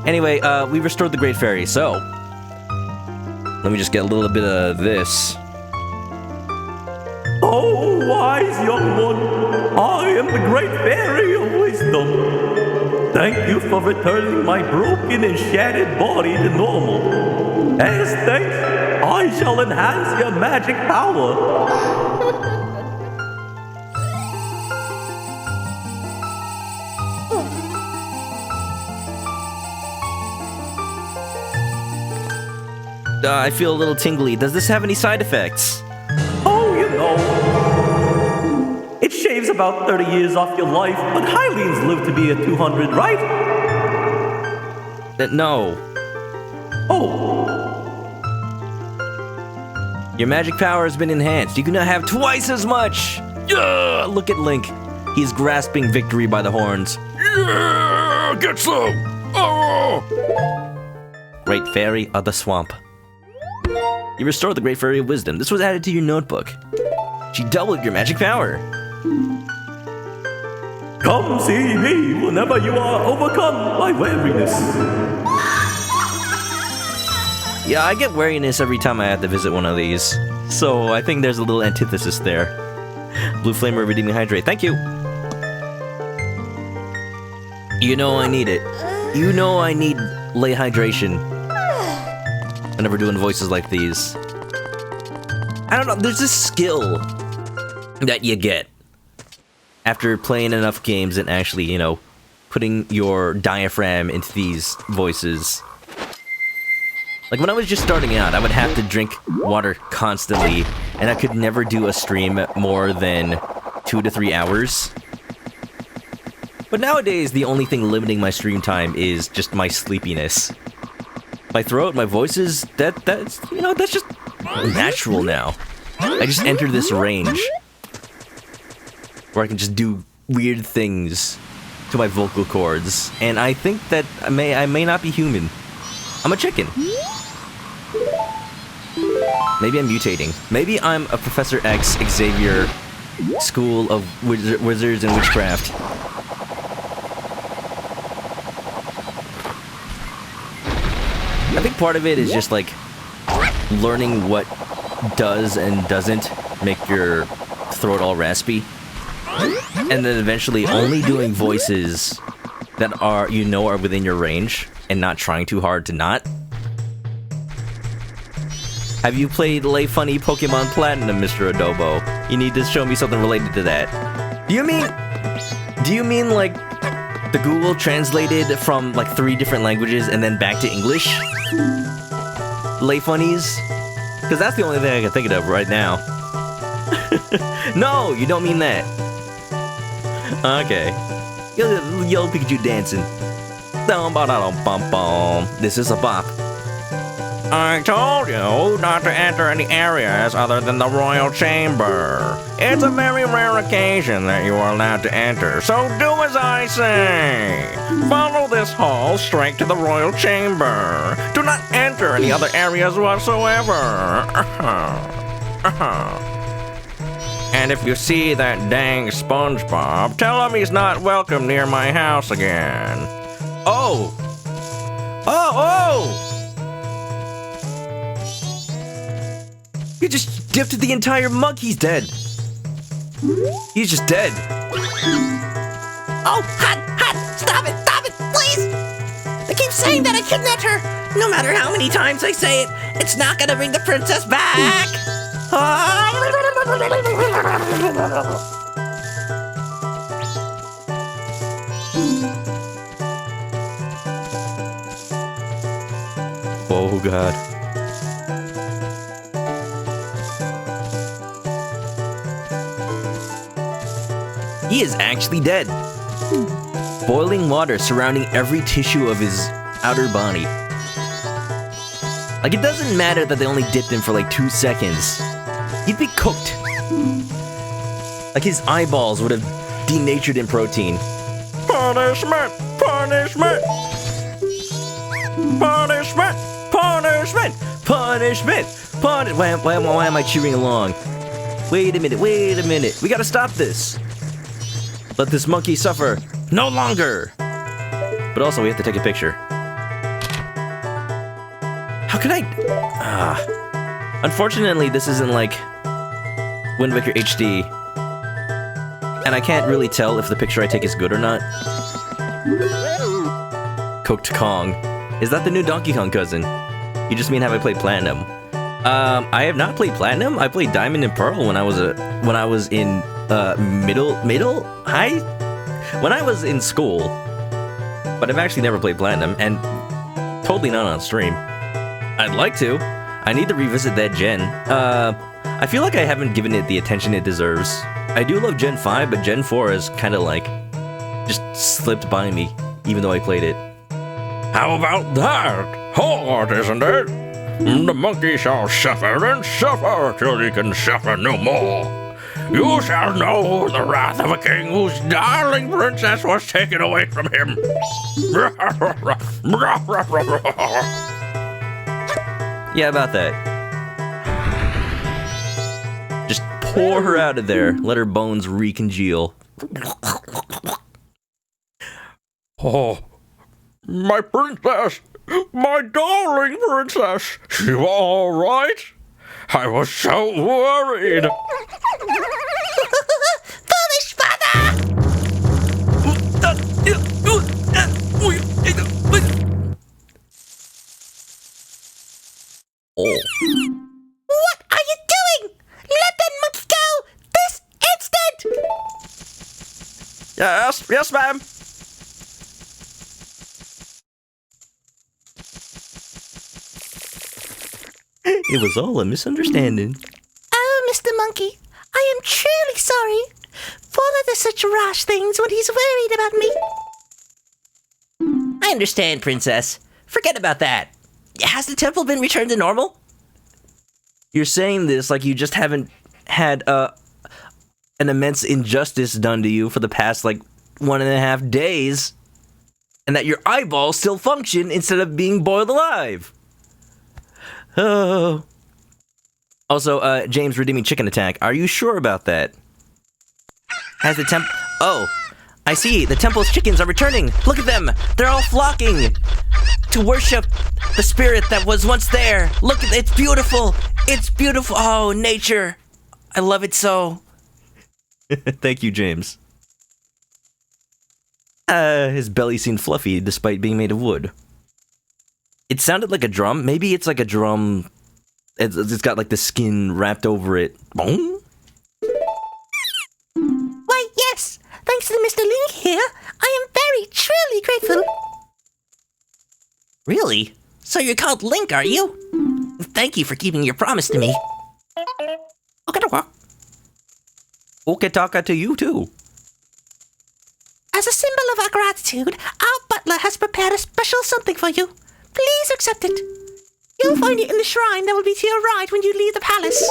Anyway, we restored the Great Fairy, so let me just get a little bit of this. Oh, wise young one, I am the Great Fairy of Wisdom. Thank you for returning my broken and shattered body to normal. As thanks, I shall enhance your magic power. I feel a little tingly. Does this have any side effects? Oh, you know, it shaves about 30 years off your life, but Hylians live to be at 200, right? No. Oh. Your magic power has been enhanced. You can now have twice as much. Yeah! Look at Link. He's grasping victory by the horns. Yeah! Get some! Oh! Great Fairy of the Swamp. You restored the Great Fairy of Wisdom. This was added to your notebook. She doubled your magic power. Come see me whenever you are overcome by weariness. Yeah, I get weariness every time I have to visit one of these. So I think there's a little antithesis there. Blue Flamer redeeming hydrate. Thank you. You know I need it. You know I need lay hydration. Whenever doing voices like these. I don't know, there's this skill that you get after playing enough games and actually, you know, putting your diaphragm into these voices. Like when I was just starting out, I would have to drink water constantly, and I could never do a stream more than 2 to 3 hours. But nowadays, the only thing limiting my stream time is just my sleepiness. My throat, my voices, that's just natural now. I just enter this range where I can just do weird things to my vocal cords, and I think that I may not be human. I'm a chicken. Maybe I'm mutating. Maybe I'm a Professor X Xavier School of Wizards and Witchcraft. I think part of it is just like learning what does and doesn't make your throat all raspy, and then eventually only doing voices that are within your range and not trying too hard to not. Have you played Lay Funny Pokemon Platinum, Mr. Adobo? You need to show me something related to that. Do you mean like the Google translated from like 3 different languages and then back to English? Lay funnies? Because that's the only thing I can think of right now. No, you don't mean that. Okay. Yellow Pikachu dancing. This is a bop. I told you not to enter any areas other than the royal chamber. It's a very rare occasion that you are allowed to enter, so do as I say. Follow this hall straight to the royal chamber. Do not enter any other areas whatsoever. And if you see that dang SpongeBob, tell him he's not welcome near my house again. Oh! Oh! You just dipped the entire mug. He's dead. He's just dead. Oh, hot! Stop it, please! They keep saying that I shouldn't enter. No matter how many times I say it, it's not gonna bring the princess back. Oh, God. He is actually dead. Boiling water surrounding every tissue of his outer body. Like, it doesn't matter that they only dipped him for like 2 seconds. He'd be cooked. Like, his eyeballs would have denatured in protein. Punishment! Punishment! Punishment! Punishment! Punishment! Why am I cheering along? Wait a minute. We gotta stop this. Let this monkey suffer no longer. But also, we have to take a picture. How can I? Unfortunately, this isn't like Wind Waker HD, and I can't really tell if the picture I take is good or not. Cooked Kong. Is that the new Donkey Kong cousin? You just mean have I played Platinum? I have not played Platinum. I played Diamond and Pearl when I was in when I was in school. But I've actually never played Platinum, and totally not on stream. I'd like to. I need to revisit that gen. I feel like I haven't given it the attention it deserves. I do love Gen 5, but Gen 4 has kind of like just slipped by me, even though I played it. How about that? Hard, isn't it? The monkey shall suffer and suffer till he can suffer no more. You shall know the wrath of a king whose darling princess was taken away from him. Yeah, about that. Just pour her out of there. Let her bones recongeal. Oh, my princess! My darling princess! You all right? I was so worried. Foolish father! Oh. What are you doing? Let that monkey go this instant! Yes, ma'am. It was all a misunderstanding. Oh, Mr. Monkey, I am truly sorry. Father does such rash things when he's worried about me. I understand, Princess. Forget about that. Has the temple been returned to normal? You're saying this like you just haven't had an immense injustice done to you for the past like 1.5 days, and that your eyeballs still function instead of being boiled alive. Oh. Also, James redeeming chicken attack. Are you sure about that? Has the temp? Oh, I see. The temple's chickens are returning. Look at them. They're all flocking to worship the spirit that was once there. Look, it's beautiful. It's beautiful. Oh, nature. I love it so. Thank you, James. His belly seemed fluffy despite being made of wood. It sounded like a drum. Maybe it's like a drum. It's got like the skin wrapped over it. Boom. be grateful. Really? So you're called Link, are you? Thank you for keeping your promise to me. Okataka to you too. As a symbol of our gratitude, our butler has prepared a special something for you. Please accept it. You'll find it in the shrine that will be to your right when you leave the palace.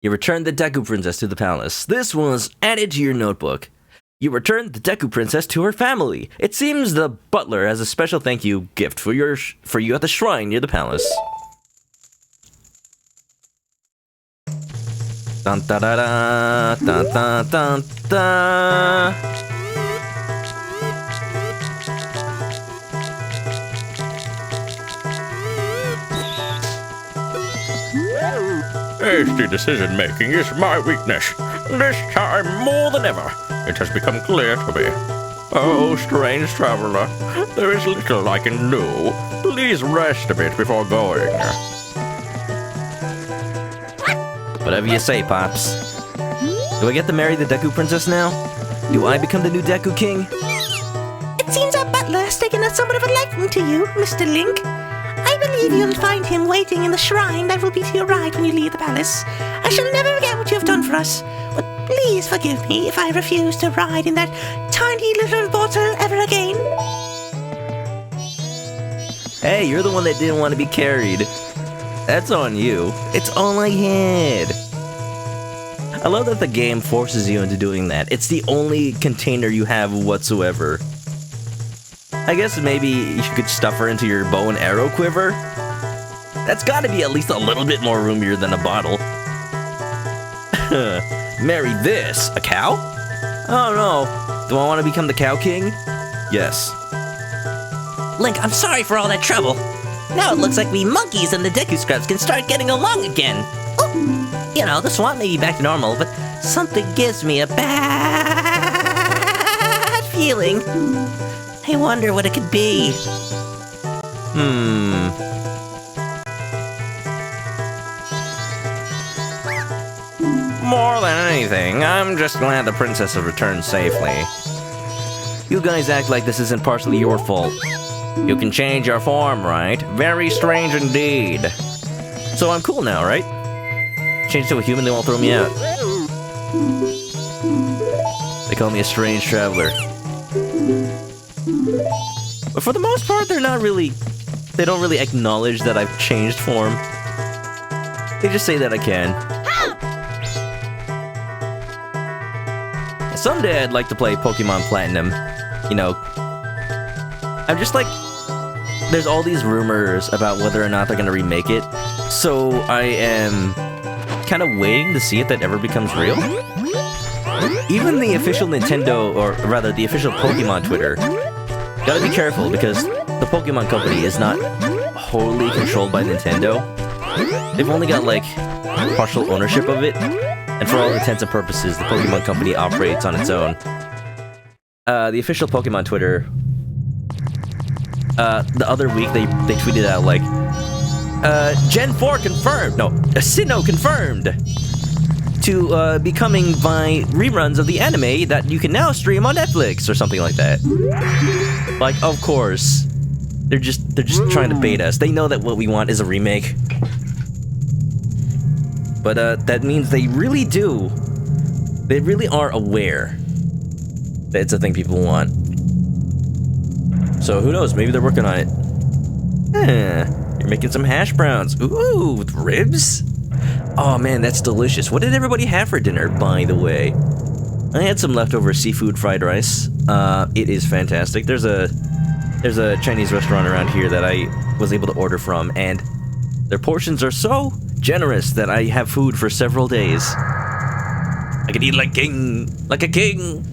You returned the Deku Princess to the palace. This was added to your notebook. You returned the Deku Princess to her family. It seems the butler has a special thank you gift for you at the shrine near the palace. Dun da da da dun dun dun da. Hasty decision making is my weakness. This time more than ever, it has become clear to me. Oh, strange traveler, there is little I can do. Please rest a bit before going. Whatever you say, Pops. Do I get to marry the Deku Princess now? Do I become the new Deku King? It seems our butler has taken a somewhat of a liking to you, Mr. Link. I believe you'll find him waiting in the shrine that will be to your right when you leave the palace. I shall never forget what you have done for us, but please forgive me if I refuse to ride in that tiny little bottle ever again. Hey, you're the one that didn't want to be carried. That's on you. It's all I had. I love that the game forces you into doing that. It's the only container you have whatsoever. I guess maybe you could stuff her into your bow and arrow quiver. That's gotta be at least a little bit more roomier than a bottle. Marry this. A cow? Oh no. Do I want to become the Cow King? Yes. Link, I'm sorry for all that trouble. Now it looks like we monkeys and the Deku Scrubs can start getting along again. Oh, you know, the swamp may be back to normal, but something gives me a bad feeling. I wonder what it could be. More than anything, I'm just glad the princess has returned safely. You guys act like this isn't partially your fault. You can change your form, right? Very strange indeed. So I'm cool now, right? Change to a human, they won't throw me out. They call me a strange traveler. But for the most part, they don't really acknowledge that I've changed form. They just say that I can. Someday I'd like to play Pokemon Platinum. You know, I'm just like, there's all these rumors about whether or not they're gonna remake it. So I am kind of waiting to see if that ever becomes real. Even the official Nintendo, or rather the official Pokemon Twitter, gotta be careful because the Pokemon Company is not wholly controlled by Nintendo. They've only got like partial ownership of it, and for all intents and purposes, the Pokemon Company operates on its own. The official Pokemon Twitter, the other week they tweeted out like, Gen 4 confirmed, no, Sinnoh confirmed to be coming by reruns of the anime that you can now stream on Netflix or something like that. Like, of course, they're just trying to bait us. They know that what we want is a remake. But that means they really are aware that it's a thing people want. So who knows, maybe they're working on it. You're making some hash browns. Ooh, with ribs? Oh man, that's delicious. What did everybody have for dinner, by the way? I had some leftover seafood fried rice. It is fantastic. There's a Chinese restaurant around here that I was able to order from, and their portions are so generous that I have food for several days. I can eat like a king.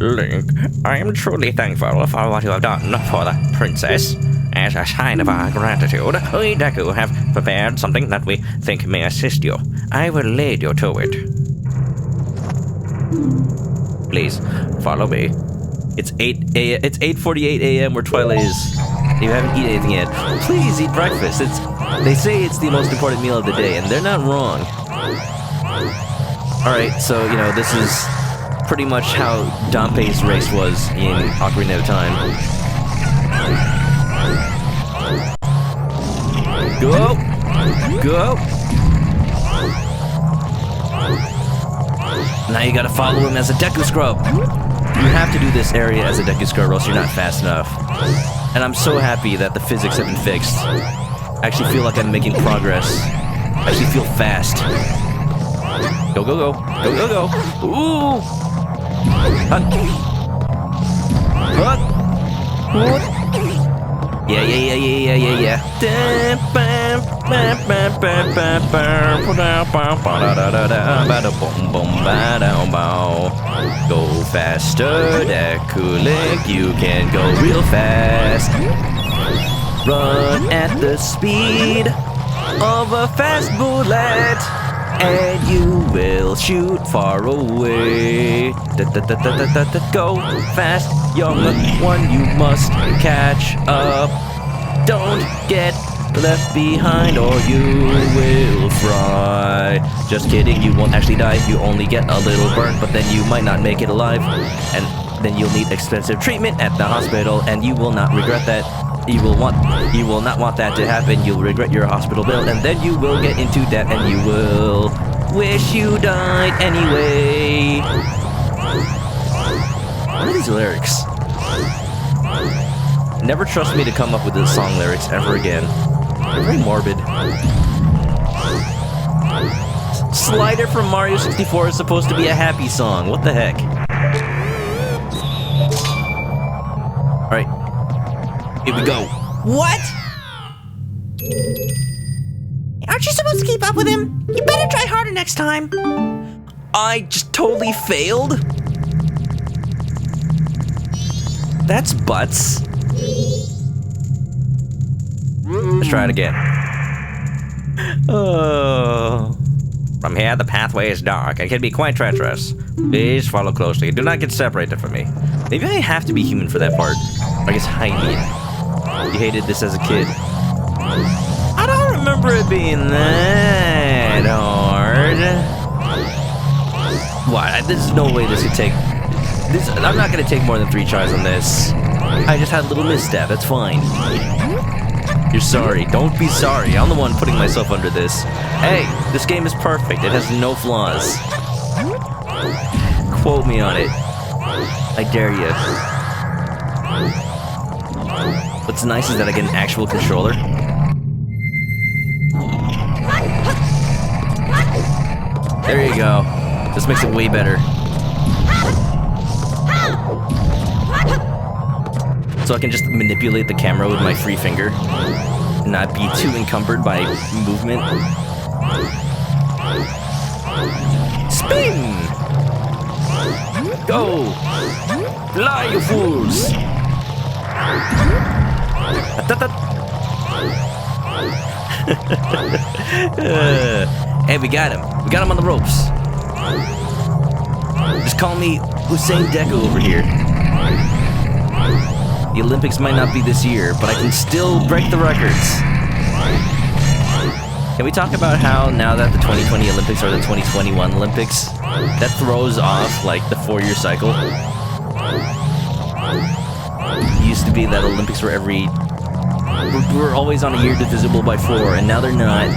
Link, I am truly thankful for what you have done for the princess. As a sign of our gratitude, we Deku have prepared something that we think may assist you. I will lead you to it. Please, follow me. It's 8:48 a.m. where twilight is. You haven't eaten anything yet. Please eat breakfast. They say it's the most important meal of the day, and they're not wrong. Alright, so, you know, this is pretty much how Dante's race was in Ocarina of Time. Go! Go! Now you gotta follow him as a Deku Scrub. You have to do this area as a Deku Scrub or else you're not fast enough. And I'm so happy that the physics have been fixed. I actually feel like I'm making progress. I actually feel fast. Go, go, go. Go, go, go. Ooh! Hut. Hut. Hut. Yeah, yeah, yeah, yeah, yeah, yeah, yeah. Go faster, Deku Link, you can go real fast. Run at the speed of a fast bullet, and you will shoot far away. Go fast, young one, you must catch up. Don't get left behind or you will fry. Just kidding, you won't actually die. You only get a little burn, but then you might not make it alive. And then you'll need expensive treatment at the hospital, and you will not regret that. You will not want that to happen. You'll regret your hospital bill, and then you will get into debt, and you will wish you died anyway. What are these lyrics? Never trust me to come up with the song lyrics ever again. They're very morbid. Slider from Mario 64 is supposed to be a happy song. What the heck? Alright. Here we go. What? Aren't you supposed to keep up with him? You better try harder next time. I just totally failed? That's butts. Let's try it again. Oh. From here, the pathway is dark and can be quite treacherous. Please follow closely. Do not get separated from me. Maybe I have to be human for that part. I guess hiding. You hated this as a kid. I don't remember it being that hard. What? There's no way this could take... I'm not gonna take more than 3 tries on this. I just had a little misstep. That's fine. You're sorry. Don't be sorry. I'm the one putting myself under this. Hey, this game is perfect. It has no flaws. Quote me on it. I dare you. What's nice is that I get an actual controller. There you go. This makes it way better. So I can just manipulate the camera with my free finger. And not be too encumbered by movement. Spin! Go! Fly, you fools! Hey, we got him. We got him on the ropes. Just call me Hussein Deku over here. The Olympics might not be this year, but I can still break the records. Can we talk about how now that the 2020 Olympics are the 2021 Olympics, that throws off, like, the 4-year cycle? It used to be that Olympics were we're always on a year divisible by 4, and now they're not.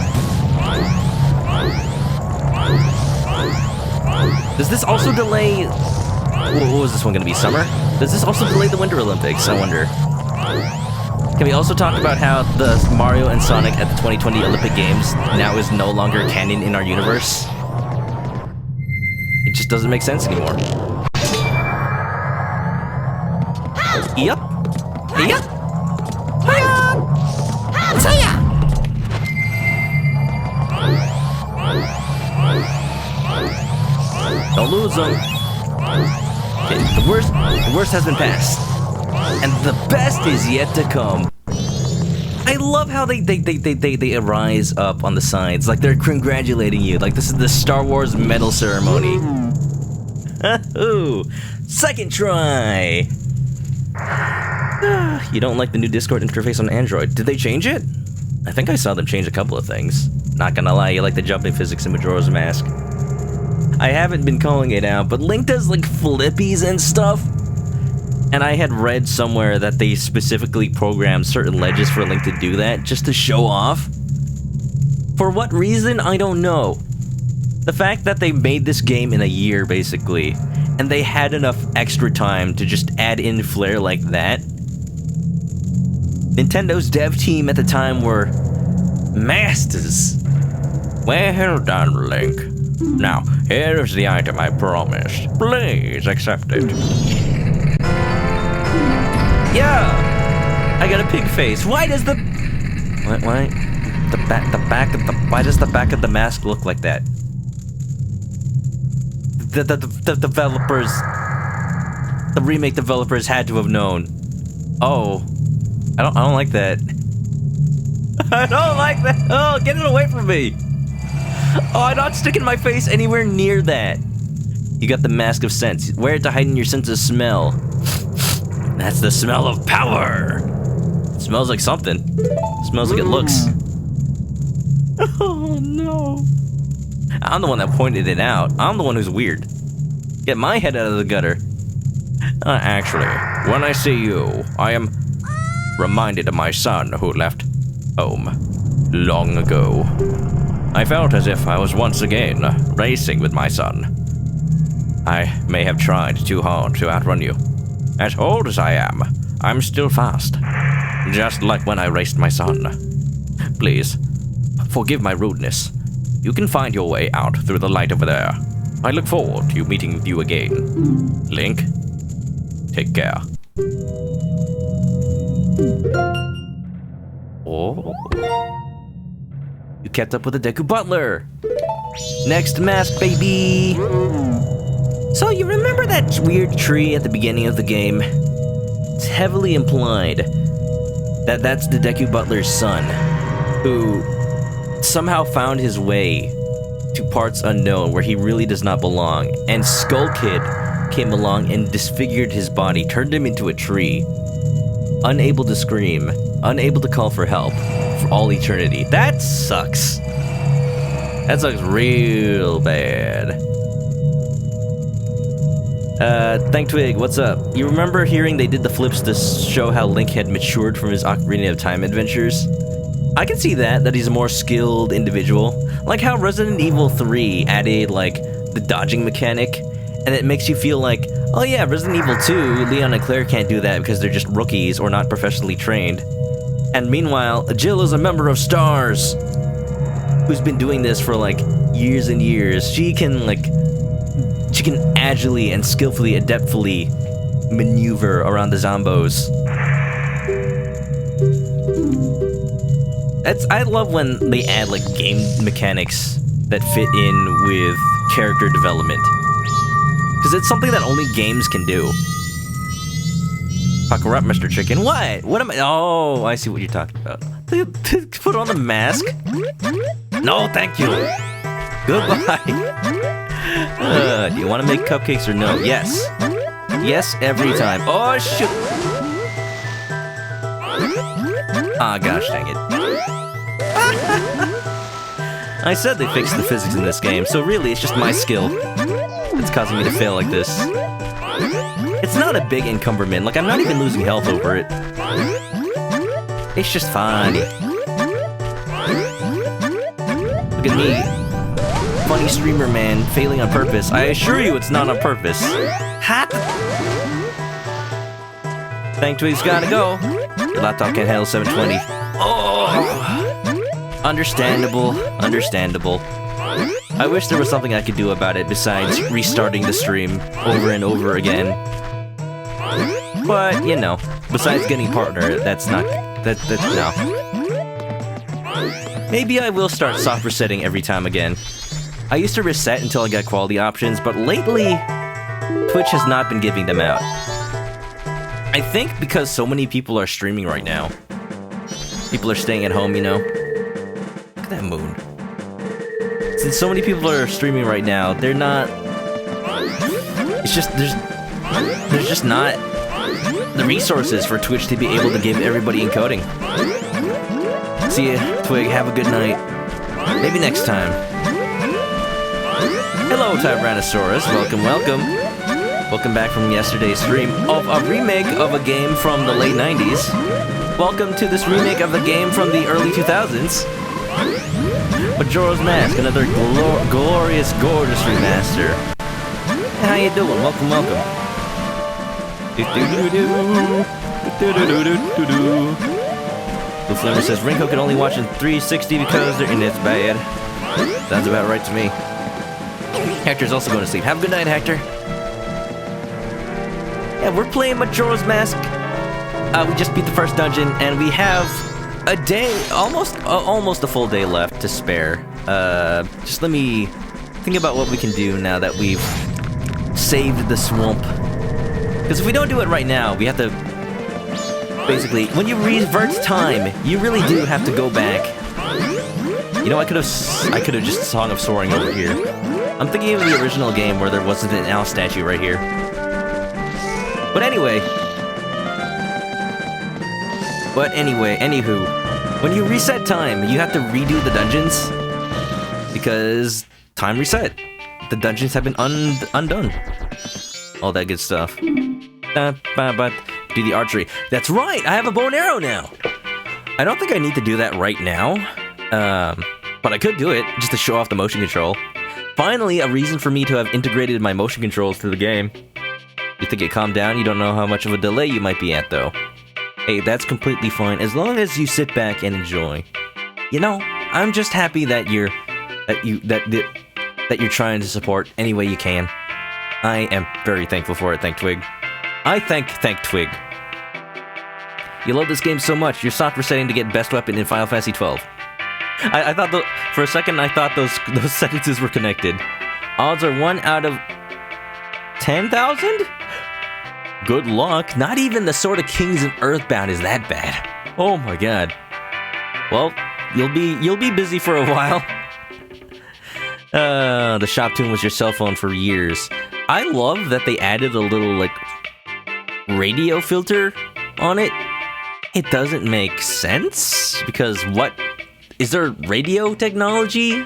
Does this also delay... What was this one going to be? Summer? Does this also delay the Winter Olympics, I wonder? Can we also talk about how the Mario and Sonic at the 2020 Olympic Games now is no longer canon in our universe? It just doesn't make sense anymore. Yep. Yep. Don't lose them. Okay, the worst has been passed. And the best is yet to come. I love how they rise up on the sides, like they're congratulating you, like this is the Star Wars medal ceremony. Ooh, second try. You don't like the new Discord interface on Android? Did they change it? I think I saw them change a couple of things. Not gonna lie, you like the jumping physics in Majora's Mask. I haven't been calling it out, but Link does like flippies and stuff. And I had read somewhere that they specifically programmed certain ledges for Link to do that, just to show off. For what reason, I don't know. The fact that they made this game in a year, basically, and they had enough extra time to just add in flair like that. Nintendo's dev team at the time were masters. Well done, Link. Now, here's the item I promised. Please accept it. Yeah! I got a pig face. Why does the... Why? Why does the back of the mask look like that? The developers... The remake developers had to have known. Oh. I don't like that. I don't like that. Oh, get it away from me. Oh, I'm not sticking my face anywhere near that. You got the mask of sense. Wear it to heighten your sense of smell. That's the smell of power. It smells like something. It smells like it looks. Oh, no. I'm the one that pointed it out. I'm the one who's weird. Get my head out of the gutter. Actually, when I see you, I am reminded of my son who left home long ago. I felt as if I was once again racing with my son. I may have tried too hard to outrun you. As old as I am, I'm still fast. Just like when I raced my son. Please, forgive my rudeness. You can find your way out through the light over there. I look forward to meeting with you again. Link, take care. Oh. You kept up with the Deku Butler. Next mask, baby. So you remember that weird tree at the beginning of the game? It's heavily implied that that's the Deku Butler's son, who somehow found his way to parts unknown where he really does not belong, and Skull Kid came along and disfigured his body, turned him into a tree, unable to scream, unable to call for help for all eternity. That sucks. That sucks real bad. Thank Twig, what's up? You remember hearing they did the flips to show how Link had matured from his Ocarina of Time adventures? I can see that he's a more skilled individual. Like how Resident Evil 3 added, like, the dodging mechanic, and it makes you feel like, oh yeah, Resident Evil 2, Leon and Claire can't do that because they're just rookies or not professionally trained. And meanwhile, Jill is a member of STARS, who's been doing this for, like, years and years. She can agilely and skillfully, adeptfully maneuver around the zombos. I love when they add, like, game mechanics that fit in with character development. Because it's something that only games can do. Pucker up, Mr. Chicken. What? What am I? Oh, I see what you're talking about. Put on the mask? No, thank you. Goodbye. Do you want to make cupcakes or no? Yes. Yes, every time. Oh, shoot. Ah, gosh dang it. I said they fixed the physics in this game, so really it's just my skill that's causing me to fail like this. It's not a big encumberment, like I'm not even losing health over it. It's just fun. Look at me. Funny streamer man, failing on purpose. I assure you it's not on purpose. Ha! Thank Twig's gotta go. Your laptop can't handle 720. Oh! Understandable, understandable. I wish there was something I could do about it besides restarting the stream over and over again. But, you know, besides getting a partner, that's not... That's no. Maybe I will start soft resetting every time again. I used to reset until I got quality options, but lately, Twitch has not been giving them out. I think because so many people are streaming right now. People are staying at home, you know? Look at that moon. Since so many people are streaming right now, they're not... It's just, there's just not the resources for Twitch to be able to give everybody encoding. See ya, Twig, have a good night. Maybe next time. Hello, Tyrannosaurus. Welcome, welcome. Welcome back from yesterday's stream of a remake of a game from the late 90s. Welcome to this remake of a game from the early 2000s. Majora's Mask, another glorious, gorgeous remaster. Hey, how you doing? Welcome, welcome. The Flimmer says Rinko can only watch in 360 because their internet's bad. Sounds about right to me. Hector's also going to sleep. Have a good night, Hector. Yeah, we're playing Majora's Mask. We just beat the first dungeon, and we have a day, almost a full day left to spare. Just let me think about what we can do now that we've saved the swamp. Because if we don't do it right now, we have to... Basically, when you revert time, you really do have to go back. You know, I could have just Song of Soaring over here. I'm thinking of the original game where there wasn't an owl statue right here. But anyway, anywho, when you reset time, you have to redo the dungeons because time reset. The dungeons have been undone. All that good stuff. But do the archery. That's right, I have a bow and arrow now. I don't think I need to do that right now. But I could do it just to show off the motion control. Finally, a reason for me to have integrated my motion controls to the game. You think it calmed down? You don't know how much of a delay you might be at, though. Hey, that's completely fine, as long as you sit back and enjoy. You know, I'm just happy that you're trying to support any way you can. I am very thankful for it, thank Twig. I thank Twig. You love this game so much, you're soft resetting to get best weapon in Final Fantasy XII. I thought for a second I thought those sentences were connected. Odds are 1 out of 10,000? Good luck. Not even the Sword of Kings in Earthbound is that bad. Oh my god. Well, you'll be busy for a while. The shop tune was your cell phone for years. I love that they added a little like radio filter on it. It doesn't make sense because what is there radio technology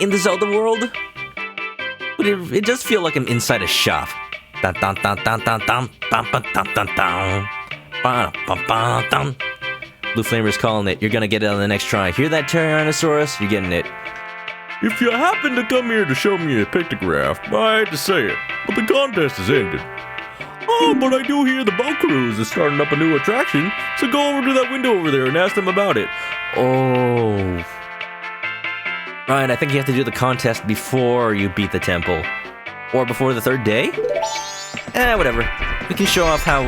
in the Zelda world? But it does feel like I'm inside a shop. Dun, dun, dun, dun, dun, dun, dun, dun, dun, dun, dun. Ba, ba, ba, dun. Blue Flamer's calling it. You're gonna get it on the next try. Hear that, Tyrannosaurus? You're getting it. If you happen to come here to show me a pictograph, I hate to say it, but the contest is ended. Oh, but I do hear the boat cruise is starting up a new attraction, so go over to that window over there and ask them about it. Oh. Ryan, I think you have to do the contest before you beat the temple. Or before the third day? Whatever. We can show off how,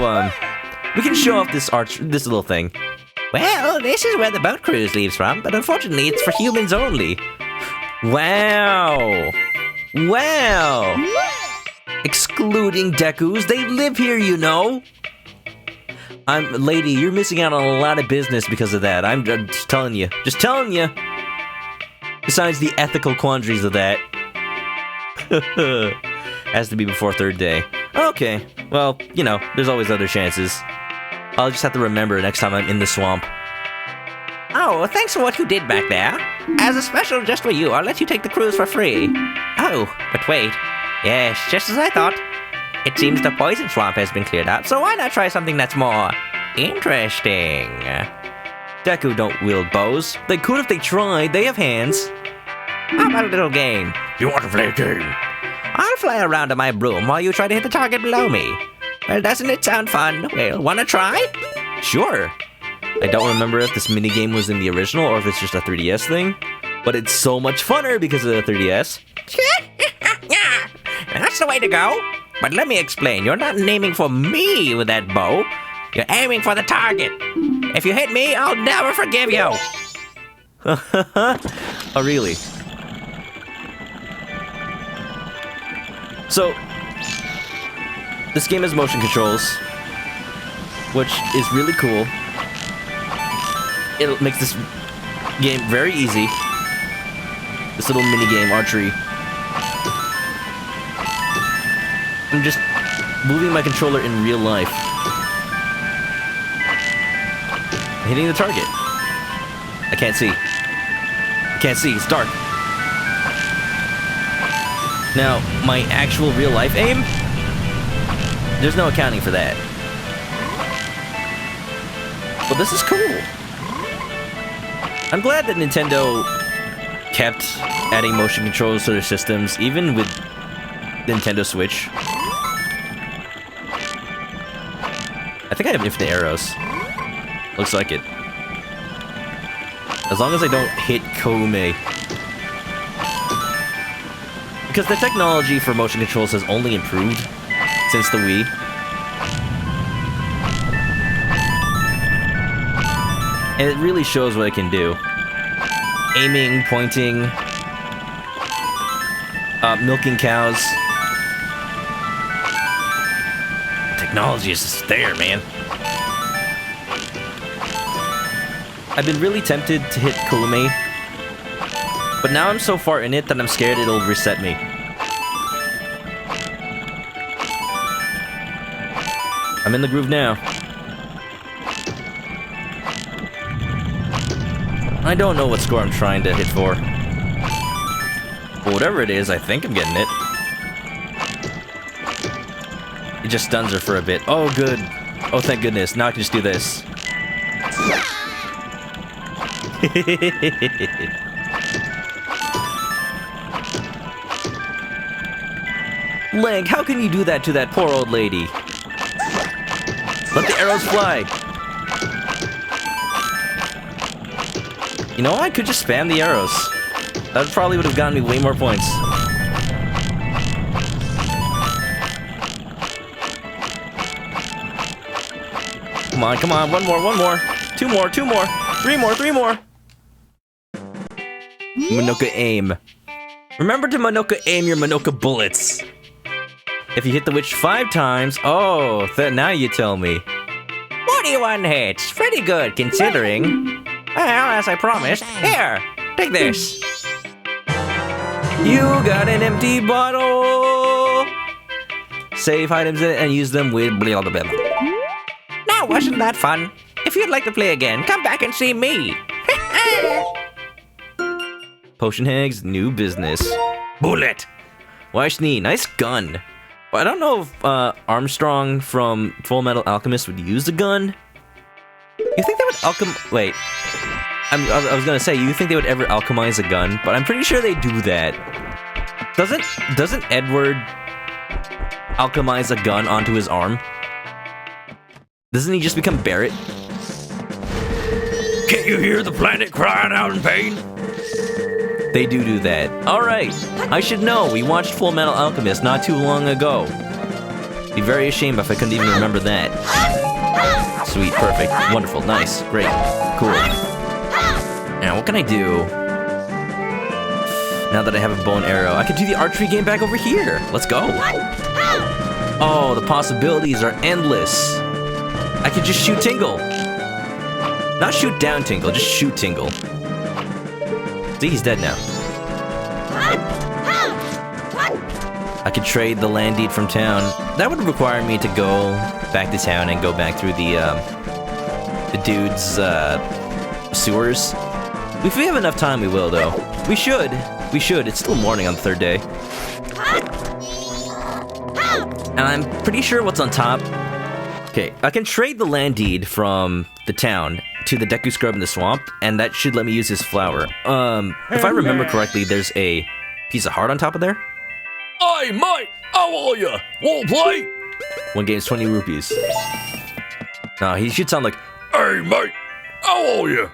we can show off this little thing. Well, this is where the boat cruise leaves from, but unfortunately it's for humans only. Wow. Wow. Excluding Dekus, they live here, you know. Lady, you're missing out on a lot of business because of that. I'm just telling you. Just telling you. Besides the ethical quandaries of that. Has to be before third day. Okay, well, you know, there's always other chances. I'll just have to remember next time I'm in the swamp. Oh, thanks for what you did back there. As a special just for you, I'll let you take the cruise for free. Oh, but wait. Yes, just as I thought. It seems the poison swamp has been cleared out, so why not try something that's more interesting? Deku don't wield bows. They could if they tried. They have hands. How about a little game? You want to play a game? I'll fly around on my broom while you try to hit the target below me. Well, doesn't it sound fun? Well, wanna try? Sure. I don't remember if this minigame was in the original or if it's just a 3DS thing, but it's so much funner because of the 3DS. That's the way to go. But let me explain. You're not aiming for me with that bow. You're aiming for the target. If you hit me, I'll never forgive you. Oh, really? So, this game has motion controls, which is really cool. It makes this game very easy. This little mini game, archery. I'm just moving my controller in real life. Hitting the target. I can't see. I can't see, it's dark. Now, my actual real life aim? There's no accounting for that. But this is cool. I'm glad that Nintendo kept adding motion controls to their systems, even with Nintendo Switch. I think I have infinite arrows. Looks like it. As long as I don't hit Koume. Because the technology for motion controls has only improved since the Wii. And it really shows what it can do. Aiming, pointing, milking cows. Technology is just there, man. I've been really tempted to hit Koume, but now I'm so far in it that I'm scared it'll reset me. I'm in the groove now. I don't know what score I'm trying to hit for. But whatever it is, I think I'm getting it. It just stuns her for a bit. Oh, good. Oh, thank goodness. Now I can just do this. Link, how can you do that to that poor old lady? Let the arrows fly. You know, I could just spam the arrows. That probably would have gotten me way more points. Come on, come on. One more. Two more. Three more. Manoka aim. Remember to Manoka aim your Manoka bullets. If you hit the witch 5 times, oh, now you tell me. 41 hits. Pretty good, considering. Well, as I promised. Here, take this. You got an empty bottle. Save items in it and use them with blah blah blah. Now, wasn't that fun? If you'd like to play again, come back and see me. Potion Hags, new business. Bullet. Washney, nice gun. But I don't know if Armstrong from Full Metal Alchemist would use the gun. You think they would Wait. I was gonna say, you think they would ever alchemize a gun, but I'm pretty sure they do that. Doesn't Edward alchemize a gun onto his arm? Doesn't he just become Barrett? Can't you hear the planet crying out in pain? They do that. Alright, I should know. We watched Full Metal Alchemist not too long ago. Be very ashamed if I couldn't even remember that. Sweet, perfect, wonderful, nice, great, cool. Now, what can I do? Now that I have a bow and arrow, I can do the archery game back over here. Let's go. Oh, the possibilities are endless. I could just shoot Tingle. Not shoot down Tingle, just shoot Tingle. See, he's dead now. I could trade the land deed from town. That would require me to go back to town and go back through the dude's sewers. If we have enough time, we will, though. We should. It's still morning on the 3rd day. And I'm pretty sure what's on top... Okay, I can trade the land deed from the town to the Deku Scrub in the swamp, and that should let me use his flower. If I remember correctly, there's a piece of heart on top of there. Hey, mate! How are you? Wanna play? One game's 20 rupees. No, he should sound like, Hey, mate! How are you?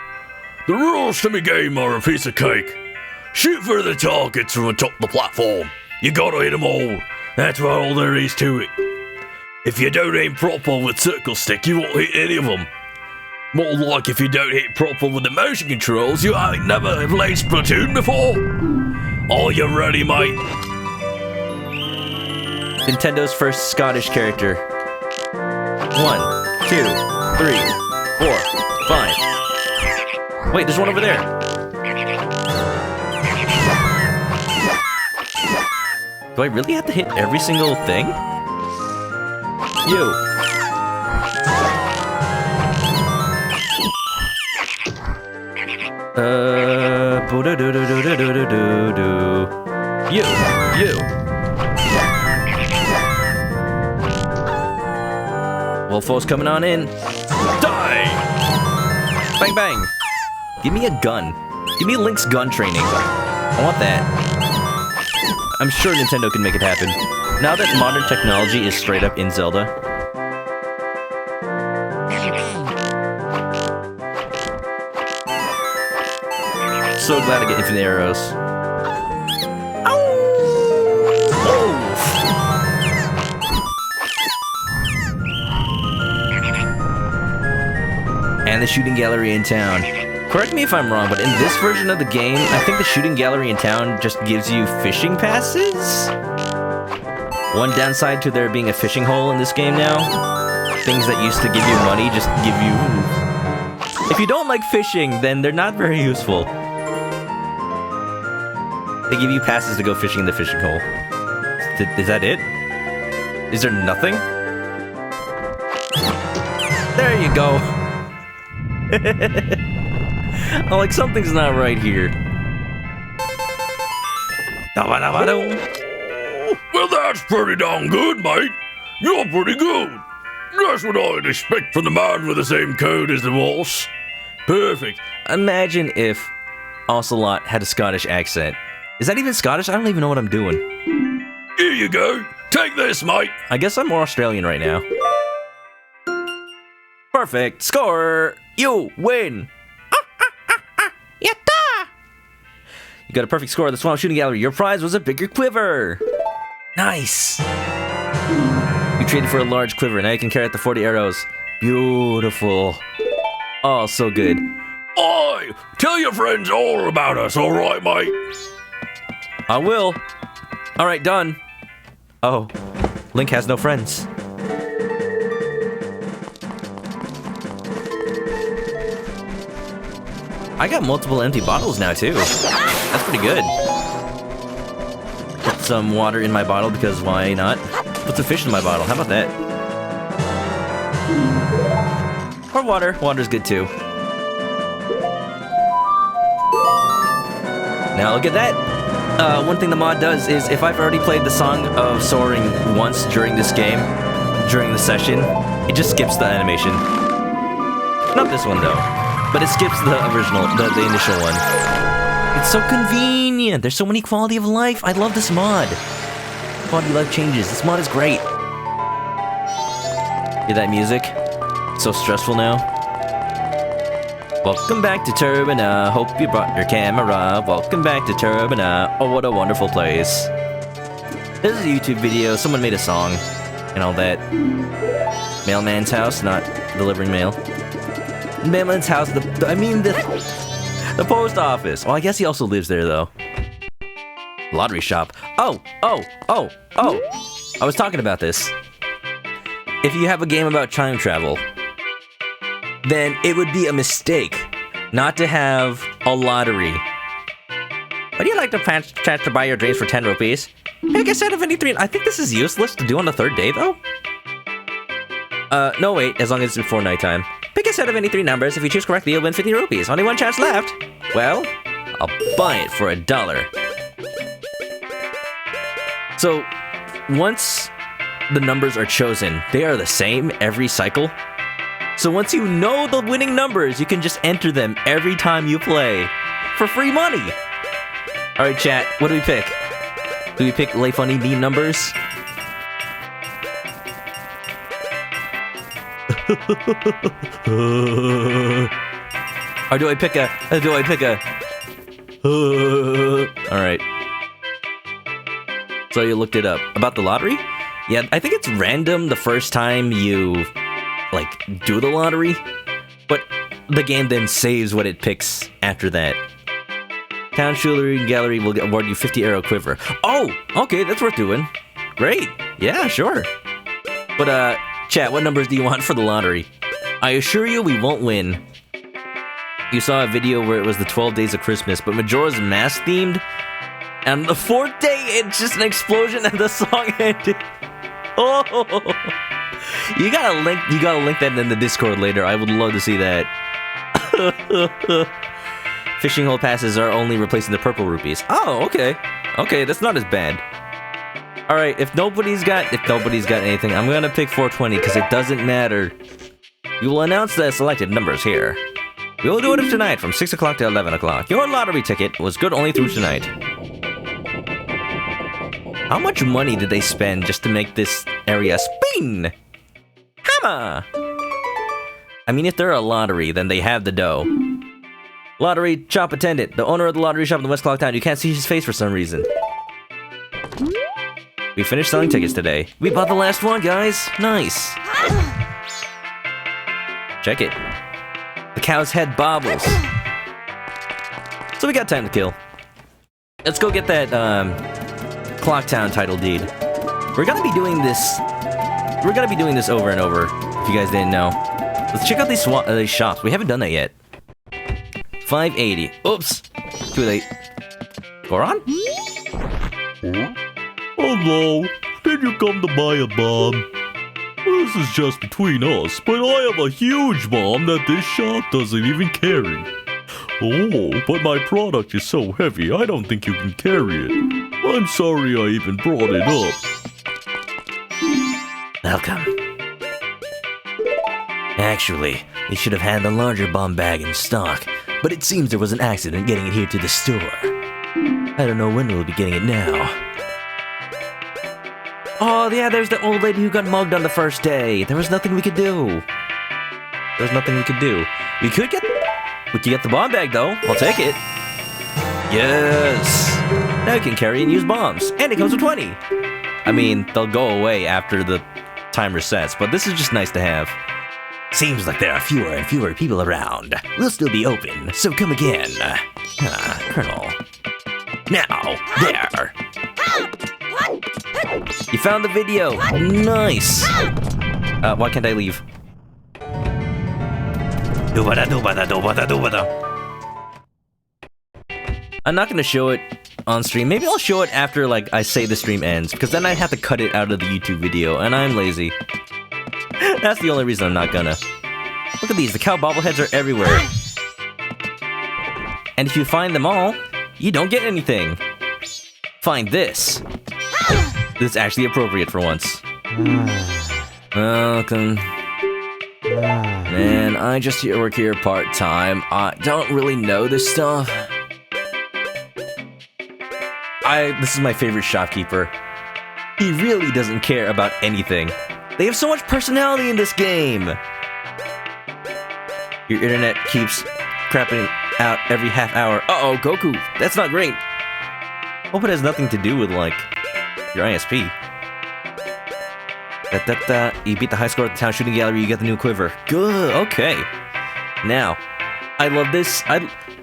The rules to me game are a piece of cake. Shoot for the targets from atop the platform. You gotta hit them all. That's all there is to it. If you don't aim proper with circle stick, you won't hit any of them. More like if you don't hit proper with the motion controls, you ain't never played Splatoon before. Are you ready, mate? Nintendo's first Scottish character. 1, 2, 3, 4, 5. Wait, there's one over there. Do I really have to hit every single thing? You. You. UFO's coming on in. Die! Bang, bang. Give me a gun. Give me Link's gun training. I want that. I'm sure Nintendo can make it happen. Now that modern technology is straight up in Zelda. So glad I get infinite arrows. And the shooting gallery in town. Correct me if I'm wrong, but in this version of the game, I think the shooting gallery in town just gives you fishing passes? One downside to there being a fishing hole in this game now, things that used to give you money just give you... If you don't like fishing, then they're not very useful. They give you passes to go fishing in the fishing hole. Is that it? Is there nothing? There you go. I'm like, something's not right here. Well, that's pretty darn good, mate. You're pretty good. That's what I'd expect from the man with the same code as the boss. Perfect. Imagine if Ocelot had a Scottish accent. Is that even Scottish? I don't even know what I'm doing. Here you go. Take this, mate. I guess I'm more Australian right now. Perfect. Score. You win. Yatta! You got a perfect score at the Swamp Shooting Gallery. Your prize was a bigger quiver. Nice. You traded for a large quiver. Now you can carry out the 40 arrows. Beautiful. Oh, so good. Aye, tell your friends all about us, all right, mate? I will. All right, done. Oh, Link has no friends. I got multiple empty bottles now, too. That's pretty good. Put some water in my bottle, because why not? Put some fish in my bottle. How about that? Or water. Water's good, too. Now, look at that. One thing the mod does is, if I've already played the Song of Soaring once during this game, during the session, it just skips the animation. Not this one, though. But it skips the original, the initial one. It's so convenient. There's so many quality of life. I love this mod. Quality of life changes. This mod is great. Hear that music? It's so stressful now. Welcome back to Turbina. Hope you brought your camera. Welcome back to Turbina. Oh, what a wonderful place. This is a YouTube video. Someone made a song and all that. Mailman's house, not delivering mail. Mailman's house, the post office. Well, I guess he also lives there, though. Lottery shop. Oh. I was talking about this. If you have a game about time travel, then it would be a mistake not to have a lottery. Would you like to chance to buy your dreams for 10 rupees? Pick a set of any three. I think this is useless to do on the third day, though. No, wait, as long as it's before nighttime. Pick a set of any three numbers. If you choose correctly, you'll win 50 rupees. Only one chance left. Well, I'll buy it for $1. So, once the numbers are chosen, they are the same every cycle. So once you know the winning numbers, you can just enter them every time you play. For free money. Alright, chat, what do we pick? Do we pick Lay Funny meme numbers? Or do I pick a... Alright. So you looked it up. About the lottery? Yeah, I think it's random the first time you, like, do the lottery. But the game then saves what it picks after that. Town Jewelry Gallery will award you 50 arrow quiver. Oh, okay, that's worth doing. Great. Yeah, sure. But, chat, what numbers do you want for the lottery? I assure you we won't win. You saw a video where it was the 12 days of Christmas, but Majora's Mask themed. And the fourth day, it's just an explosion and the song ended. Oh, you gotta link that in the Discord later. I would love to see that. Fishing hole passes are only replacing the purple rupees. Oh, okay. Okay, that's not as bad. All right, if nobody's got anything, I'm gonna pick 420 because it doesn't matter. We will announce the selected numbers here. We will do it tonight from 6 o'clock to 11 o'clock. Your lottery ticket was good only through tonight. How much money did they spend just to make this area spin? Hammer! I mean, if they're a lottery, then they have the dough. Lottery shop attendant, the owner of the lottery shop in the West Clock Town. You can't see his face for some reason. We finished selling tickets today. We bought the last one, guys. Nice. Check it. The cow's head bobbles. So we got time to kill. Let's go get that Clocktown title deed. We're gonna be doing this. We're gonna be doing this over and over. If you guys didn't know, let's check out these shops. We haven't done that yet. 580. Oops. Too late. Goron? Hello, did you come to buy a bomb? This is just between us, but I have a huge bomb that this shop doesn't even carry. Oh, but my product is so heavy, I don't think you can carry it. I'm sorry I even brought it up. Welcome. Actually, they should have had the larger bomb bag in stock, but it seems there was an accident getting it here to the store. I don't know when we'll be getting it now. Oh, yeah, there's the old lady who got mugged on the first day. There was nothing we could do. There's nothing we could do. We could get the bomb bag, though. I'll take it. Yes! Now you can carry and use bombs. And it comes with 20. I mean, they'll go away after the time resets, but this is just nice to have. Seems like there are fewer and fewer people around. We'll still be open, so come again. Colonel. Now, there. You found the video. Nice. Why can't I leave? I'm not gonna show it on stream. Maybe I'll show it after, like, I say the stream ends, because then I'd have to cut it out of the YouTube video, and I'm lazy. That's the only reason I'm not gonna. Look at these. The cow bobbleheads are everywhere. And if you find them all, you don't get anything. Find this. This is actually appropriate for once. Welcome. Man, I just work here part-time. I don't really know this stuff. This is my favorite shopkeeper. He really doesn't care about anything. They have so much personality in this game. Your internet keeps crapping out every half hour. Uh-oh, Goku. That's not great. Hope it has nothing to do with, like, your ISP. You beat the high score at the town shooting gallery, you get the new quiver. Good, okay. Now, I love this.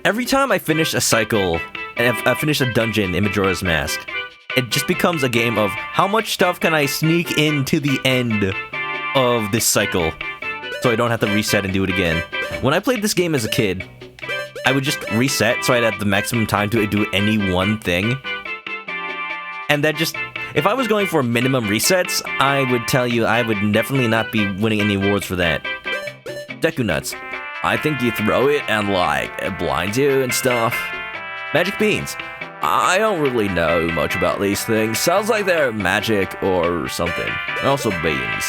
Every time I finish a cycle, and I finish a dungeon in Majora's Mask, it just becomes a game of how much stuff can I sneak into the end of this cycle, so I don't have to reset and do it again. When I played this game as a kid, I would just reset so I'd have the maximum time to do any one thing. And that just, if I was going for minimum resets, I would tell you I would definitely not be winning any awards for that. Deku Nuts. I think you throw it and, like, it blinds you and stuff. Magic Beans. I don't really know much about these things. Sounds like they're magic or something. And also beans.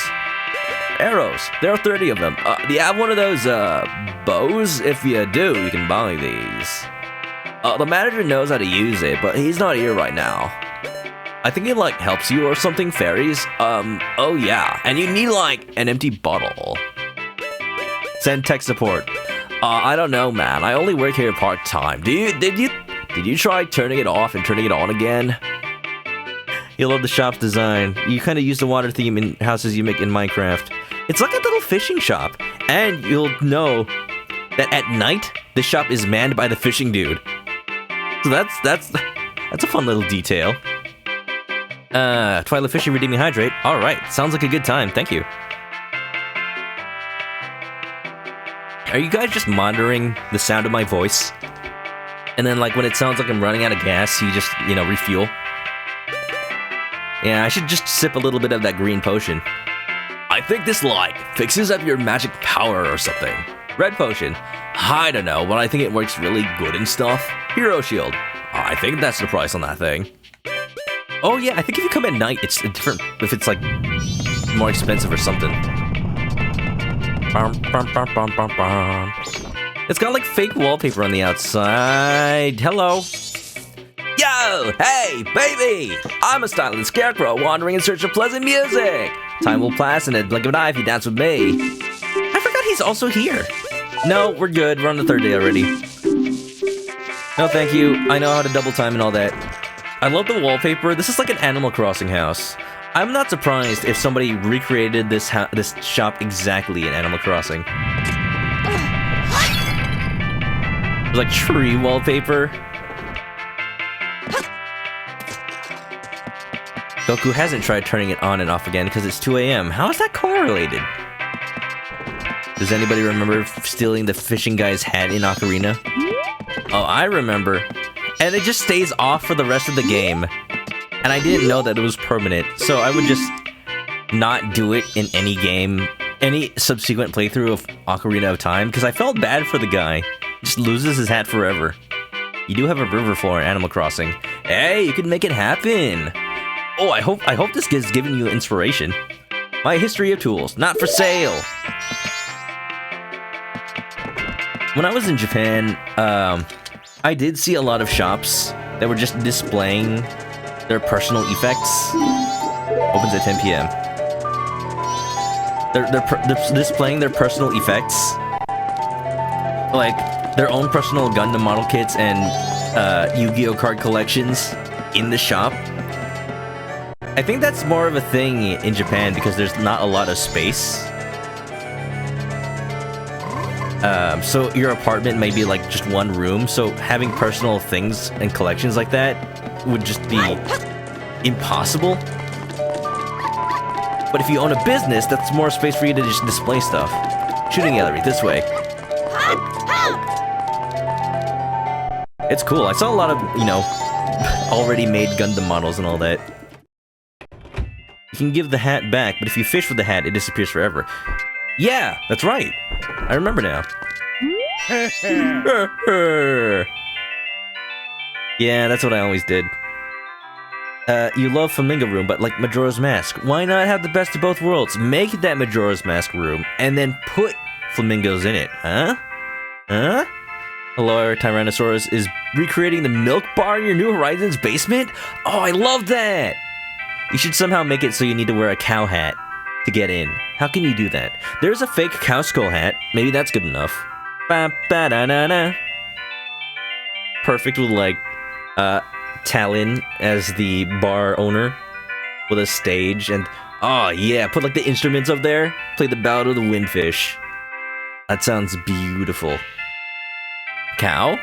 Arrows. There are 30 of them. Do you have one of those, bows? If you do, you can buy these. The manager knows how to use it, but he's not here right now. I think it, like, helps you or something, fairies. Oh yeah. And you need, like, an empty bottle. Send tech support. I don't know, man. I only work here part-time. Did you try turning it off and turning it on again? You love the shop's design. You kind of use the water theme in houses you make in Minecraft. It's like a little fishing shop. And you'll know that at night, the shop is manned by the fishing dude. So that's a fun little detail. Twilight Fishing Redeeming Hydrate. Alright, sounds like a good time. Thank you. Are you guys just monitoring the sound of my voice? And then, like, when it sounds like I'm running out of gas, you just, you know, refuel? Yeah, I should just sip a little bit of that green potion. I think this, like, fixes up your magic power or something. Red potion. I don't know, but I think it works really good and stuff. Hero shield. I think that's the price on that thing. Oh yeah, I think if you come at night, it's a different. If it's like more expensive or something. It's got like fake wallpaper on the outside. Hello. Yo, hey, baby! I'm a styling scarecrow wandering in search of pleasant music. Time will pass in a blink of an eye if you dance with me. I forgot he's also here. No, we're good. We're on the third day already. No, thank you. I know how to double time and all that. I love the wallpaper. This is like an Animal Crossing house. I'm not surprised if somebody recreated this shop exactly in Animal Crossing. There's like tree wallpaper. Goku hasn't tried turning it on and off again because it's 2 a.m. How is that correlated? Does anybody remember stealing the fishing guy's hat in Ocarina? Oh, I remember. And it just stays off for the rest of the game. And I didn't know that it was permanent, so I would just not do it in any game, any subsequent playthrough of Ocarina of Time, because I felt bad for the guy. He just loses his hat forever. You do have a river floor in Animal Crossing. Hey, you can make it happen! Oh, I hope this is giving you inspiration. My history of tools, not for sale. When I was in Japan, I did see a lot of shops that were just displaying their personal effects. Opens at 10 p.m. They're displaying their personal effects, like their own personal Gundam model kits and Yu-Gi-Oh card collections in the shop. I think that's more of a thing in Japan because there's not a lot of space. So your apartment may be like just one room, so having personal things and collections like that would just be impossible. But if you own a business, that's more space for you to just display stuff. Shooting gallery, this way. It's cool. I saw a lot of, you know, already made Gundam models and all that. You can give the hat back, but if you fish with the hat, it disappears forever. Yeah, that's right. I remember now. Yeah, that's what I always did. You love Flamingo Room, but like Majora's Mask. Why not have the best of both worlds? Make that Majora's Mask room, and then put flamingos in it, huh? Huh? Hello, our Tyrannosaurus is recreating the milk bar in your New Horizons basement? Oh, I love that! You should somehow make it so you need to wear a cow hat to get in. How can you do that? There's a fake cow skull hat. Maybe that's good enough. Ba-ba-da-da-da. Perfect with, like, Talon as the bar owner with a stage and... Oh, yeah, put, like, the instruments up there. Play the Ballad of the Windfish. That sounds beautiful. Cow?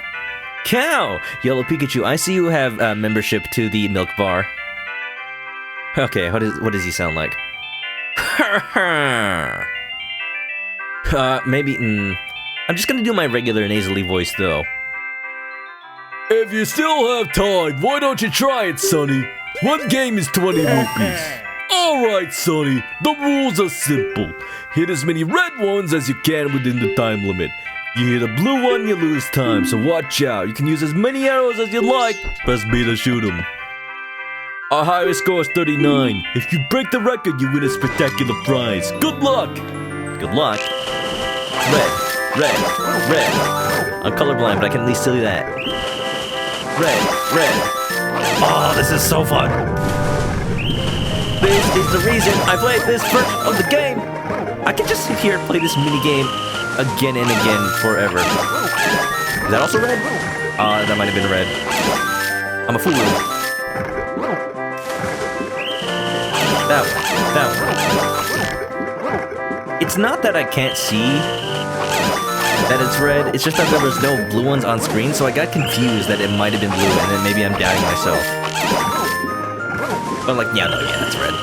Cow! Yellow Pikachu, I see you have membership to the milk bar. Okay, what does he sound like? Maybe, I'm just gonna do my regular nasally voice, though. If you still have time, why don't you try it, Sonny? One game is 20 rupees. Alright, Sonny, the rules are simple. Hit as many red ones as you can within the time limit. You hit a blue one, you lose time, so watch out. You can use as many arrows as you like. Press B to shoot them. Our highest score is 39. If you break the record, you win a spectacular prize. Good luck! Good luck? Red. I'm colorblind, but I can at least tell you that. Red. Oh, this is so fun. This is the reason I played this version of the game. I can just sit here and play this minigame again and again forever. Is that also red? That might have been red. I'm a fool. That one. It's not that I can't see that it's red, it's just that there was no blue ones on screen, so I got confused that it might have been blue, and then maybe I'm doubting myself. But like, yeah, it's red.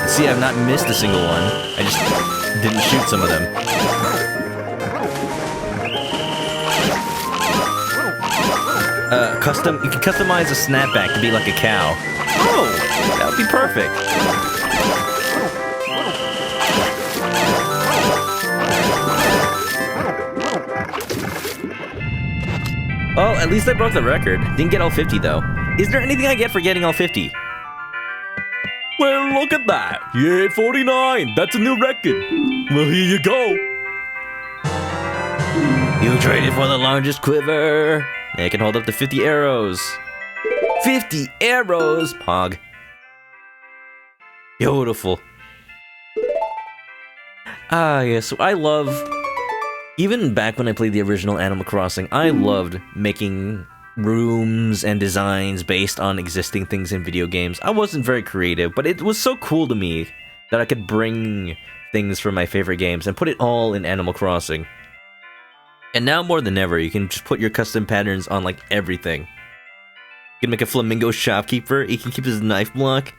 See, I've not missed a single one. I just didn't shoot some of them. You can customize a snapback to be like a cow. Oh, that would be perfect. Oh, at least I broke the record. Didn't get all 50 though. Is there anything I get for getting all 50? Well, look at that. You hit 49. That's a new record. Well, here you go. You traded for the largest quiver. It can hold up to 50 arrows. 50 arrows, Pog. Beautiful. Ah, yes, I love... Even back when I played the original Animal Crossing, I loved making rooms and designs based on existing things in video games. I wasn't very creative, but it was so cool to me that I could bring things from my favorite games and put it all in Animal Crossing. And now more than ever, you can just put your custom patterns on like everything. You can make a flamingo shopkeeper. He can keep his knife block.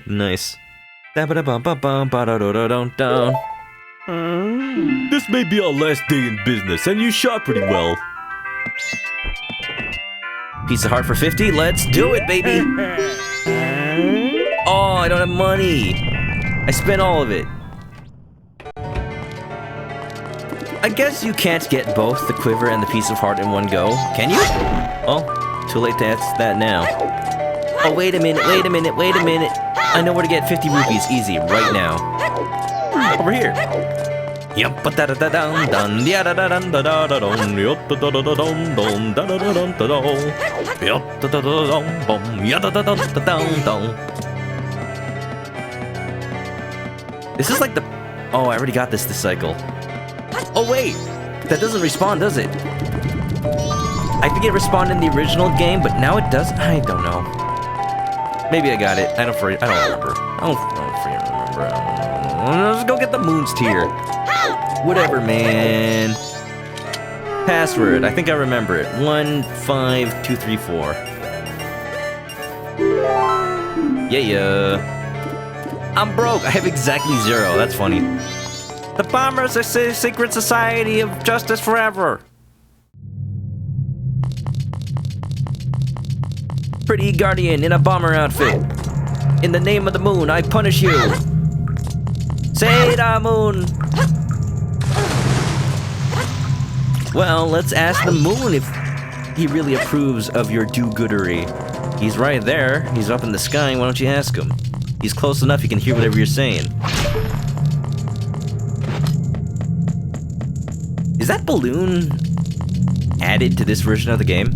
Nice. This may be our last day in business, and you shot pretty well. Piece of heart for 50. Let's do it, baby. Oh, I don't have money. I spent all of it. I guess you can't get both the quiver and the piece of heart in one go, can you? Oh, too late to ask that now. Oh, wait a minute. I know where to get 50 rupees easy right now. Over here. Yep, but da da da dun dun da da da dun da da da dun yup da da da dun dun da da da dun da da yup da da da dun bum ya da da dun da dun dun. This is like the... Oh, I already got this cycle. Oh wait, that doesn't respawn, does it? I think it respawned in the original game, but now it does. I don't know. Maybe I got it. I don't remember. I don't freaking remember. Let's go get the Moon's Tear. Whatever, man. Password. I think I remember it. 15234. Yeah. I'm broke. I have exactly 0. That's funny. The Bombers are a secret society of justice forever. Pretty guardian in a bomber outfit. In the name of the moon, I punish you. Say the moon. Well, let's ask the moon if he really approves of your do-goodery. He's right there. He's up in the sky. Why don't you ask him? He's close enough he can hear whatever you're saying. Is that balloon added to this version of the game?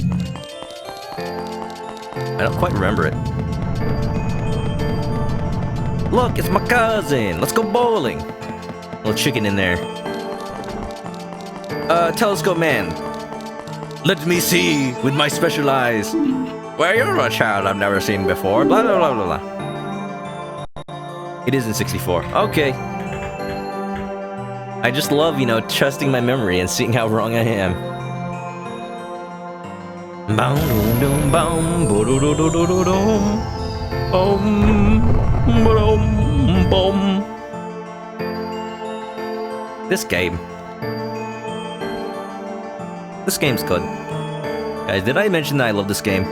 I don't quite remember it. Look, it's my cousin. Let's go bowling. Little chicken in there. Telescope man. Let me see with my special eyes. Well, you're a child I've never seen before. Blah, blah, blah, blah, blah. It is in 64. Okay. I just love, trusting my memory and seeing how wrong I am. This game's good. Guys, did I mention that I love this game?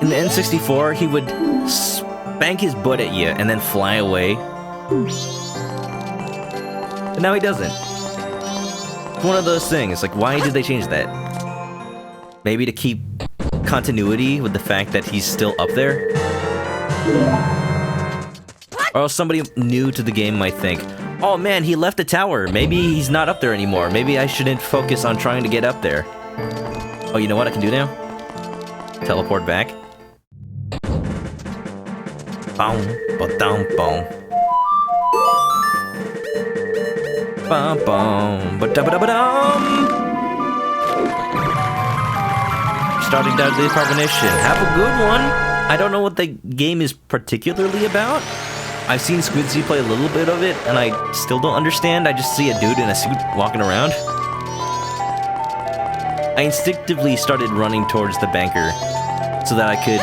In the N64, he would spank his butt at you and then fly away. But now he doesn't. It's one of those things, like, why did they change that? Maybe to keep continuity with the fact that he's still up there? Or else somebody new to the game might think, oh man, he left the tower. Maybe he's not up there anymore. Maybe I shouldn't focus on trying to get up there. Oh, you know what I can do now? Teleport back. Boom, ba-dum, boom. Bum, bum, ba-da-ba-da-ba-dum. Starting deadly carbonation. Have a good one. I don't know what the game is particularly about. I've seen Squidzy play a little bit of it, and I still don't understand. I just see a dude in a suit walking around. I instinctively started running towards the banker so that I could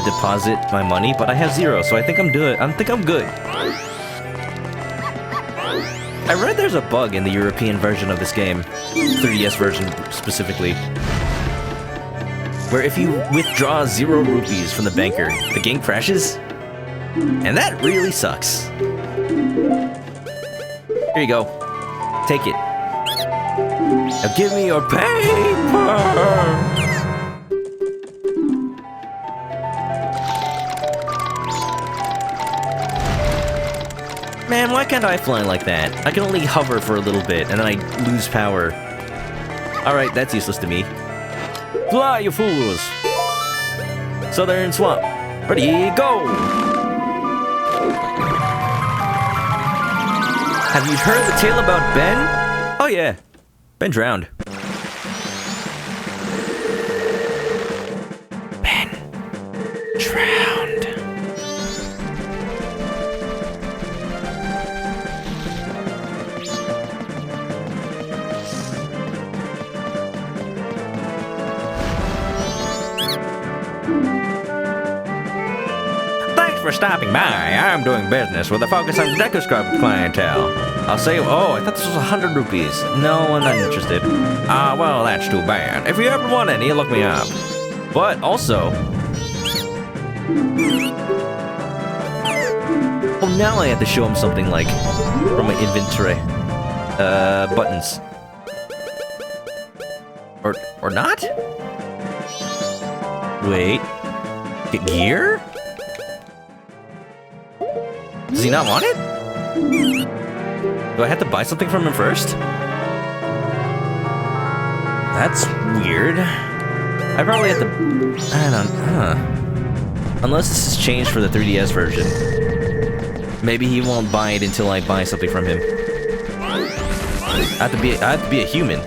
deposit my money, but I have 0, so I think I'm good. I think I'm good. I read there's a bug in the European version of this game, 3DS version specifically, where if you withdraw 0 rupees from the banker, the game crashes. And that really sucks. Here you go. Take it. Now give me your paper! Man, why can't I fly like that? I can only hover for a little bit, and then I lose power. Alright, that's useless to me. Fly, you fools! Southern Swamp. Ready, go! Have you heard the tale about Ben? Oh yeah, Ben drowned. Ben drowned. Thanks for stopping by. I'm doing business with a focus on Deku Scrub clientele. I'll say, oh, I thought this was 100 rupees. No, I'm not interested. Ah, well, that's too bad. If you ever want any, look me up. But also... Oh, now I have to show him something like from my inventory. Buttons. Or not? Wait. Get gear? Does he not want it? Do I have to buy something from him first? That's weird. I probably have to... I don't... Unless this is changed for the 3DS version. Maybe he won't buy it until I buy something from him. I have to be a human.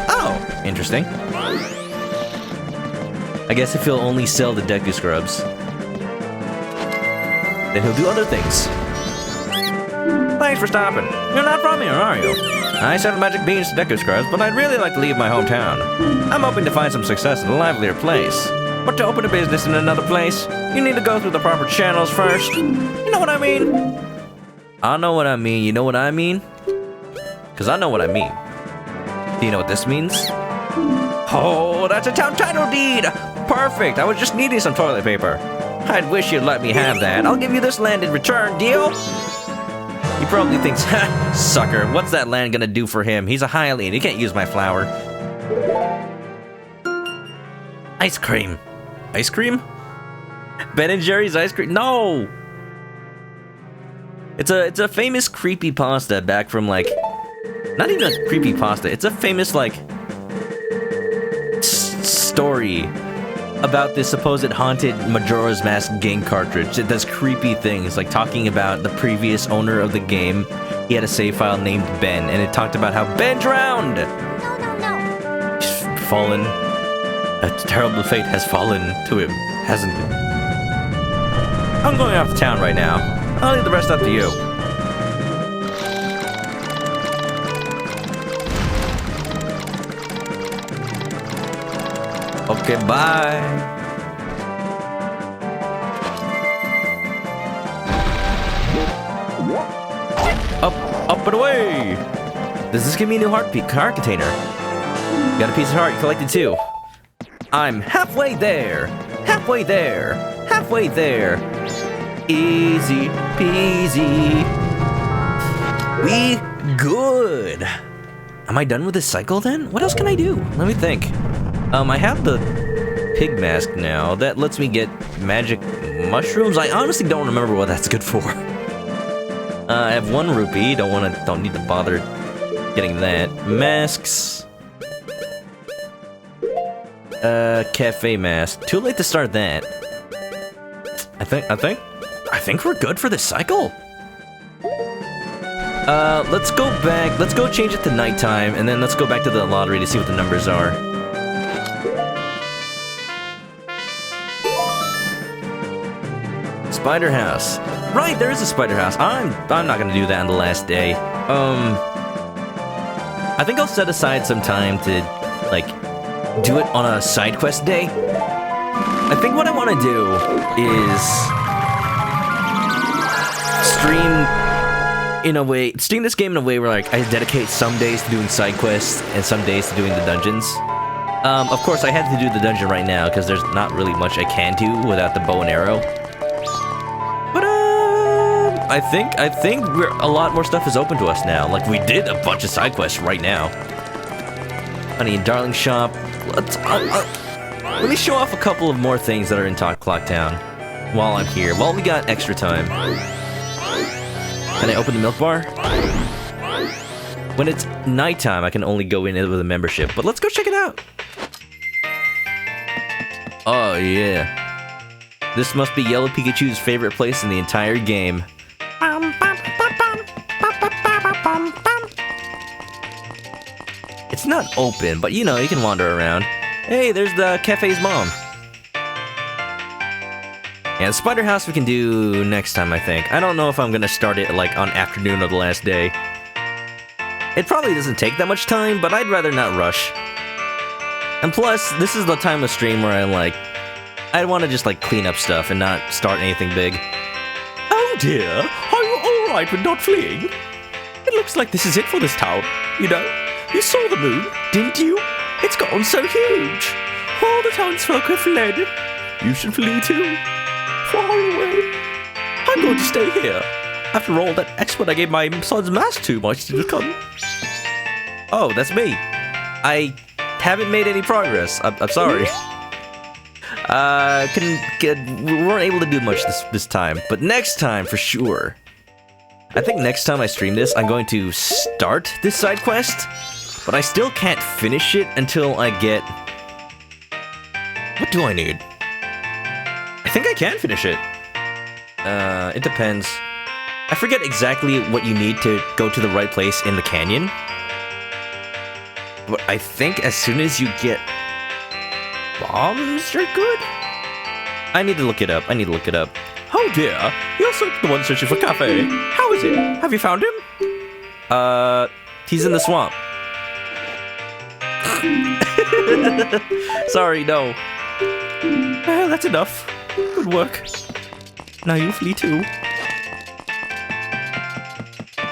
Oh, interesting. I guess if he'll only sell the Deku Scrubs, then he'll do other things. Thanks for stopping. You're not from here, are you? I sell magic beans to Deku Scrubs, but I'd really like to leave my hometown. I'm hoping to find some success in a livelier place. But to open a business in another place, you need to go through the proper channels first. You know what I mean? I know what I mean. You know what I mean? Because I know what I mean. Do you know what this means? Oh, that's a town title deed! Perfect! I was just needing some toilet paper. I'd wish you'd let me have that. I'll give you this land in return, deal? He probably thinks, ha, sucker, what's that land gonna do for him? He's a Hylian, he can't use my flower. Ice cream. Ice cream? Ben and Jerry's ice cream? No! It's a famous creepypasta back from like... Not even a creepypasta, it's a famous like... story about this supposed haunted Majora's Mask game cartridge that does creepy things, like talking about the previous owner of the game. He had a save file named Ben, and it talked about how Ben drowned! No. He's fallen. A terrible fate has fallen to him, hasn't it? I'm going off to town right now. I'll leave the rest up to you. Okay, bye. Up and away! Does this give me a new heart container? Got a piece of heart, you collected two. I'm halfway there! Halfway there! Halfway there! Easy peasy. We good! Am I done with this cycle then? What else can I do? Let me think. I have the pig mask now. That lets me get magic mushrooms. I honestly don't remember what that's good for. I have 1 rupee. Don't need to bother getting that. Masks. Cafe mask. Too late to start that. I think we're good for this cycle. Let's go back. Let's go change it to nighttime, and then let's go back to the lottery to see what the numbers are. Spider house. Right, there is a spider house. I'm not gonna do that on the last day. I think I'll set aside some time to, like, do it on a side quest day. I think what I want to do is stream this game in a way where, like, I dedicate some days to doing side quests and some days to doing the dungeons. Of course, I had to do the dungeon right now because there's not really much I can do without the bow and arrow. I think a lot more stuff is open to us now. Like, we did a bunch of side quests right now. Honey and Darling Shop. Let me show off a couple of more things that are in Clock Town while I'm here, while we got extra time. Can I open the milk bar? When it's nighttime, I can only go in with a membership, but let's go check it out. Oh, yeah. This must be Yellow Pikachu's favorite place in the entire game. It's not open, but you know, you can wander around. Hey, there's the cafe's mom. And Spider House we can do next time, I think. I don't know if I'm gonna start it like on afternoon of the last day. It probably doesn't take that much time, but I'd rather not rush. And plus, this is the time of stream where I'd want to just like clean up stuff and not start anything big. Oh dear, are you alright with not fleeing? It looks like this is it for this town. You know, you saw the moon, didn't you? It's gotten so huge. All the townsfolk have fled. You should flee too. Far away. I'm going to stay here. After all, that expert I gave my son's mask to might still come. Oh, that's me. I haven't made any progress. I'm sorry. We weren't able to do much this time, but next time for sure. I think next time I stream this, I'm going to start this side quest, but I still can't finish it until I get... What do I need? I think I can finish it. It depends. I forget exactly what you need to go to the right place in the canyon. But I think as soon as you get bombs, you're good? I need to look it up. Oh dear, you're the one searching for cafe. How is it? Have you found him? He's in the swamp. Sorry, no. Well, that's enough. Good work. Now you flee too.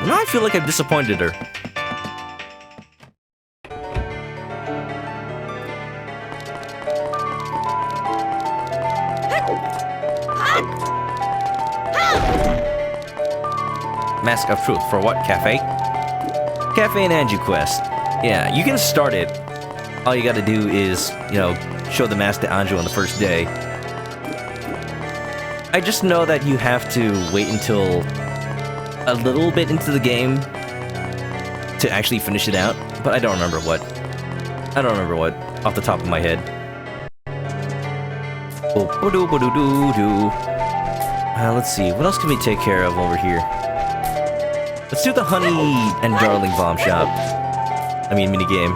Now I feel like I've disappointed her. Mask of Truth. For what? Cafe? Cafe and Anju quest. Yeah, you can start it. All you gotta do is, you know, show the mask to Anju on the first day. I just know that you have to wait until a little bit into the game to actually finish it out, but I don't remember what. Off the top of my head. Let's see, what else can we take care of over here? Let's do the Honey and Darling Bomb Shop. I mean, minigame.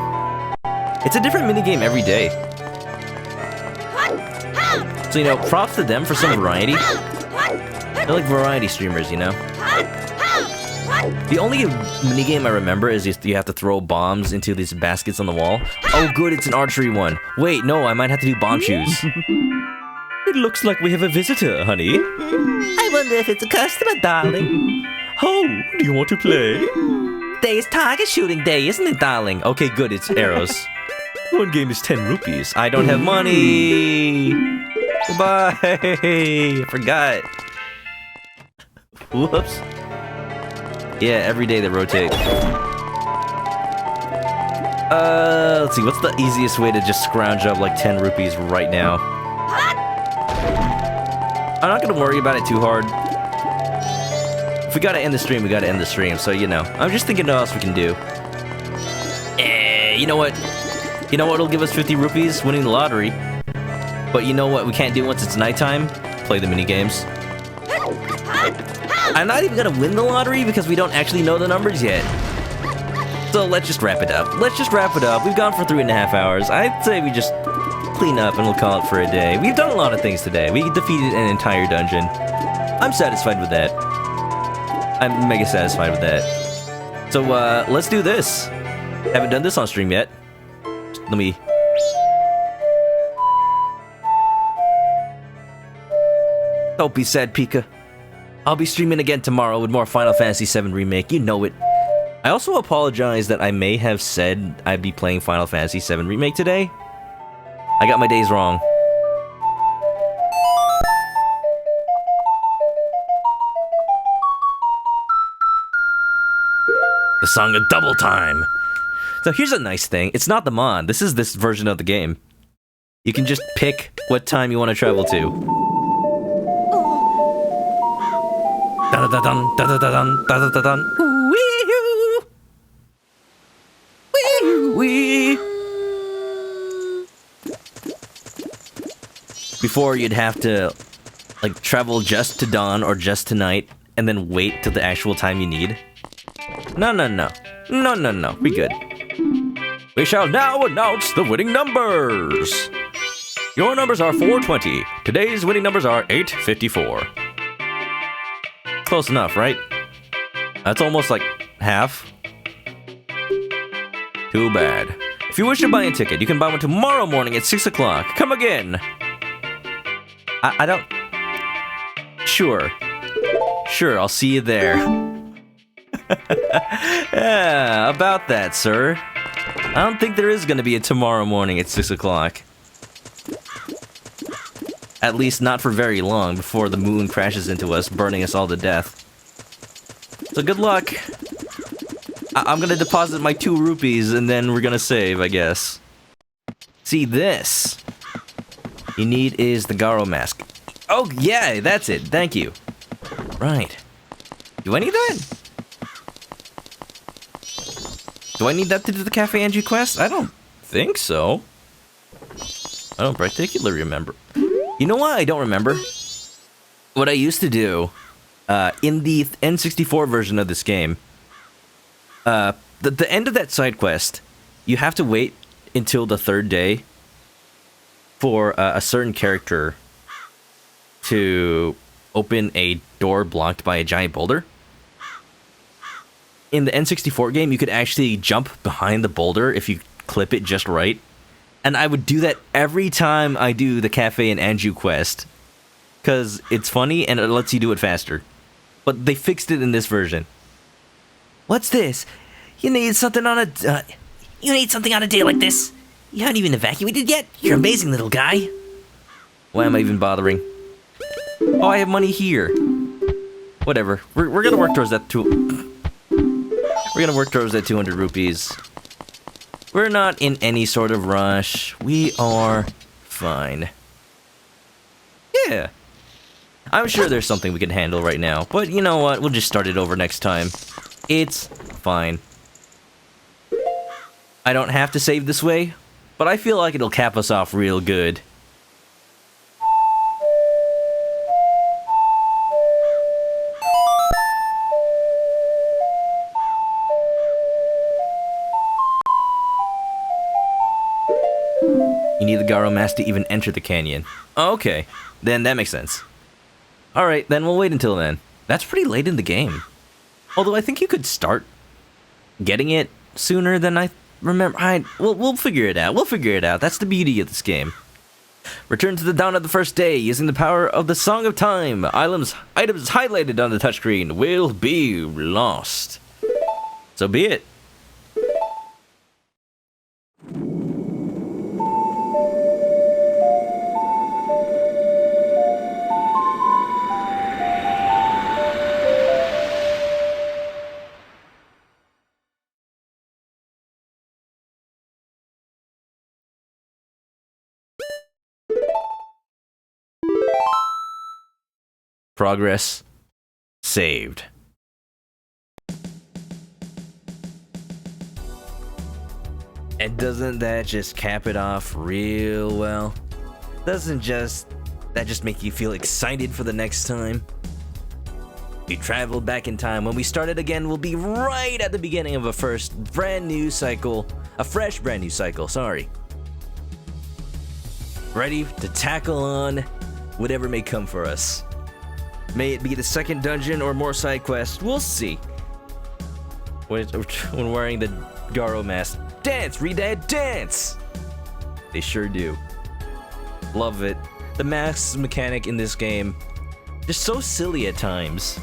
It's a different minigame every day. So, you know, props to them for some variety. They're like variety streamers, you know? The only minigame I remember is you have to throw bombs into these baskets on the wall. Oh good, it's an archery one. Wait, no, I might have to do bomb shoes. It looks like we have a visitor, honey. I wonder if it's a customer, darling. Oh, do you want to play? Today is target shooting day, isn't it, darling? Okay, good, it's arrows. One game is 10 rupees. I don't have money! Goodbye! I forgot. Whoops. Yeah, every day they rotate. Let's see, what's the easiest way to just scrounge up like 10 rupees right now? I'm not gonna worry about it too hard. If we gotta end the stream, we gotta end the stream, so you know. I'm just thinking what else we can do. You know what? You know what'll give us 50 rupees? Winning the lottery. But you know what we can't do once it's nighttime? Play the minigames. I'm not even gonna win the lottery because we don't actually know the numbers yet. So let's just wrap it up. We've gone for 3.5 hours. I'd say we just clean up and we'll call it for a day. We've done a lot of things today. We defeated an entire dungeon. I'm satisfied with that. I'm mega satisfied with that. So, let's do this. Haven't done this on stream yet. Let me... Don't be sad, Pika. I'll be streaming again tomorrow with more Final Fantasy VII Remake. You know it. I also apologize that I may have said I'd be playing Final Fantasy VII Remake today. I got my days wrong. The song of double time. So here's a nice thing. It's not the mod. This is this version of the game. You can just pick what time you want to travel to. Dun-dun-dun, dun-dun-dun, dun-dun-dun. Wee-hoo! Wee-wee! Before you'd have to like travel just to dawn or just to night and then wait till the actual time you need. No. We good. We shall now announce the winning numbers. Your numbers are 420. Today's winning numbers are 854. Close enough, right? That's almost like half. Too bad. If you wish to buy a ticket, you can buy one tomorrow morning at 6 o'clock. Come again. I don't... Sure, I'll see you there. Yeah, about that, sir. I don't think there is going to be a tomorrow morning at 6 o'clock. At least not for very long before the moon crashes into us, burning us all to death. So good luck. I'm going to deposit my 2 rupees and then we're going to save, I guess. See, this you need is the Garo mask. Oh, yeah, that's it. Thank you. Right. Do I need that? Do I need that to do the Cafe Angie quest? I don't think so. I don't particularly remember. You know what I don't remember? What I used to do in the N64 version of this game, the end of that side quest, you have to wait until the 3rd day for a certain character to open a door blocked by a giant boulder. In the N64 game, you could actually jump behind the boulder if you clip it just right. And I would do that every time I do the Cafe and Anju quest. Because it's funny and it lets you do it faster. But they fixed it in this version. What's this? You need something on a day like this? You haven't even evacuated yet? You're an amazing little guy. Why am I even bothering? Oh, I have money here. Whatever. We're gonna work towards that too. We're gonna work towards that 200 rupees. We're not in any sort of rush. We are fine. Yeah. I'm sure there's something we can handle right now, but you know what? We'll just start it over next time. It's fine. I don't have to save this way, but I feel like it'll cap us off real good. You need the Garo mask to even enter the canyon. Okay, then that makes sense. Alright, then we'll wait until then. That's pretty late in the game. Although I think you could start getting it sooner than I remember. We'll figure it out. We'll figure it out. That's the beauty of this game. Return to the dawn of the first day using the power of the Song of Time. Items highlighted on the touchscreen will be lost. So be it. Progress saved. And doesn't that just cap it off real well? Doesn't that just make you feel excited for the next time? We traveled back in time. When we started again, we'll be right at the beginning of a fresh brand new cycle, sorry. Ready to tackle on whatever may come for us. May it be the second dungeon or more side quests, we'll see. When wearing the Garo mask. Dance, Redad, dance! They sure do. Love it. The mask mechanic in this game, just so silly at times.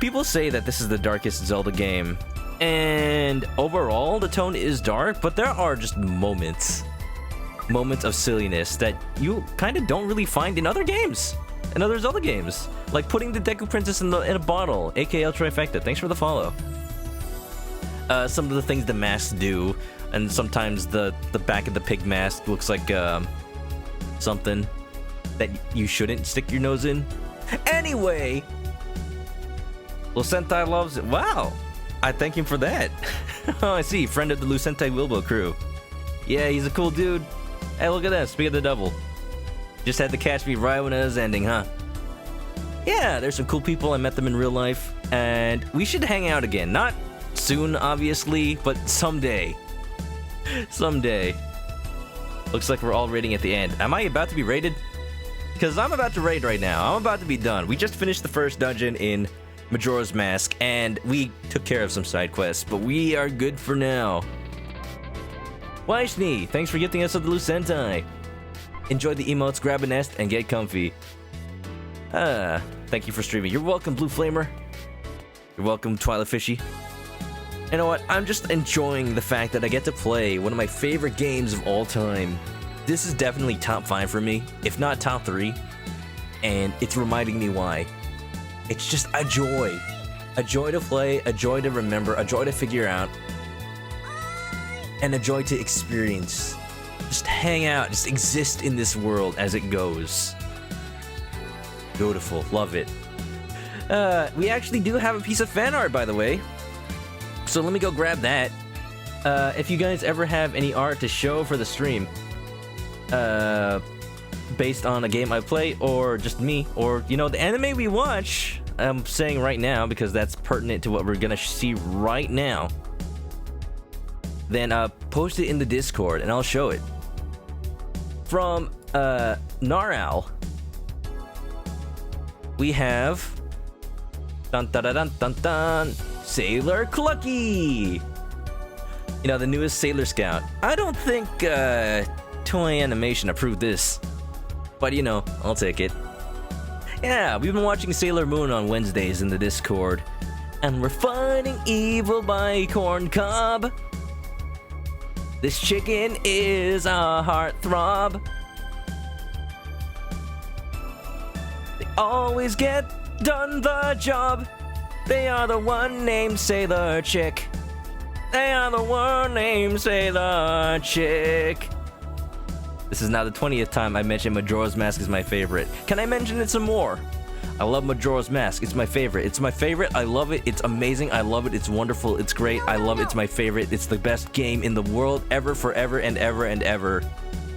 People say that this is the darkest Zelda game, and overall the tone is dark, but there are just moments of silliness that you kind of don't really find in other games. In other Zelda games, like putting the Deku Princess in a bottle, aka Trifecta. Thanks for the follow. some of the things the masks do, and sometimes the back of the pig mask looks like something that you shouldn't stick your nose in. Anyway, Lucentai loves it. Wow, I thank him for that. Oh, I see, friend of the Lucentai Wilbo crew. Yeah, he's a cool dude. Hey, look at that, speak of the devil. Just had to catch me right when it was ending, huh? Yeah, there's some cool people. I met them in real life, and we should hang out again. Not soon, obviously, but someday. Someday. Looks like we're all raiding at the end. Am I about to be raided? Because I'm about to raid right now. I'm about to be done. We just finished the first dungeon in Majora's Mask, and we took care of some side quests, but we are good for now. Waishni, thanks for gifting us with the Lucentai. Enjoy the emotes, grab a nest, and get comfy. Thank you for streaming. You're welcome, Blue Flamer. You're welcome, Twilight Fishy. You know what? I'm just enjoying the fact that I get to play one of my favorite games of all time. This is definitely top 5 for me, if not top 3. And it's reminding me why. It's just a joy. A joy to play, a joy to remember, a joy to figure out, and a joy to experience. Just hang out, just exist in this world as it goes. Beautiful, love it. We actually do have a piece of fan art, by the way. So let me go grab that. If you guys ever have any art to show for the stream, based on a game I play, or just me, or, you know, the anime we watch, I'm saying right now because that's pertinent to what we're gonna see right now, then post it in the Discord and I'll show it. From Naral, we have dun dun dun dun dun Sailor Clucky. You know, the newest Sailor Scout. I don't think Toei Animation approved this, but you know, I'll take it. Yeah, we've been watching Sailor Moon on Wednesdays in the Discord, and we're fighting evil by corn cob. This chicken is a heartthrob. They always get done the job. They are the one named Sailor Chick. They are the one named Sailor Chick. This is now the 20th time I mentioned Majora's Mask is my favorite. Can I mention it some more? I love Majora's Mask. It's my favorite. It's my favorite. I love it. It's amazing. I love it. It's wonderful. It's great. I love it. It's my favorite. It's the best game in the world ever, forever, and ever, and ever.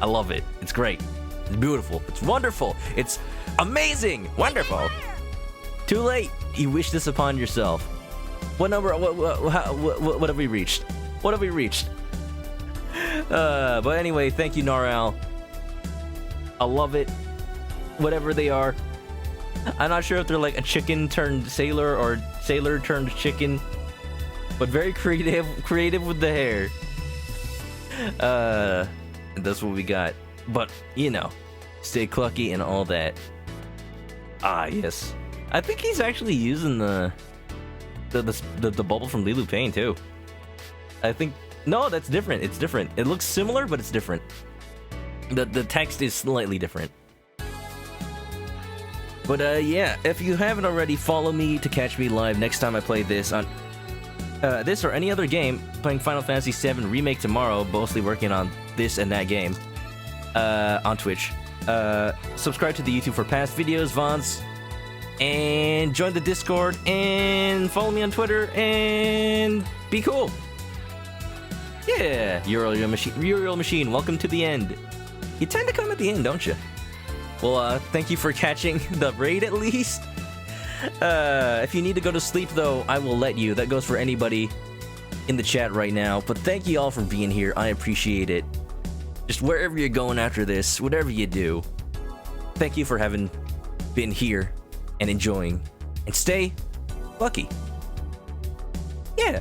I love it. It's great. It's beautiful. It's wonderful. It's amazing. Wonderful. Too late. You wish this upon yourself. What number? What have we reached? What have we reached? But anyway, thank you, Naral. I love it. Whatever they are. I'm not sure if they're like a chicken turned sailor or sailor turned chicken, but very creative with the hair. And that's what we got. But you know, stay clucky and all that. Ah, yes. I think he's actually using the bubble from Lilu Pain too. I think no, that's different. It's different. It looks similar, but it's different. The text is slightly different. But yeah, if you haven't already, follow me to catch me live next time I play this on this or any other game. Playing Final Fantasy VII Remake tomorrow, mostly working on this and that game on Twitch. Subscribe to the YouTube for past videos, VODs, and join the Discord, and follow me on Twitter, and be cool. Yeah, Uriel Machine, welcome to the end. You tend to come at the end, don't you? Well, thank you for catching the raid at least. If you need to go to sleep, though, I will let you. That goes for anybody in the chat right now. But thank you all for being here. I appreciate it. Just wherever you're going after this, whatever you do, thank you for having been here and enjoying. And stay lucky. Yeah.